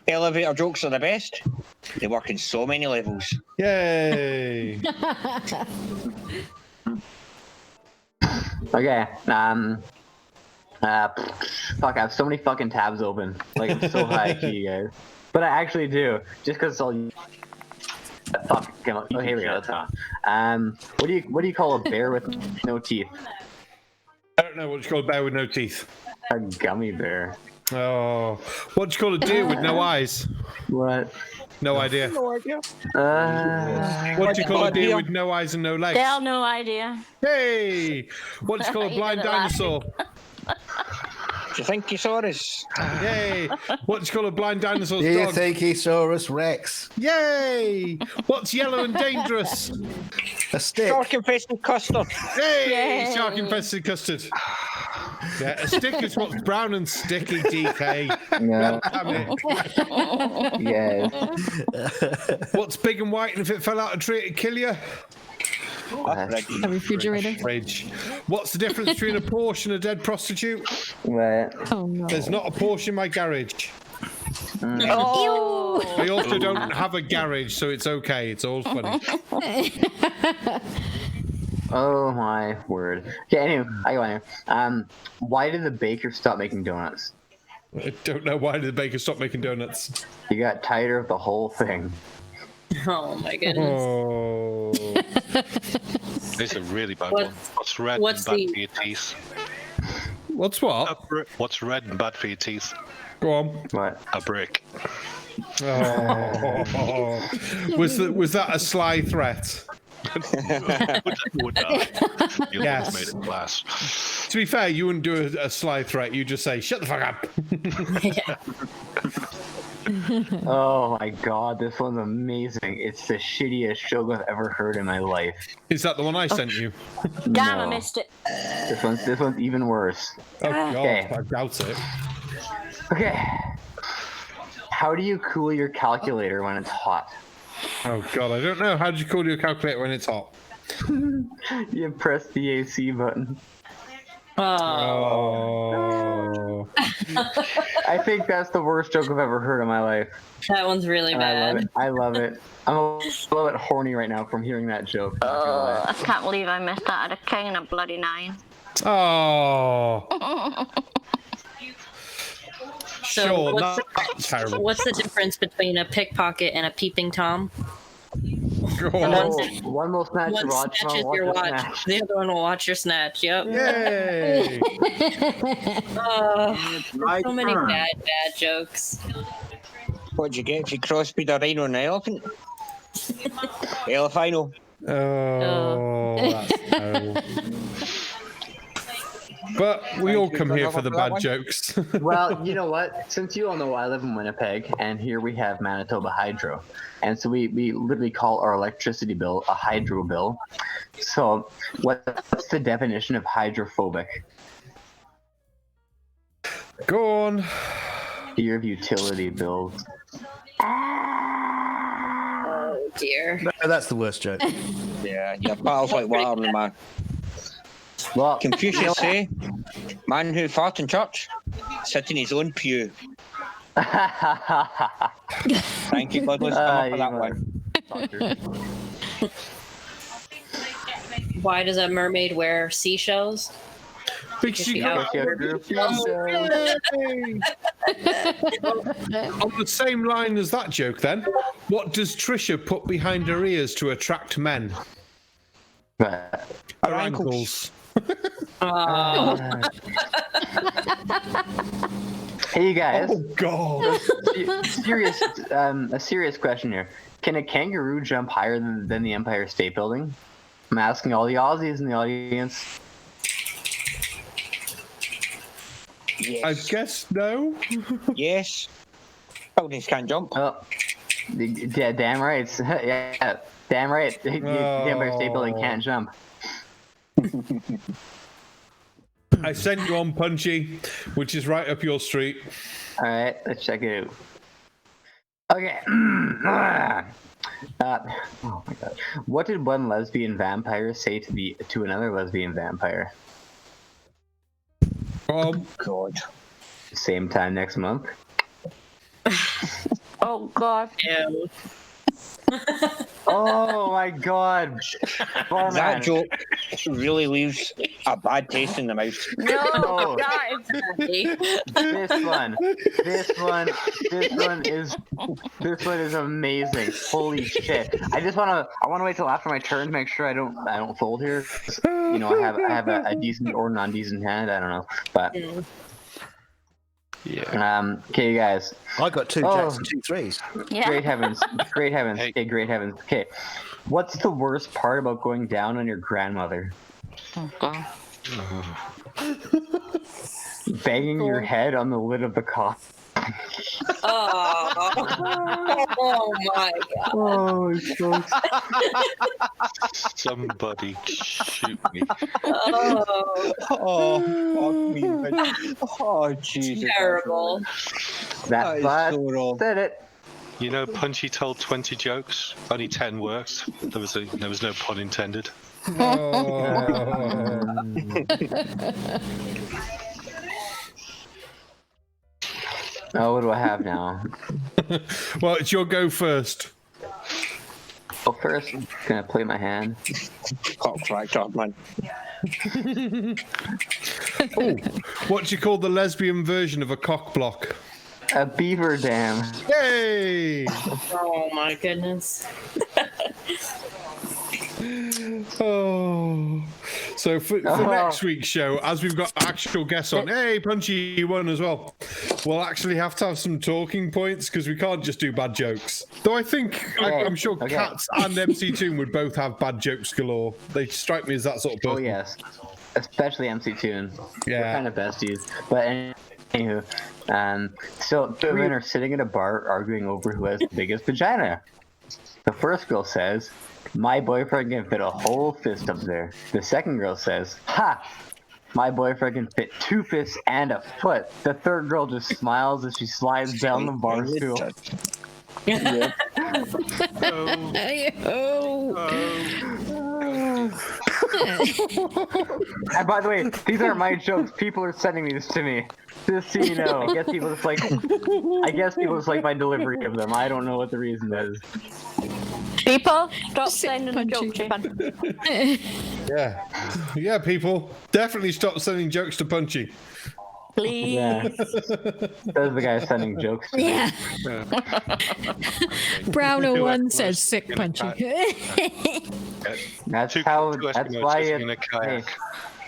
Elevator jokes are the best. They work in so many levels. Yay! Okay. Fuck, I have so many fucking tabs open. Like, I'm so high key, guys. But I actually do, just because it's all. Fuck. Oh, here we go. Let's go. What do you call a bear with no teeth? I don't know. What do you call a bear with no teeth? A gummy bear. Oh, what do you call a deer with no eyes? What? No idea. No idea. What do you call a deer with no eyes and no legs? Still no idea. Hey! What do you call a blind dinosaur? Do you think you saw us? Yay! What do you call a blind dinosaur's Do you dog? think he saw us, Rex? Yay! What's yellow and dangerous? A stick. Shark-infested custard. Hey! Yay. Shark-infested custard. Yeah, a stick is what's brown and sticky, DK. No. Damn it. Yes. What's big and white, and if it fell out a tree, it'd kill you? A refrigerator. Fridge. What's the difference between a Porsche and a dead prostitute? What? Oh no. There's not a Porsche in my garage. Oh. I also don't have a garage, so it's okay. It's all funny. Oh my word. Okay, anyway, I go on. Why did the baker stop making donuts? I don't know why did the baker stop making donuts. He got tired of the whole thing. Oh my goodness. Oh. This is a really bad one. What's red and bad for your teeth? What's what? What's red and bad for your teeth? Go on. What? A brick. Oh. Was that a sly threat? Would that? You Yes. made it class. To be fair, you wouldn't do a sly threat. You just say, "Shut the fuck up." Oh my god, this one's amazing. It's the shittiest joke I've ever heard in my life. Is that the one I sent you? Damn, I No. missed it. This one's even worse. Oh god, Okay. I doubt it. Okay. How do you cool your calculator when it's hot? Oh god, I don't know. How do you cool your calculator when it's hot? You press the AC button. Oh. I think that's the worst joke I've ever heard in my life. That one's really And I love bad. it. I love it. I'm a little bit horny right now from hearing that joke. Not gonna lie. I can't believe I missed that. I'd a king and a bloody 9. Oh. So Sure, what's, that's terrible. what's the difference between a pickpocket and a peeping Tom? Go Oh, on. one will snatch One your watch, snatches one your will watch, snatch. the other one will watch your snatch. Yep. Yay! Oh, My so many turn. bad jokes. What'd you get if you crossbreed a rhino and an elephant? Elephino. Oh, that's terrible. But we all come here for the bad jokes. Well, you know what? Since you all know I live in Winnipeg, and here we have Manitoba Hydro. And so we literally call our electricity bill a hydro bill. So what's the definition of hydrophobic? Go on. Fear of utility bills. Oh dear. No, that's the worst joke. Yeah, your battles like water, man. Well, Confucius say, man who fart in church, sit in his own pew. Thank you, Godless. Come up for that one. Why does a mermaid wear seashells? Because she got on the same line as that joke, then. What does Trisha put behind her ears to attract men? Her ankles. Hey, you guys. Oh, God. A serious question here. Can a kangaroo jump higher than the Empire State Building? I'm asking all the Aussies in the audience. Yes. I guess no. Yes. Buildings can't jump. Oh, yeah, damn right. Yeah, damn right. The Empire State Building can't jump. I sent you on Punchy, which is right up your street. All right, let's check it out. Okay. Oh my god. What did one lesbian vampire say to another lesbian vampire? God. Same time next month. Oh God. Ew. Oh my god. Barman. That joke really leaves a bad taste in the mouth. No, Oh. God. This one is amazing. Holy shit. I want to wait till after my turn to make sure I don't fold here. You know, I have a decent or non-decent hand, I don't know. But yeah. Okay, you guys. I got 2 jacks and 2 threes. Yeah. Great heavens. Great heavens. Okay, great heavens. Okay. What's the worst part about going down on your grandmother? Oh God. Banging your head on the lid of the coffin. Oh my God. Oh, so Somebody shoot me. Oh, fuck me. Oh, Jesus. Terrible. That is bad. so wrong. Said it. You know, Punchy told 20 jokes. Only 10 worked. There was no pun intended. Oh, what do I have now? Well, it's your go first. Well, first, I'm gonna play my hand. Cockcracked, man. Oh, what do you call the lesbian version of a cock block? A beaver dam. Yay! Oh my goodness. Oh, so for next week's show, as we've got actual guests on, hey, Punchy, you won as well. We'll actually have to have some talking points because we can't just do bad jokes. Though I think I'm sure Cats and MC Toon would both have bad jokes galore. They strike me as that sort of person. Oh yes, especially MC Toon. Yeah, we're kind of besties. But anywho, so 3 men are sitting in a bar arguing over who has the biggest vagina. The first girl says, "My boyfriend can fit a whole fist up there." The second girl says, "Ha! My boyfriend can fit 2 fists and a foot." The third girl just smiles as she slides down the bar stool. Yep. And by the way, these aren't my jokes. People are sending these to me. Just so you know. I guess people just like my delivery of them. I don't know what the reason is. People, stop sending jokes. Yeah, people, definitely stop sending jokes to Punchy. Please. Yeah. Those are the guys sending jokes to me. Yeah. Brown01 says sick Punchy. That's two why Eskimos in a kayak.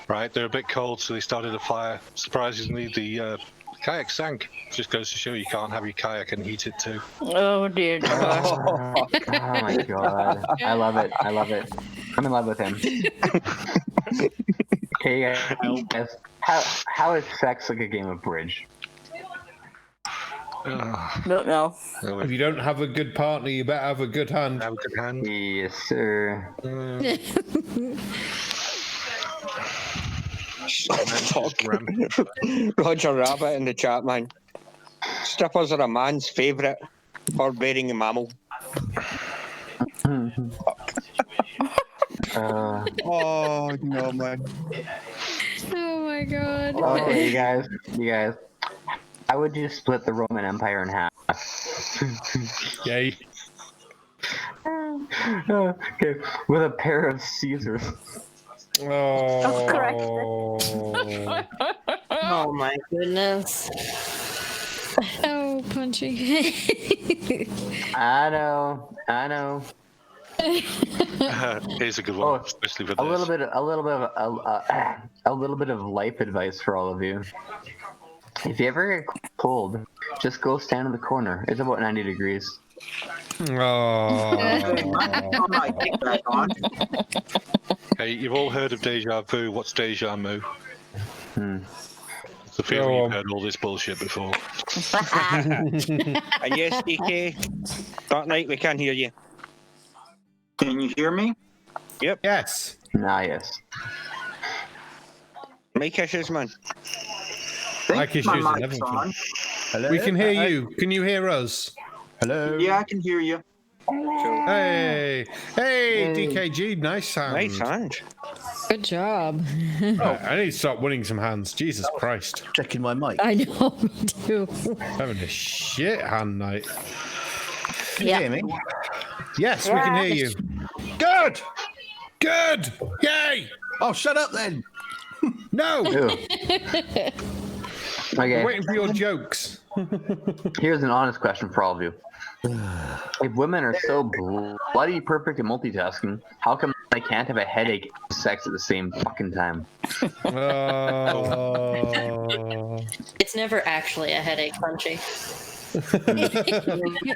Right, they're a bit cold, so they started a fire. Surprisingly, the kayak sank. Just goes to show you can't have your kayak and heat it too. Oh dear God. Oh my god. I love it. I'm in love with him. Okay, guys. How is sex like a game of bridge? Don't know. If you don't have a good partner, you better have a good hand. Have a good hand. Yes, sir. Roger Rabbit in the chat, man. Strippers are a man's favourite for bearing a mammal. Oh no, man. Oh my god. Okay, you guys. I would just split the Roman Empire in half. Yay. Okay, with a pair of Caesars. Oh. Oh my goodness. Oh, Punchy. I know. Here's a good one, especially for this. A little bit of life advice for all of you. If you ever get cold, just go stand in the corner. It's about 90 degrees. Oh. Hey, you've all heard of deja vu. What's deja vu? It's the Go feeling on. you've heard all this bullshit before. And yes, DK. Dark Knight, we can hear you. Can you hear me? Yep. Yes. Yes. Make issues, man. Mike issues my and mic's everything. on. Hello? We can hear you. Can you hear us? Hello? Yeah, I can hear you. Hey, DKG, nice sound. Nice hand. Good job. I need to start winning some hands. Jesus Christ. Checking my mic. I know, me too. Having a shit hand night. Can you hear me? Yes, we can hear you. Good! Good! Yay! Oh, shut up then! No! Okay. I'm waiting for your jokes. Here's an honest question for all of you. If women are so bloody perfect at multitasking, how come I can't have a headache and sex at the same fucking time? It's never actually a headache, Punchy.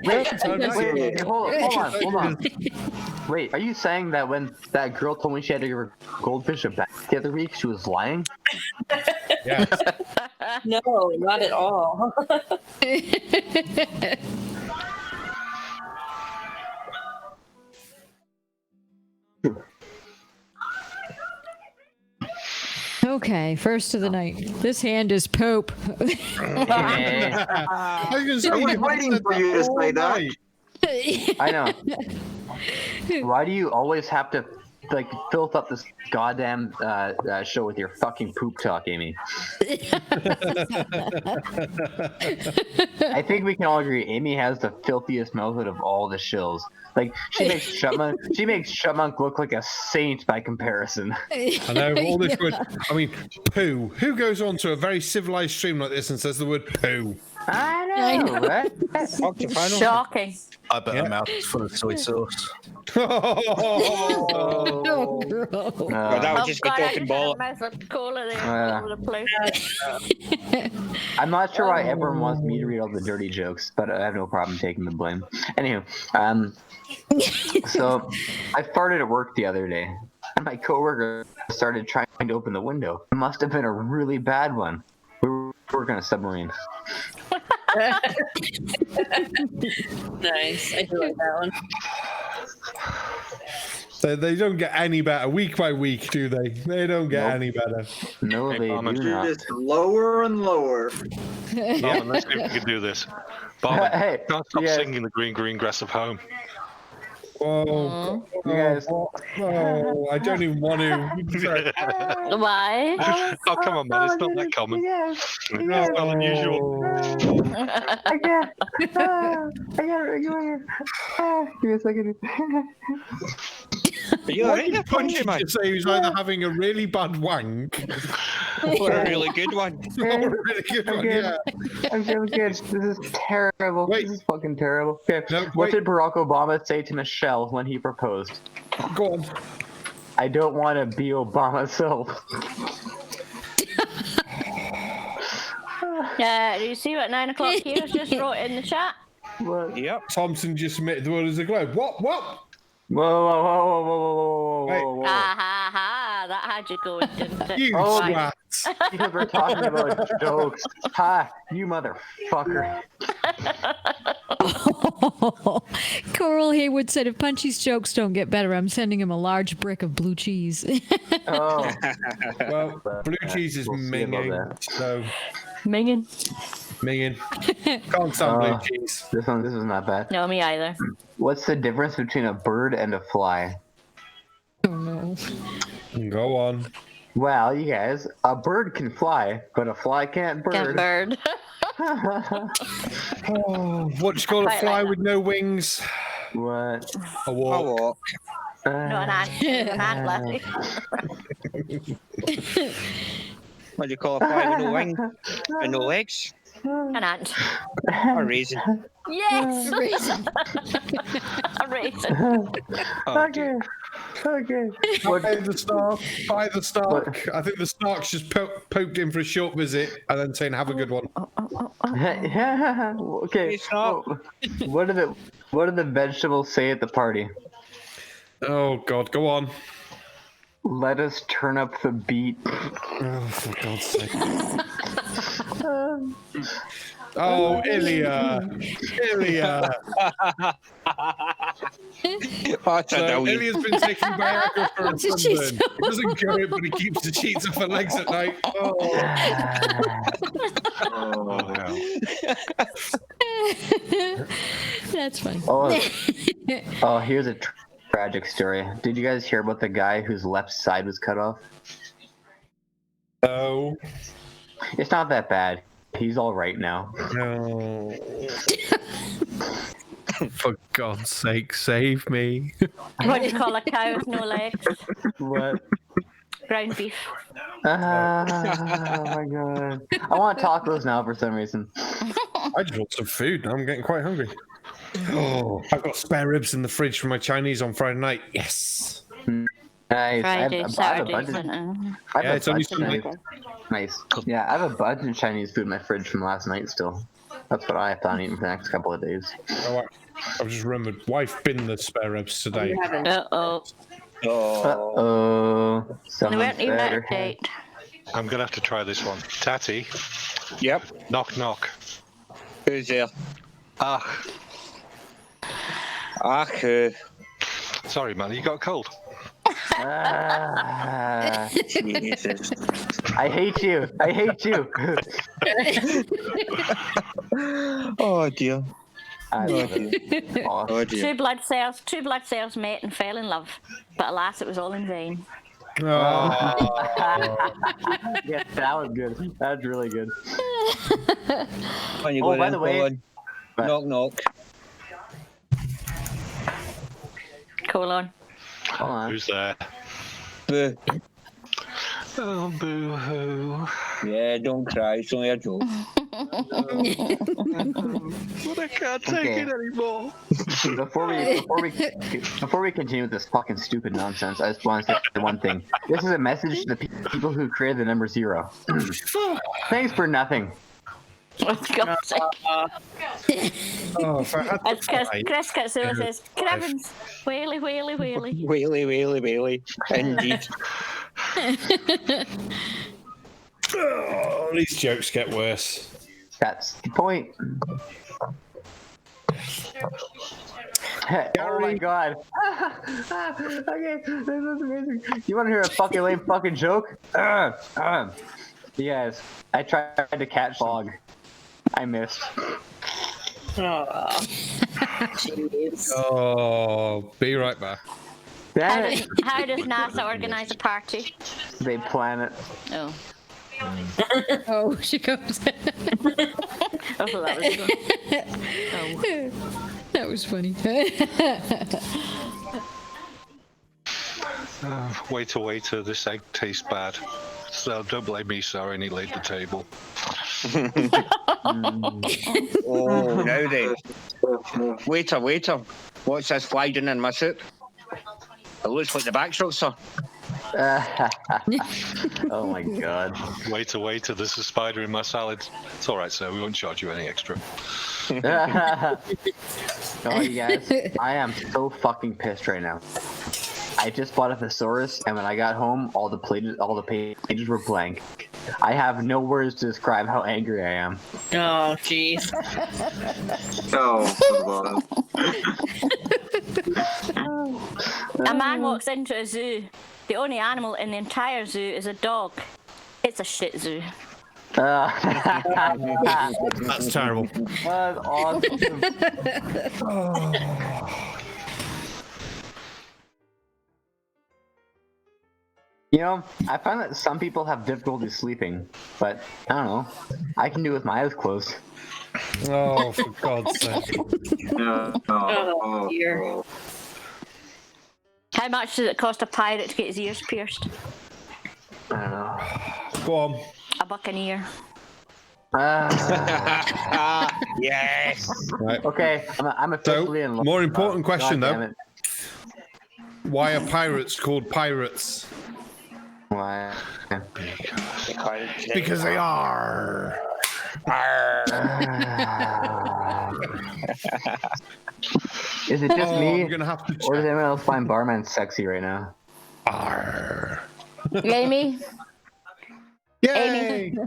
Wait, hold on. Wait, are you saying that when that girl told me she had to give her goldfish a bath the other week, she was lying? Yeah. No, not at all. Okay, first of the night. This hand is Pope. I was I was waiting for you to say that. I know. Why do you always have to filth up this goddamn show with your fucking poop talk, Aimee? I think we can all agree Aimee has the filthiest mouth out of all the shills. Like she makes Jutmonk look like a saint by comparison. I know all this word. I mean, poo. Who goes on to a very civilized stream like this and says the word poo? I know. Right? Shocking. I bet her mouth is full of soy sauce. Oh, gross. That was just a talking ball. I'm not sure why everyone wants me to read all the dirty jokes, but I have no problem taking the blame. Anywho, so I farted at work the other day, and my coworker started trying to open the window. It must have been a really bad one. We were working on a submarine. Nice. I do like that one. They don't get any better week by week, do they? They don't get any better. No, they do not. Just lower and lower. Barman, let's see if we can do this. Barman, Hey, can't stop yeah. singing the green, green grass of home. Oh, You guys. I don't even want to. Why? Oh, come on, man. It's not that common. It's not unusual. I can't. I gotta give me a second. Are you alright there, Punchy, man? To say he was either having a really bad wank Or a really good one. or a really good one. Yeah. I'm feeling good. This is terrible. Wait. This is fucking terrible. Okay. No, What wait. did Barack Obama say to Michelle when he proposed? Go on. I don't want to be Obama's self. Yeah, do you see what 9 o'clock here just wrote in the chat? What? Yep. Thompson just submitted the world as a globe. What? Whoa, whoa, whoa, whoa, whoa, whoa, Wait. whoa, whoa. Ha ha ha, that had you going, didn't it? You Oh, swat. Because we're talking about jokes. Ha, you motherfucker. Coral Haywood said, if Punchy's jokes don't get better, I'm sending him a large brick of blue cheese. Oh. Well, blue cheese is We'll see about minging, that. so Minging. minging. Can't stand blue cheese. This is not bad. No, me either. What's the difference between a bird and a fly? Oh no. No. Go on. Well, you guys, a bird can fly, but a fly can't bird. Can't bird. Oh, what do you call a Quite fly like with no wings? What? A walk. No, an ant. An ant, lassie. What do you call a fly with no wing and no legs? An ant. A raisin. Yes! A raisin. A raisin. Okay. By the snark. By the snark. I think the snark's just poked in for a short visit and then saying, "Have a good one." Okay. What do the vegetables say at the party? Oh God, go on. Let us turn up the beat. Oh, for God's sake. Oh, Ilya. So Ilya's been taking Viagra for a sunburn. He doesn't get it, but he keeps the sheets off her legs at night. That's funny. Oh, here's a tragic story. Did you guys hear about the guy whose left side was cut off? No. It's not that bad. He's all right now. No. For God's sake, save me. What do you call a cow with no legs? What? Ground beef. Oh my God. I want tacos now for some reason. I just want some food. I'm getting quite hungry. Oh, I've got spare ribs in the fridge for my Chinese on Friday night. Yes. Nice. Friday, Saturday, Yeah, it's only Sunday. Nice. Yeah, I have a bunch of Chinese food in my fridge from last night still. That's what I plan on eating for the next couple of days. Oh, I've just remembered. Wife binned the spare ribs today. Uh-oh. Uh-oh. They weren't even out of date. I'm going to have to try this one. Tatty. Yep. Knock, knock. Who's there? Ah. Sorry, man. You got a cold? Jesus. I hate you. I hate you. Oh, dear. I love it. Oh, dear. Two blood cells met and fell in love, but alas, it was all in vain. Oh. Yeah, that was good. That was really good. Oh, by the way, knock, knock. Colon. Hold on. Who's there? Boo. Oh, boo-hoo. Yeah, don't cry. It's only a joke. But I can't take it anymore. Before we continue with this fucking stupid nonsense, I just want to say one thing. This is a message to the people who created the number 0. Thanks for nothing. Let's go. As Chris Katsula says, Cribbins, whaley, whaley, whaley. Whaley, whaley, whaley. Indeed. Oh, these jokes get worse. That's the point. Oh my God. Okay, this is amazing. You want to hear a fucking lame fucking joke? Yes, I tried to catch fog. I missed. Oh, jeez. Oh, be right back. How does NASA organize a party? They plan it. Oh. Oh, she goes. Oh, that was good. Oh. That was funny. Waiter, this egg tastes bad. So don't blame me, sir. I only laid the table. Oh, now then. Waiter. What's this fly doing in my soup? It looks like the backstroke, sir. Oh my God. Waiter, there's a spider in my salad. It's all right, sir. We won't charge you any extra. Oh, you guys, I am so fucking pissed right now. I just bought a thesaurus, and when I got home, all the pages were blank. I have no words to describe how angry I am. Oh, jeez. A man walks into a zoo. The only animal in the entire zoo is a dog. It's a shit zoo. That's terrible. That's awesome. You know, I find that some people have difficulty sleeping, but I don't know. I can do it with my eyes closed. Oh, for God's sake. Oh, dear. How much does it cost a pirate to get his ears pierced? I don't know. Go on. A buccaneer. Yes. Right. Okay, I'm officially in love. More important question, God damn though. it. Why are pirates called pirates? Why? Because they are. Is it just me? I'm gonna have to or does anyone else find Barman sexy right now? Arr. Aimee? Yay!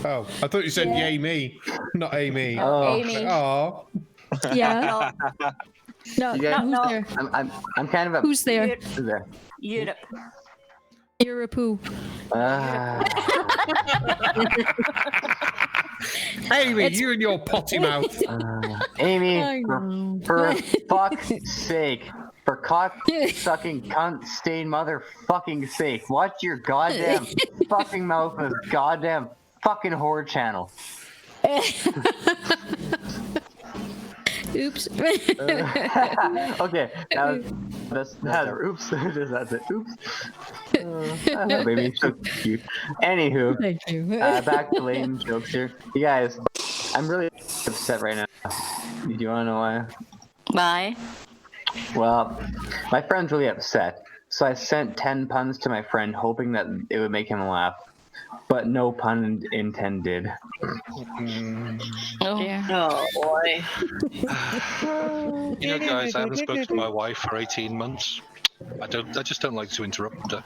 Oh, I thought you said yay me, not Amy. Oh. Aimee. Oh. Yeah. No, You guys- who's there? I'm kind of a. Who's there? Who's there? Europe. You're a poo. Amy, you and your potty mouth. Amy, for fuck's sake. For cock sucking cunt stained motherfucking sake. Watch your goddamn fucking mouth with goddamn fucking horror channel. Oops. Okay, that's oops. That's it. Oops. Baby, so cute. Anywho, Thank you. back to lame jokes here. You guys, I'm really upset right now. Do you want to know why? Why? Well, my friend's really upset, so I sent 10 puns to my friend, hoping that it would make him laugh. But no pun intended. Oh, dear. Oh, boy. You know, guys, I haven't spoken to my wife for 18 months. I just don't like to interrupt her.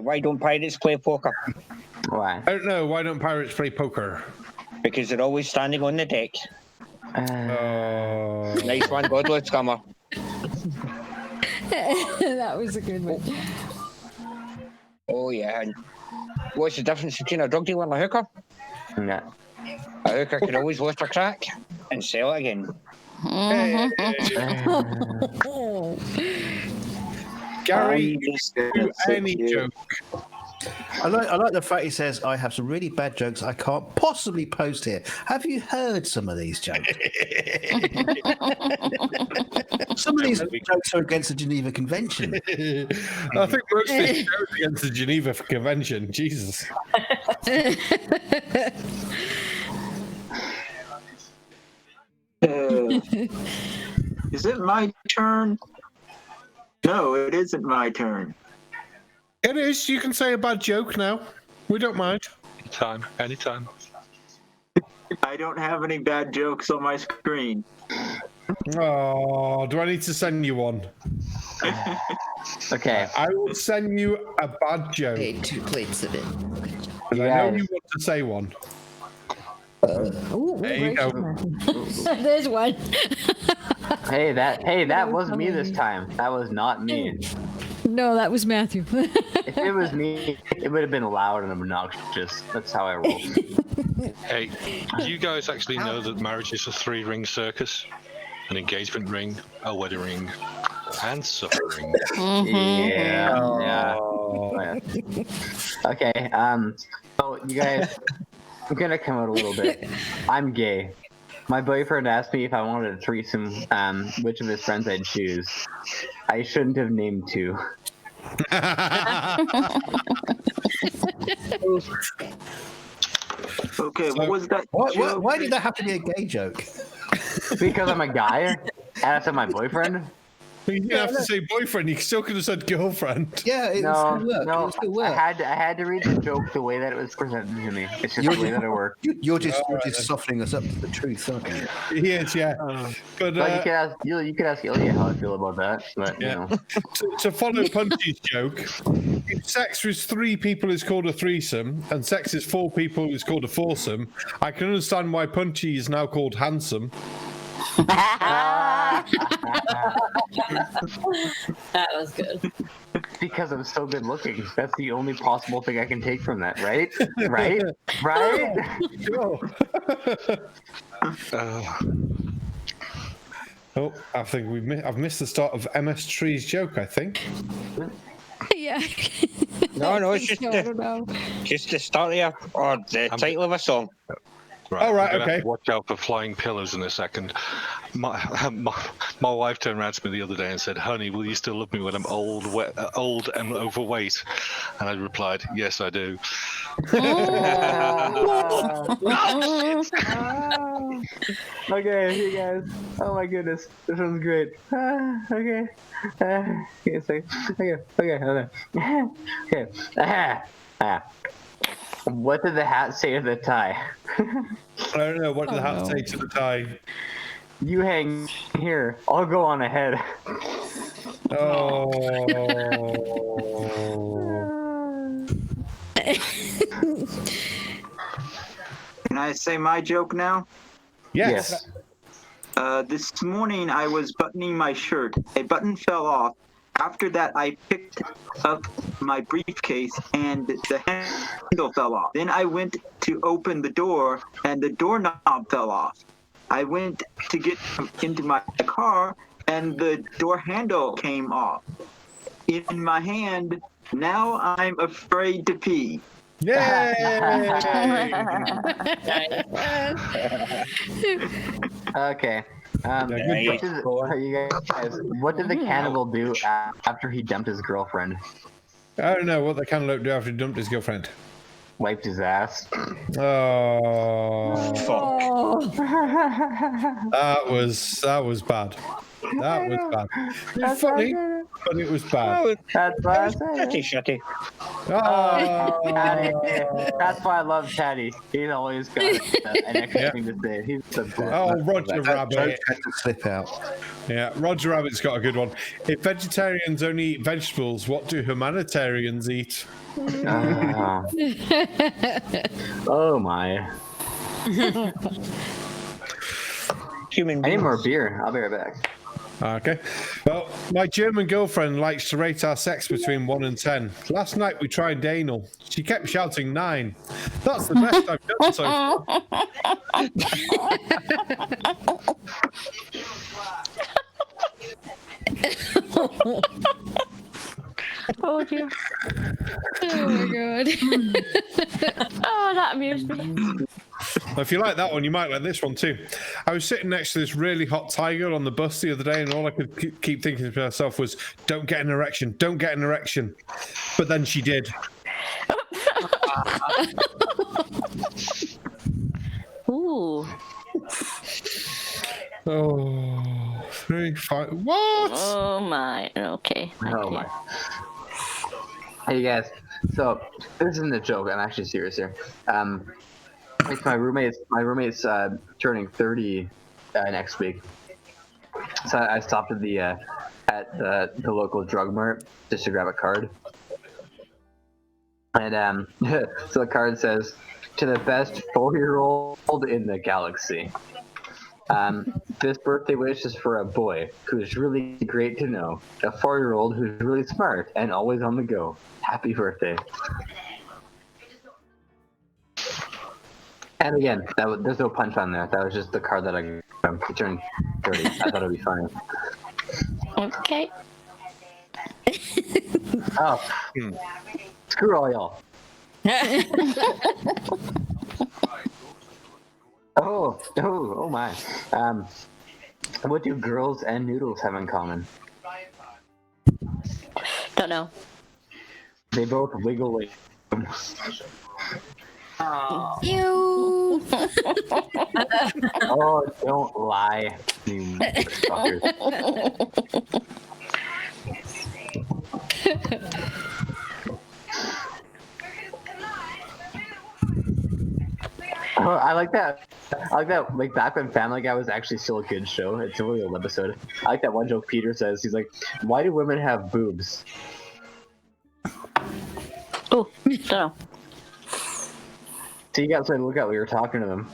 Why don't pirates play poker? Why? I don't know. Why don't pirates play poker? Because they're always standing on the deck. Oh. Nice one, godless scummer. That was a good one. Oh yeah. And what's the difference between a drug dealer and a hooker? Yeah. A hooker can always lift a crack and sell it again. Gary, do any joke. I like the fact he says, I have some really bad jokes I can't possibly post here. Have you heard some of these jokes? Some of these jokes are against the Geneva Convention. I think most of these jokes against the Geneva Convention. Jesus. Is it my turn? No, it isn't my turn. It is. You can say a bad joke now. We don't mind. Anytime. I don't have any bad jokes on my screen. Oh, do I need to send you one? Okay. I will send you a bad joke. Hey, 2 plates of it. I know you want to say one. Ooh, There you go. There's one. Hey, that wasn't me this time. That was not me. No, that was Matthew. If it was me, it would have been loud and obnoxious. That's how I roll. Hey, do you guys actually know that marriage is a 3-ring circus? An engagement ring, a wedding ring, and suffering. Yeah. Okay. So you guys, I'm gonna come out a little bit. I'm gay. My boyfriend asked me if I wanted a threesome, which of his friends I'd choose. I shouldn't have named 2. Okay, what was that? Why did that have to be a gay joke? Because I'm a guy, and I said my boyfriend. You didn't have to say boyfriend. You still could have said girlfriend. Yeah, it No, still work. I had to read the joke the way that it was presented to me. It's just the way that it worked. You're just softening us up to the truth, aren't you? He is, yeah. But you could ask Ilya how I feel about that. But Yeah. you know. to follow Punchy's joke, if sex with 3 people is called a threesome, and sex is 4 people is called a foursome, I can understand why Punchy is now called handsome. That was good. Because I'm so good looking. That's the only possible thing I can take from that, right? Right? Right? Sure. Oh, I think I've missed the start of MS Tree's joke, I think. Yeah. No, it's just I don't know. just the start or the title of a song. Right, Oh, right, I'm gonna have okay. to watch out for flying pillars in a second. My wife turned around to me the other day and said, "Honey, will you still love me when I'm old and overweight?" And I replied, "Yes, I do." Okay, you guys. Oh my goodness, this one's great. Okay. Okay. What did the hat say to the tie? I don't know. What did the hat say to the tie? You hang here. I'll go on ahead. Oh. Can I say my joke now? Yes. This morning I was buttoning my shirt. A button fell off. After that, I picked up my briefcase and the handle fell off. Then I went to open the door and the doorknob fell off. I went to get into my car and the door handle came off. In my hand, now I'm afraid to pee. Yay! Okay. What did the cannibal do after he dumped his girlfriend? I don't know what the cantaloupe do after he dumped his girlfriend. Wiped his ass. Oh. Fuck. That was bad. That was bad. It's funny, but it was bad. That's why I said it. Shitty. That's why I love Tatty. He's always got an extra thing to say. He's the best. Oh, Roger Rabbit. Slip out. Yeah, Roger Rabbit's got a good one. If vegetarians only eat vegetables, what do humanitarians eat? Oh my. Human I need more beer. I'll be right back. Okay. Well, my German girlfriend likes to rate our sex between 1 and 10. Last night we tried anal. She kept shouting 9. That's the best I've done so far. Oh dear. Oh my god. Oh, that amused me. Well, if you like that one, you might like this one too. I was sitting next to this really hot tiger on the bus the other day, and all I could keep thinking to myself was, "Don't get an erection, don't get an erection." But then she did. Ooh. Oh, 3, 5. What? Oh my. Okay. Oh my. Hey guys. So this isn't a joke. I'm actually serious here. It's my roommate's turning 30 next week. So I stopped at the local drug mart just to grab a card. And so the card says, "To the best 4-year-old in the galaxy. This birthday wish is for a boy who's really great to know. A 4-year-old who's really smart and always on the go. Happy birthday." And again, there's no punch on there. That was just the card that I turned 30. I thought it'd be funny. Okay. Oh. Screw all y'all. Oh my. What do girls and noodles have in common? Don't know. They both wiggle like. Ew. Oh, don't lie, you motherfuckers. Oh, I like that. Like back when Family Guy was actually still a good show. It's a really old episode. I like that one joke Peter says. He's like, "Why do women have boobs?" Oh, don't know. So you got to look at when you're talking to them.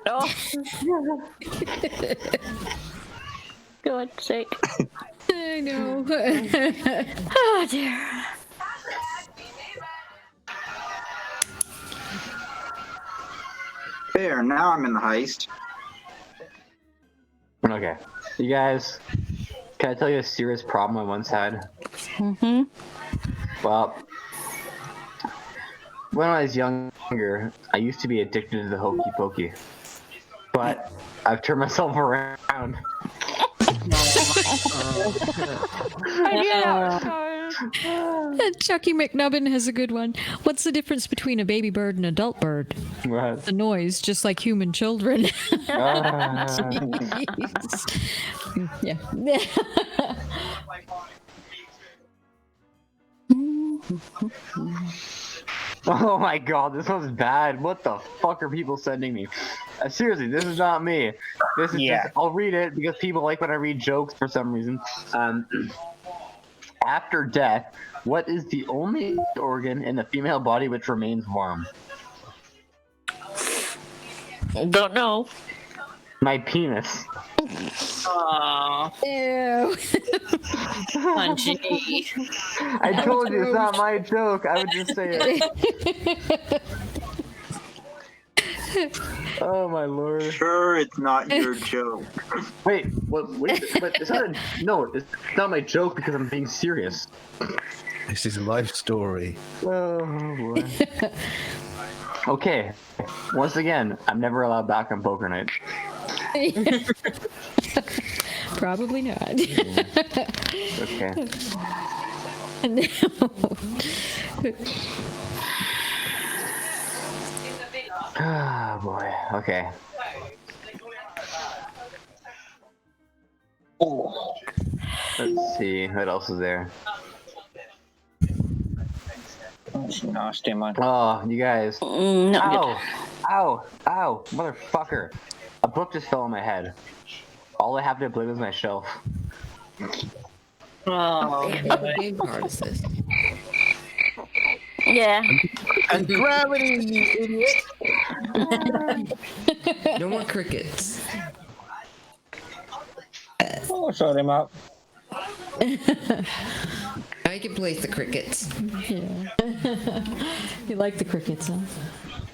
Oh. God's sake. I know. Oh dear. There, now I'm in the heist. Okay. You guys, can I tell you a serious problem I once had? Mm-hmm. Well, when I was younger, I used to be addicted to the hokey pokey. But I've turned myself around. Chucky McNubbin has a good one. What's the difference between a baby bird and an adult bird? What? The noise, just like human children. Yeah. Oh my god, this one's bad. What the fuck are people sending me? Seriously, this is not me. This is just, I'll read it because people like when I read jokes for some reason. After death, what is the only organ in the female body which remains warm? Don't know. My penis. Aww. Ew. Punchy. I told you it's not my joke. I would just say it. Oh my lord. Sure, it's not your joke. Wait, but it's not it's not my joke because I'm being serious. This is a life story. Oh boy. Okay, once again, I'm never allowed back on poker night. Probably not. Okay. No. Oh boy. Okay. Oh. Let's see what else is there. That's nasty, man. Oh, you guys. Ow! Ow! Ow! Motherfucker! A book just fell on my head. All I have to play is my shelf. Oh, The big part is this. Yeah. And gravity, you idiot! No more crickets. Oh, sorry, Mark. I can place the crickets. Yeah. You like the crickets, huh?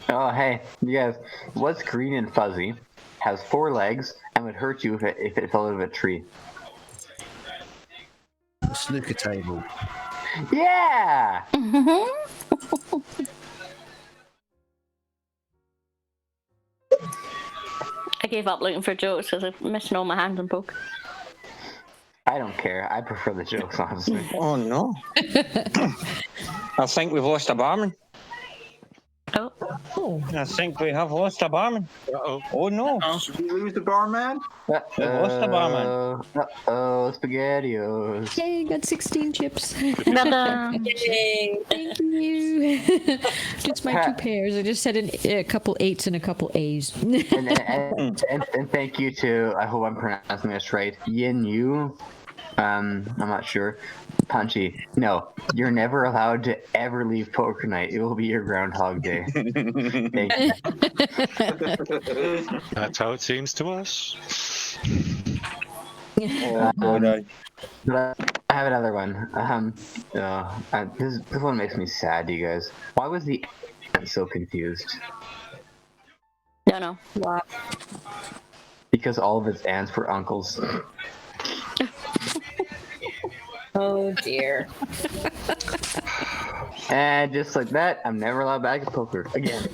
Oh, hey, you guys. What's green and fuzzy, has 4 legs, and would hurt you if it fell out of a tree? A snooker table. Yeah! I gave up looking for jokes because I'm missing all my hands and poke. I don't care. I prefer the jokes, honestly. Oh, no. I think we've lost a barman. Oh. I think we have lost a barman. Uh-oh. Oh, no. Did we lose the barman? We've lost a barman. Uh-oh, SpaghettiOs. Yay, got 16 chips. Ta-da. Yay. Thank you. Just my 2 pairs. I just said a couple 8s and a couple A's. and thank you to, I hope I'm pronouncing this right, Yin Yu. I'm not sure. Punchy. No, you're never allowed to ever leave poker night. It will be your Groundhog Day. Thank you. That's how it seems to us. But I have another one. This one makes me sad, you guys. Why was the ant so confused? Don't know. Because all of its aunts were uncles. Oh, dear. And just like that, I'm never allowed back at poker again.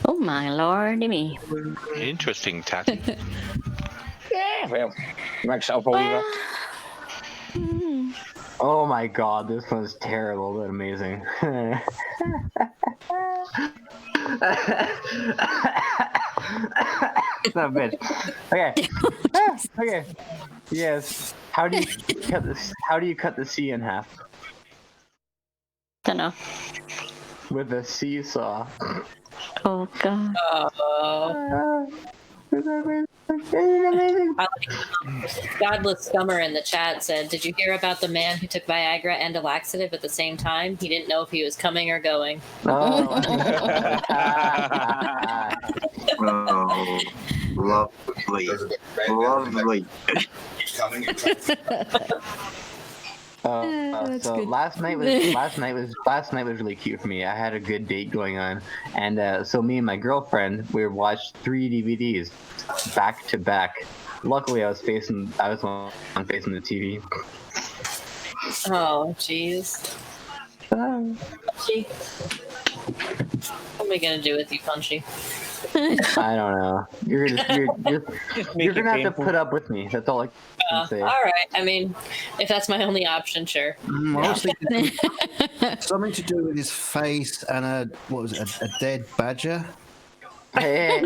Oh my lordy me. Interesting, Tatty. Yeah, well, makes it up a wee bit. Oh my god, this one's terrible but amazing. Son of a bitch. Okay. Okay. Yes. How do you cut the C in half? Don't know. With a seesaw. Oh god. Godless Scummer in the chat said, "Did you hear about the man who took Viagra and a laxative at the same time? He didn't know if he was coming or going." Oh, lovely. Lovely. That's So good. last night was really cute for me. I had a good date going on, and so me and my girlfriend we watched 3 DVDs back to back. Luckily, I was facing the TV. Oh, jeez. Punchy. What am I gonna do with you, Punchy? I don't know. You're gonna have to put up with me. That's all I can say. All right. I mean, if that's my only option, sure. I was thinking something to do with his face and a dead badger. Hey.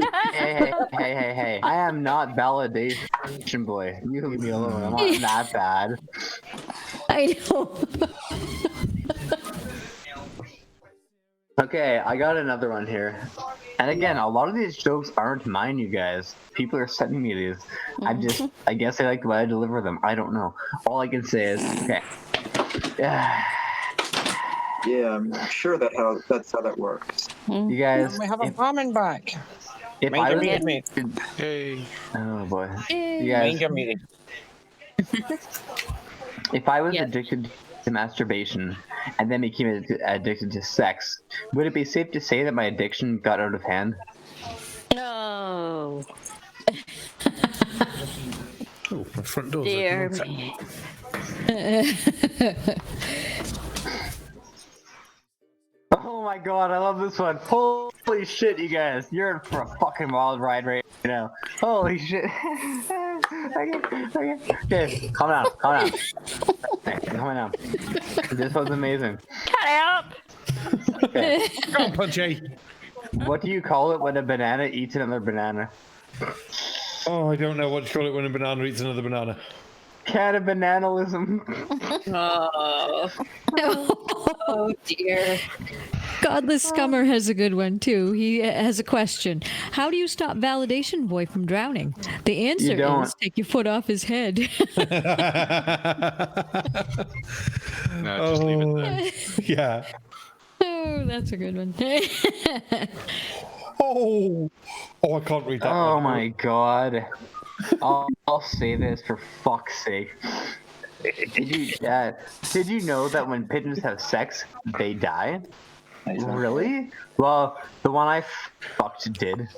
I am not validation boy. You leave me alone. I'm not that bad. I know. Okay, I got another one here. And again, a lot of these jokes aren't mine, you guys. People are sending me these. I guess I like the way I deliver them. I don't know. All I can say is, okay. Yeah, I'm sure that's how that works. You guys. We have a Barman back. If Mind I your was meeting, mate. Hey. Oh boy. Hey. You guys. Mind your meeting. If I was addicted to masturbation and then became addicted to sex, would it be safe to say that my addiction got out of hand? No. Oh, my front door's Dear open. me. Oh my god, I love this one. Holy shit, you guys. You're in for a fucking wild ride right now. Holy shit. Okay, calm down. Okay, calm down. This was amazing. Cut out. Okay. Come on, Punchy. What do you call it when a banana eats another banana? Oh, I don't know what to call it when a banana eats another banana. Catabanalism. Oh dear. Godless Scummer has a good one too. He has a question. How do you stop Validation Boy from drowning? The answer is take your foot off his head. No, just leave it there. Yeah. Oh, that's a good one. Oh, I can't read that. Oh one. my god. I'll say this for fuck's sake. Did you know that when pigeons have sex, they die? Really? Well, the one I fucked did.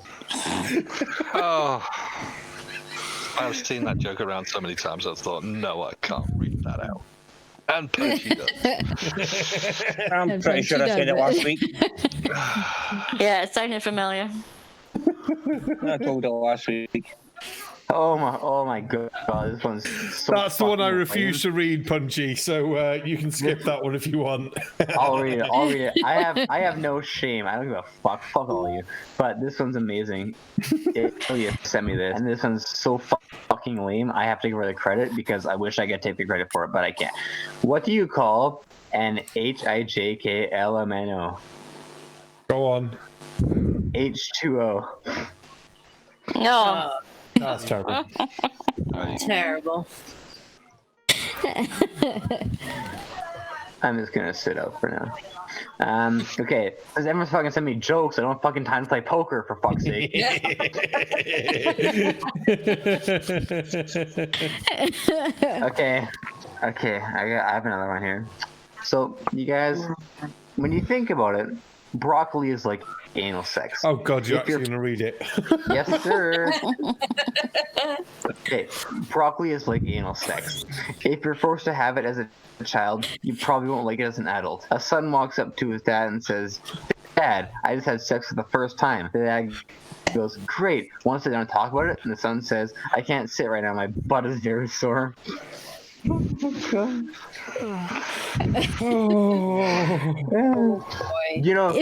Oh. I've seen that joke around so many times, I thought, no, I can't read that out. And Punchy does. I'm pretty sure I said it last week. Yeah, it sounded familiar. I told it last week. Oh my god, this one's so That's the one I fucking refuse to read, Punchy. So you can skip that one if you want. I'll read it. I have no shame. I don't give a fuck. Fuck all of you. But this one's amazing. You sent me this, and this one's so fucking lame. I have to give her the credit because I wish I could take the credit for it, but I can't. What do you call an HIJKLMNO? Go on. H2O. No. That's terrible. Terrible. I'm just gonna sit out for now. Okay, because everyone's fucking sending me jokes. I don't have fucking time to play poker, for fuck's sake. Okay, I have another one here. So, you guys, when you think about it, broccoli is like anal sex. Oh god, you're actually going to read it. Yes, sir. Okay, broccoli is like anal sex. If you're forced to have it as a child, you probably won't like it as an adult. A son walks up to his dad and says, "Dad, I just had sex for the first time." The dad goes, "Great, want to sit down and talk about it?" And the son says, "I can't sit right now, my butt is very sore." Oh boy. You know,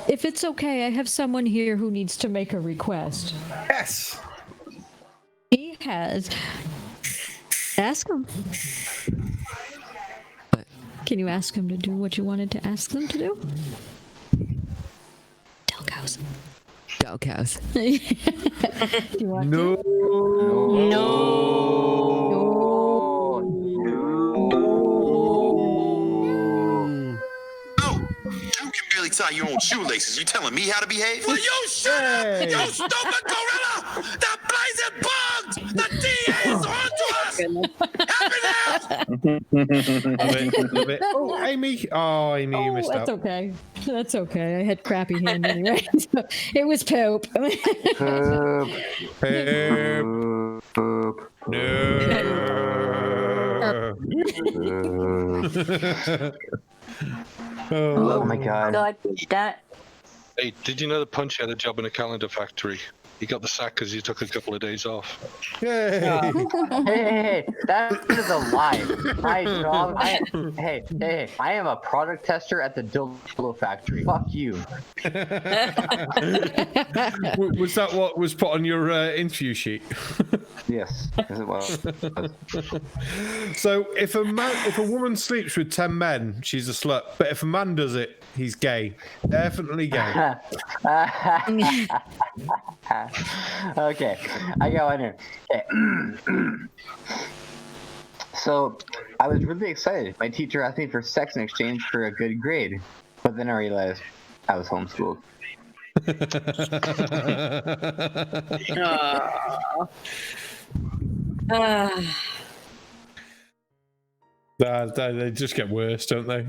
if it's okay, I have someone here who needs to make a request. Yes. He has. Ask him. Can you ask him to do what you wanted to ask them to do? Doghouse. Doghouse. You want No. You can barely tie your own shoelaces. You telling me how to behave? Well, you shut up, you stupid gorilla! The blazing bugs! The DA is on to us! Love it. Oh, Aimee. Oh, Aimee, you missed That's out. okay. That's okay. I had crappy hand anyway. So it was poop. Poop. No. Oh my god. God, that. Hey, did you know that Punchy had a job in a calendar factory? He got the sack because he took a couple of days off. Yay. Hey, that is a lie. My job. I am a product tester at the dildo factory. Fuck you. Was that what was put on your interview sheet? Yes, it was. So if a woman sleeps with 10 men, she's a slut. But if a man does it, he's gay. Definitely gay. Okay, I got one here. Okay. So I was really excited. My teacher asked me for sex in exchange for a good grade, but then I realized I was homeschooled. They just get worse, don't they?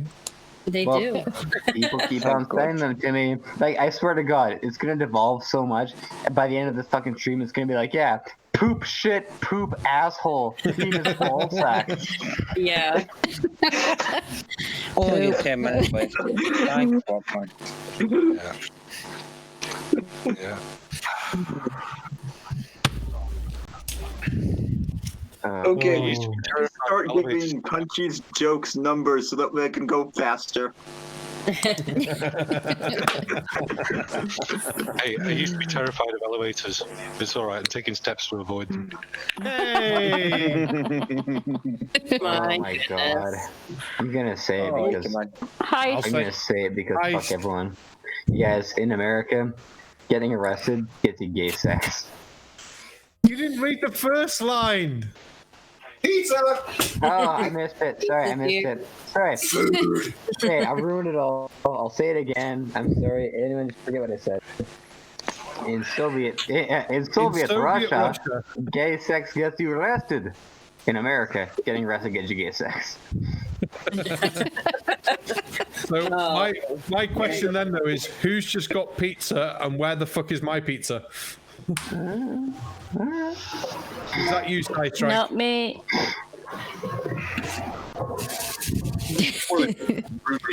They do. People keep on saying them to me. Like, I swear to God, it's gonna devolve so much. And by the end of this fucking stream, it's gonna be like, yeah, poop, shit, poop, asshole, penis, ball sack. Yeah. Only 10 minutes left. Thanks, Popcorn. Yeah. Okay, start giving Punchy's jokes numbers so that they can go faster. Hey, I used to be terrified of elevators. It's all right. I'm taking steps to avoid them. Hey! Oh my god. I'm gonna say it because fuck everyone. Yes, in America, getting arrested gets you gay sex. You didn't read the first line. Pizza. Oh, I missed it. Sorry, I missed it. Sorry. Hey, I ruined it all. I'll say it again. I'm sorry. Anyone just forget what I said. In Soviet Russia, gay sex gets you arrested. In America, getting arrested gets you gay sex. So my question then though is, who's just got pizza and where the fuck is my pizza? Is that you, Sky Strike? Not me. Rudely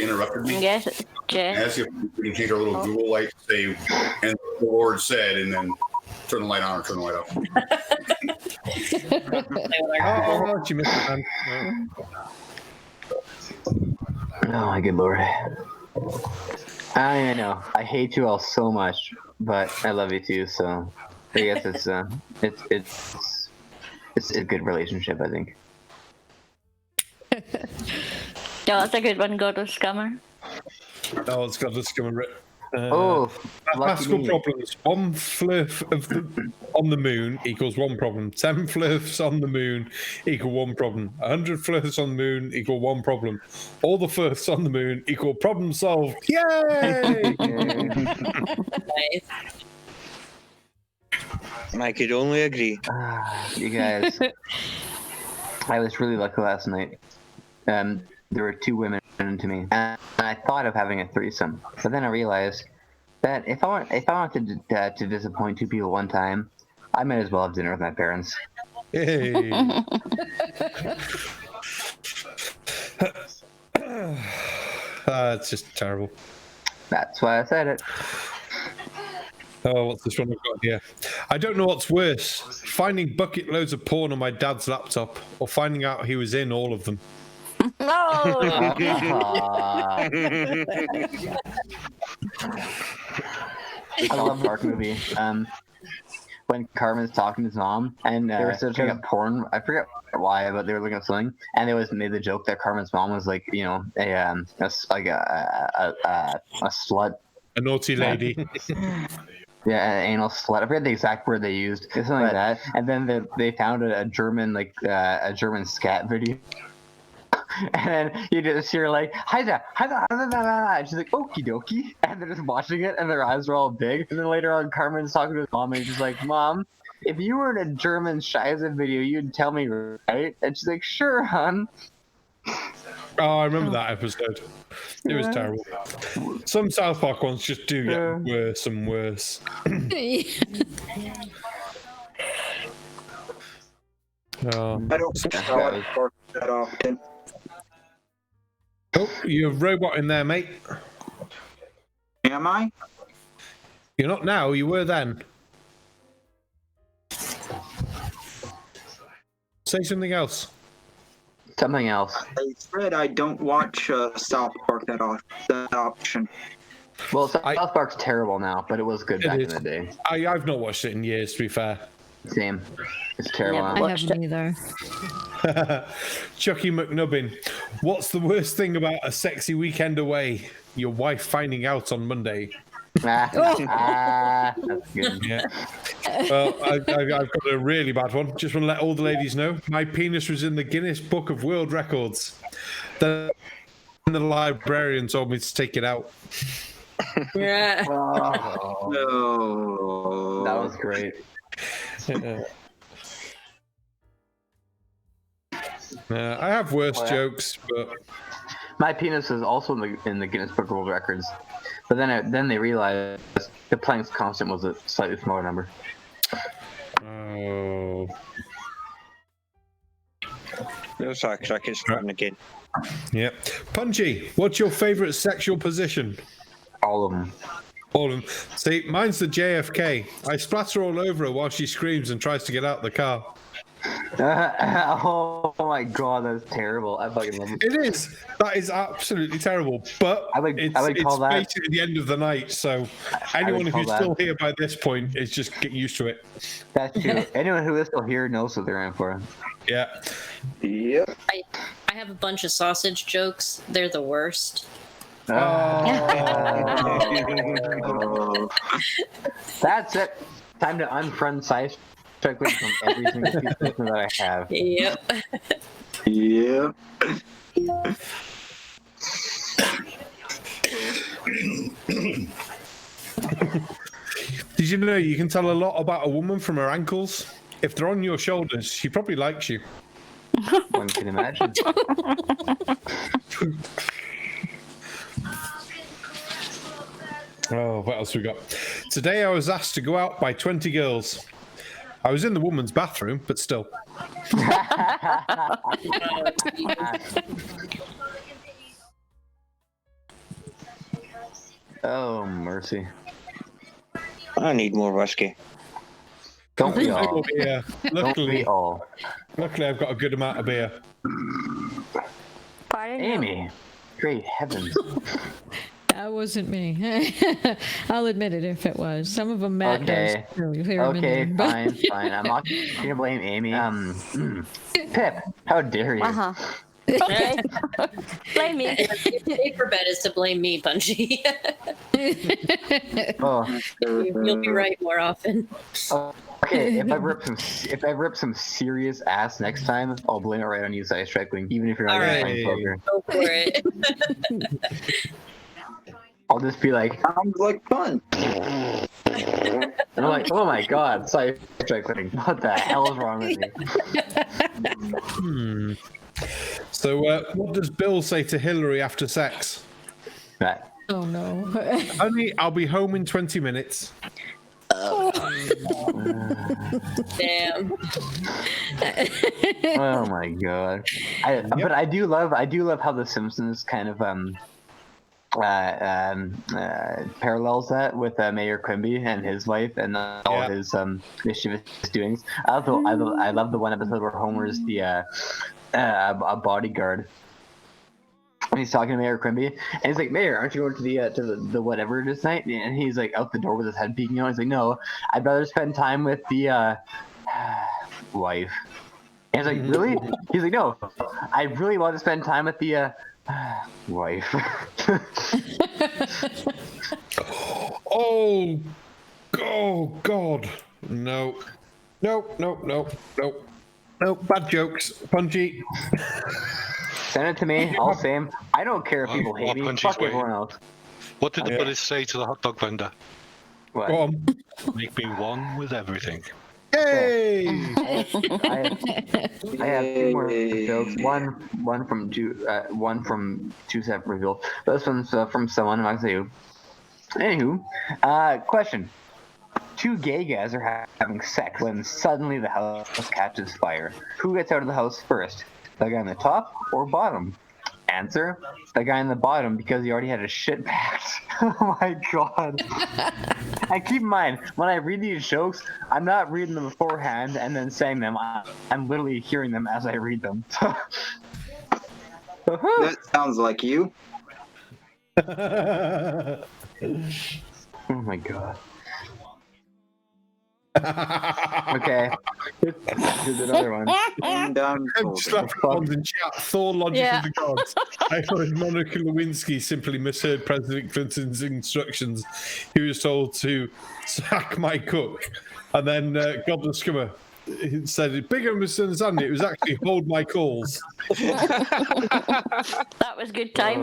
interrupted me. Yes, Jay. Ask if we can change our little Google light to say, and the Lord said, and then turn the light on or turn the light off. Oh, you missed it, man. Oh my good lord. I know. I hate you all so much, but I love you too. So I guess it's a good relationship, I think. Yeah, that's a good one, Godless Scummer. Oh, it's got the scummer. Lucky Mathematical me. problems. One flirf on the moon equals one problem. 10 flirts on the moon equal one problem. 100 flirts on the moon equal one problem. All the flirts on the moon equal problem solved. Yay! Nice. I could only agree. You guys, I was really lucky last night. There were two women into me, and I thought of having a threesome, but then I realized that if I wanted to disappoint two people one time, I might as well have dinner with my parents. Hey. It's just terrible. That's why I said it. Oh, what's this one I've got here? I don't know what's worse, finding bucket loads of porn on my dad's laptop or finding out he was in all of them. No! I love the Dark movie. When Carmen's talking to his mom, and they were searching up porn. I forget why, but they were looking at something, and they made the joke that Carmen's mom was like, you know, a slut, a naughty lady. Yeah, an anal slut. I forget the exact word they used, something like that. And then they found a German a German scat video. And then you just hear like, Haida, and she's like, okie dokie. And they're just watching it, and their eyes are all big. And then later on, Carmen's talking to his mom, and she's like, Mom, if you were in a German Scheisse video, you'd tell me, right? And she's like, sure, hon. Oh, I remember that episode. It was terrible. Some South Park ones just do get worse and worse. I don't South Park that often. Oh, you're a robot in there, mate. Am I? You're not now, you were then. Say something else. Something else. I said I don't watch South Park that often. Well, South Park's terrible now, but it was good back in the day. I've not watched it in years, to be fair. Same. It's terrible. I haven't either. Chucky McNubbin, what's the worst thing about a sexy weekend away? Your wife finding out on Monday. That's good. Yeah. Well, I've got a really bad one. Just want to let all the ladies know. My penis was in the Guinness Book of World Records. Then the librarian told me to take it out. Yeah. Oh, No. that was great. I have worse jokes, but my penis is also in the Guinness Book of World Records. But then they realized the Planck's constant was a slightly smaller number. Oh. Looks like it's starting again. Yeah. Punchy, what's your favourite sexual position? All of them. All of them. See, mine's the JFK. I splatter all over her while she screams and tries to get out the car. Oh my god, that's terrible. I fucking love it. It is. That is absolutely terrible. But I would call that basically the end of the night, so anyone who's still here by this point is just get used to it. That's true. Anyone who is still here knows what they're in for. Yeah. Yep. I have a bunch of sausage jokes. They're the worst. Oh. That's it. Time to unfriend Size Strictly from every single piece of that I have. Yep. Yep. Did you know you can tell a lot about a woman from her ankles? If they're on your shoulders, she probably likes you. One can imagine. Oh, what else we got? Today I was asked to go out by 20 girls. I was in the woman's bathroom, but still. Oh, mercy. I need more whiskey. Don't we all? Yeah. Don't we all? Luckily, I've got a good amount of beer. Aimee, great heavens. That wasn't me. I'll admit it if it was. Some of them Matt does. Okay, fine. I'm not gonna blame Aimee. Pip, how dare you? Okay. Blame me. The safer bet is to blame me, Punchy. Oh. You'll be right more often. Okay, if I rip some serious ass next time, I'll blame it right on you, Size Strickling, even if you're not gonna play poker. Go for it. I'll just be like, sounds like fun. And I'm like, oh my god, Size Strickling, what the hell is wrong with you? So, what does Bill say to Hillary after sex? Right. Oh no. Honey, I'll be home in 20 minutes. Damn. Oh my god. But I do love how The Simpsons kind of parallels that with Mayor Quimby and his wife and all his mischievous doings. I love the one episode where Homer's a bodyguard. And he's talking to Mayor Quimby, and he's like, "Mayor, aren't you going to the whatever this night?" And he's like out the door with his head peeking out. He's like, "No, I'd rather spend time with the wife." And he's like, "Really?" He's like, "No, I really want to spend time with the wife." Oh God! No, bad jokes, Punchy. Send it to me. I'll say him. I don't care if people hate me. Punchy's Fuck everyone else. What did the Buddhist say to the hot dog vendor? What? Go on. Make me one with everything. Hey! I have two more jokes. One from two separate reveals. This one's from someone. I'm not gonna say who. Anywho, question. Two gay guys are having sex when suddenly the house catches fire. Who gets out of the house first? The guy on the top or bottom? Answer: the guy on the bottom, because he already had his shit packed. Oh my god. And keep in mind, when I read these jokes, I'm not reading them beforehand and then saying them. I'm literally hearing them as I read them. That sounds like you. Oh my god. Okay. Here's another one. In chat, Thor logic of the gods. I heard Monica Lewinsky simply misheard President Clinton's instructions. He was told to sack my cook. And then Goblin Scummer said, bigger misunderstanding, it was actually hold my calls. That was good time.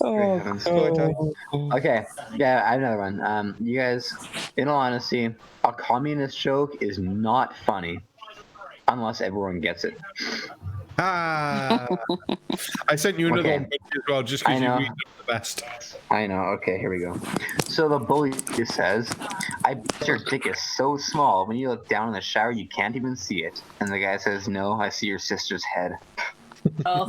Okay, yeah, I have another one. You guys, in all honesty, a communist joke is not funny unless everyone gets it. I sent you another one as well, just because you read them the best. I know. Okay, here we go. So the bully says, I bet your dick is so small, when you look down in the shower, you can't even see it. And the guy says, no, I see your sister's head. Oh.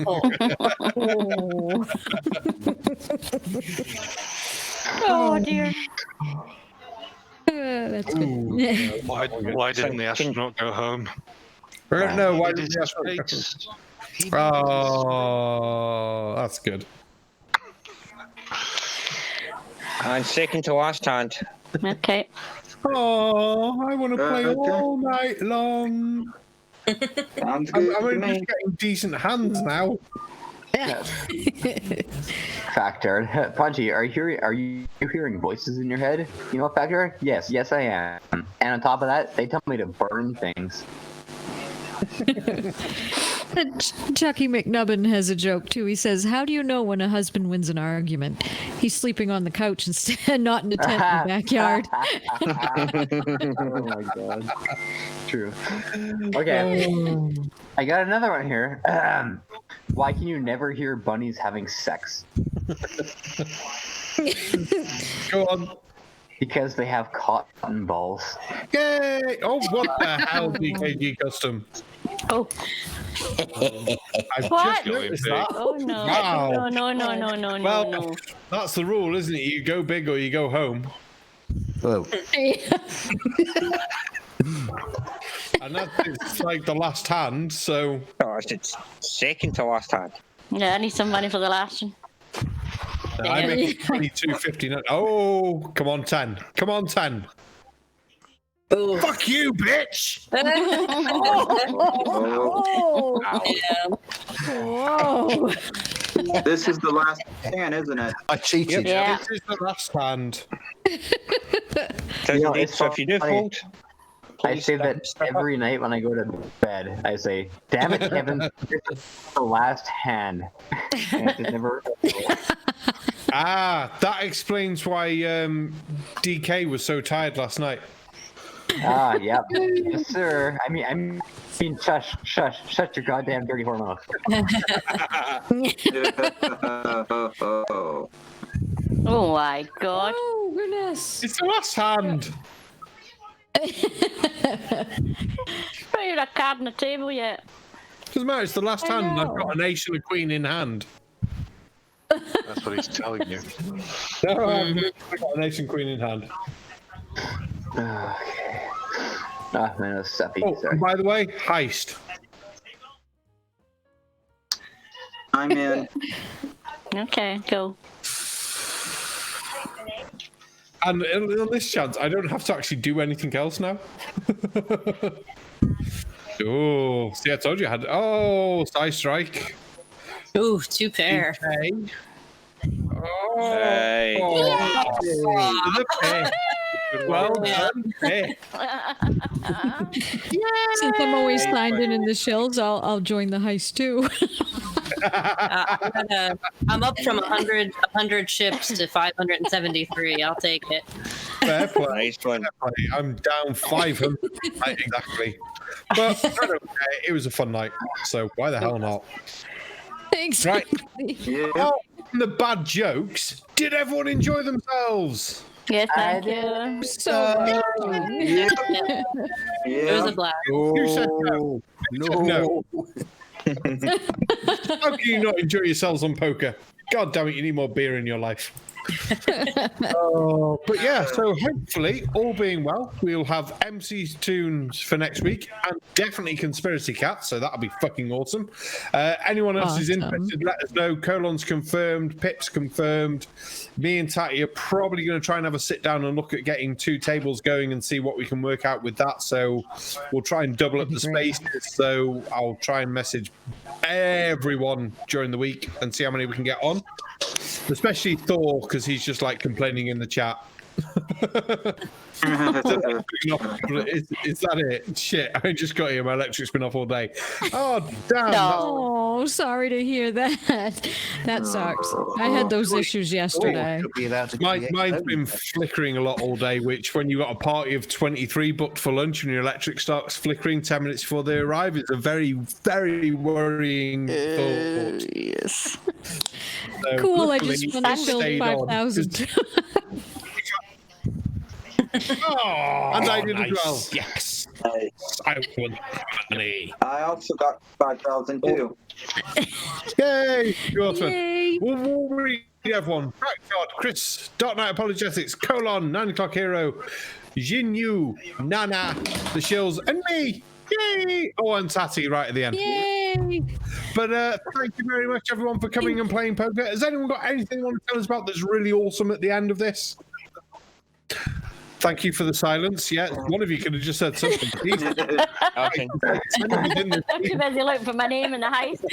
Oh dear. That's good. Why didn't the astronaut go home? No, why did the astronaut go home? Oh, that's good. And second to last hand. Okay. Oh, I want to play all night long. Sounds I'm good to only me. just getting decent hands now. Factor. Punchy, are you hearing voices in your head? You know what, Factor? Yes, I am. And on top of that, they tell me to burn things. Chucky McNubbin has a joke too. He says, how do you know when a husband wins an argument? He's sleeping on the couch instead, not in a tent in the backyard. Oh my god. True. Okay. I got another one here. Why can you never hear bunnies having sex? Go on. Because they have cotton balls. Yay! Oh, what the hell, DKG Custom? Oh. I've What? just noticed that. Oh no. Wow. No. Well, no. that's the rule, isn't it? You go big or you go home. Oh. And that's like the last hand, so... Oh, it's second to last hand. Yeah, I need some money for the last one. I make 22.59. Oh, come on, 10. Come on, 10. Ooh. Fuck you, bitch! Oh. Whoa. This is the last hand, isn't it? I cheated. Yeah. This is the last hand. So if you do fold, I say that every night when I go to bed. I say, damn it, Kevin, this is the last hand. And it's never... That explains why DK was so tired last night. Yep. Yes, sir. I mean, shut your goddamn dirty whore mouth. Oh my god. Oh, goodness. It's the last hand. Not even a card on the table yet. Doesn't matter, it's the last hand. And I've got an ace and a queen in hand. That's what he's telling you. No, I've got an ace and queen in hand. Okay. Ah, man, that's sappy. Oh, and by the way, heist. I'm in. Okay, go. And on this chance, I don't have to actually do anything else now. Oh, see, I told you I had. Oh, side strike. Ooh, 2 pair. Okay. Oh, Hey. the pay. Well done, pay. Since I'm always signed in the Shills, I'll join the heist too. I'm up from 100 ships to 573. I'll take it. Fair play. Nice one. Fair play. I'm down 500 right, exactly. But I don't care. It was a fun night, so why the hell not? Thanks. Right. Oh, the bad jokes. Did everyone enjoy themselves? Yes, thank you. So It was a blast. Who said no? Who said no? How can you not enjoy yourselves on poker? God damn it, you need more beer in your life. But yeah, so hopefully, all being well, we'll have MC's tunes for next week and definitely Conspiracy Cat, so that'll be fucking awesome. Anyone else is interested, let us know. Colon's confirmed, Pip's confirmed. Me and Tatty are probably going to try and have a sit down and look at getting 2 tables going and see what we can work out with that. So we'll try and double up the spaces. So I'll try and message everyone during the week and see how many we can get on. Especially Thor, because he's just like complaining in the chat. Is that it? Shit, I just got here. My electric's been off all day. Oh, damn. Oh, sorry to hear that. That sucks. I had those issues yesterday. Mine's been flickering a lot all day, which when you've got a party of 23 booked for lunch and your electric starts flickering 10 minutes before they arrive, it's a very, very worrying thought. Yes. So Cool, I just finished 5,000. And I did nice. as well. Yes. I won money. I also got 5,000 too. Yay! Awesome. Yay. We'll read everyone. Right, God, Chris, Dark Knight Apologetics, Colon, 9 o'clock Hero, Jinyu, Nana, the Shills, and me. Yay! Oh, and Tatty right at the end. Yay! But thank you very much, everyone, for coming and playing poker. Has anyone got anything they want to tell us about that's really awesome at the end of this? Thank you for the silence. Yeah, one of you could have just said something, please. I'm too busy looking for my name in the heist.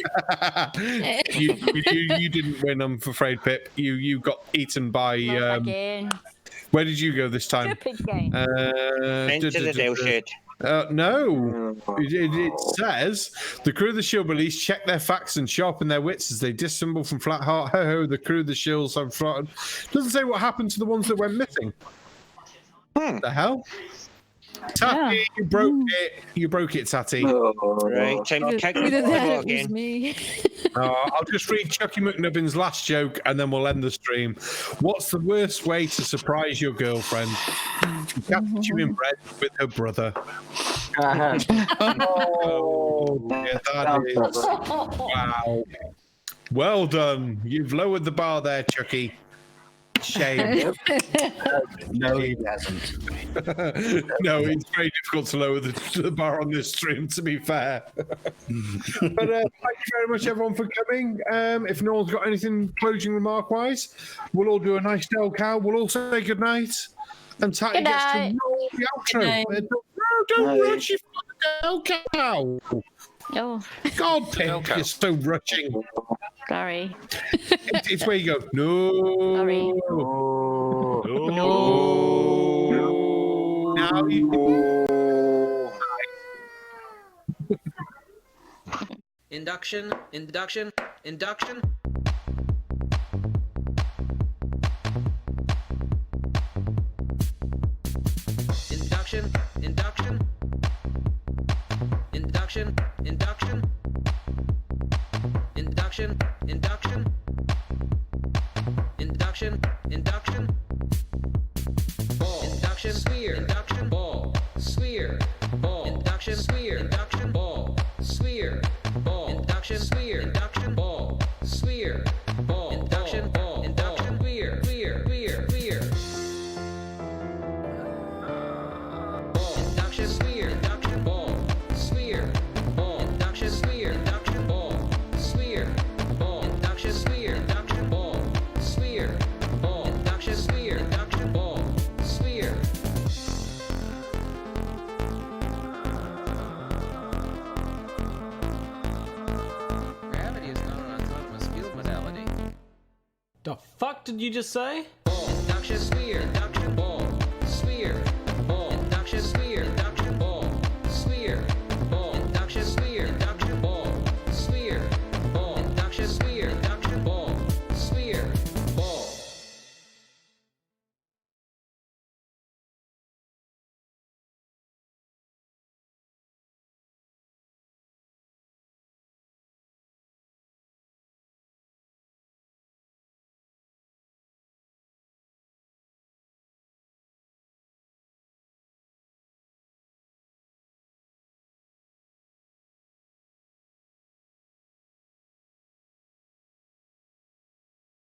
you didn't win, I'm afraid, Pip. You got eaten by. Again. Where did you go this time? Stupid game. Into the Dale shed. No, it says the crew of the Shield Release check their facts and sharpen their wits as they disassemble from Flat Heart. Ho ho, the crew of the Shills have fought. Doesn't say what happened to the ones that went missing. The hell? Tatty, you broke it. You broke it, Tatty. Right, time to kick the ball again. Me. I'll just read Chucky McNubbin's last joke and then we'll end the stream. What's the worst way to surprise your girlfriend? Catch you in bed with her brother. Oh, yeah, that is. Wow. Well done. You've lowered the bar there, Chucky. Shame. No, he hasn't. No, it's very difficult to lower the bar on this stream, to be fair. But thank you very much, everyone, for coming. If no one's got anything closing remark-wise, we'll all do a nice Del Cow. We'll all say good night. And Tatty gets to roll the outro. Don't rush your Del Cow. Oh. God, Pip, you're so rushing. Sorry. It's where you go, no. Sorry. No. Now you Induction. Induction. Induction. Induction. Induction. Induction. Induction. Induction. Induction. Induction. Induction. Ball. Induction. Swear. Induction. Ball. Swear. Ball. Induction. Swear. Induction. Ball. Swear. Ball. Induction. Swear. Induction. Ball. Swear. Ball. Induction. Ball. Induction. Weir. Weir. Weir. Weir. Ball. Induction. Swear. Induction. Ball. Swear. Ball. Induction. Swear. Induction. Ball. Swear. Ball. Induction. Swear. Induction. Ball. Swear. Ball. Induction. Swear. Induction. Ball. Swear. Gravity is not an autonomous field modality. The fuck did you just say? Ball. Induction. Swear. Induction.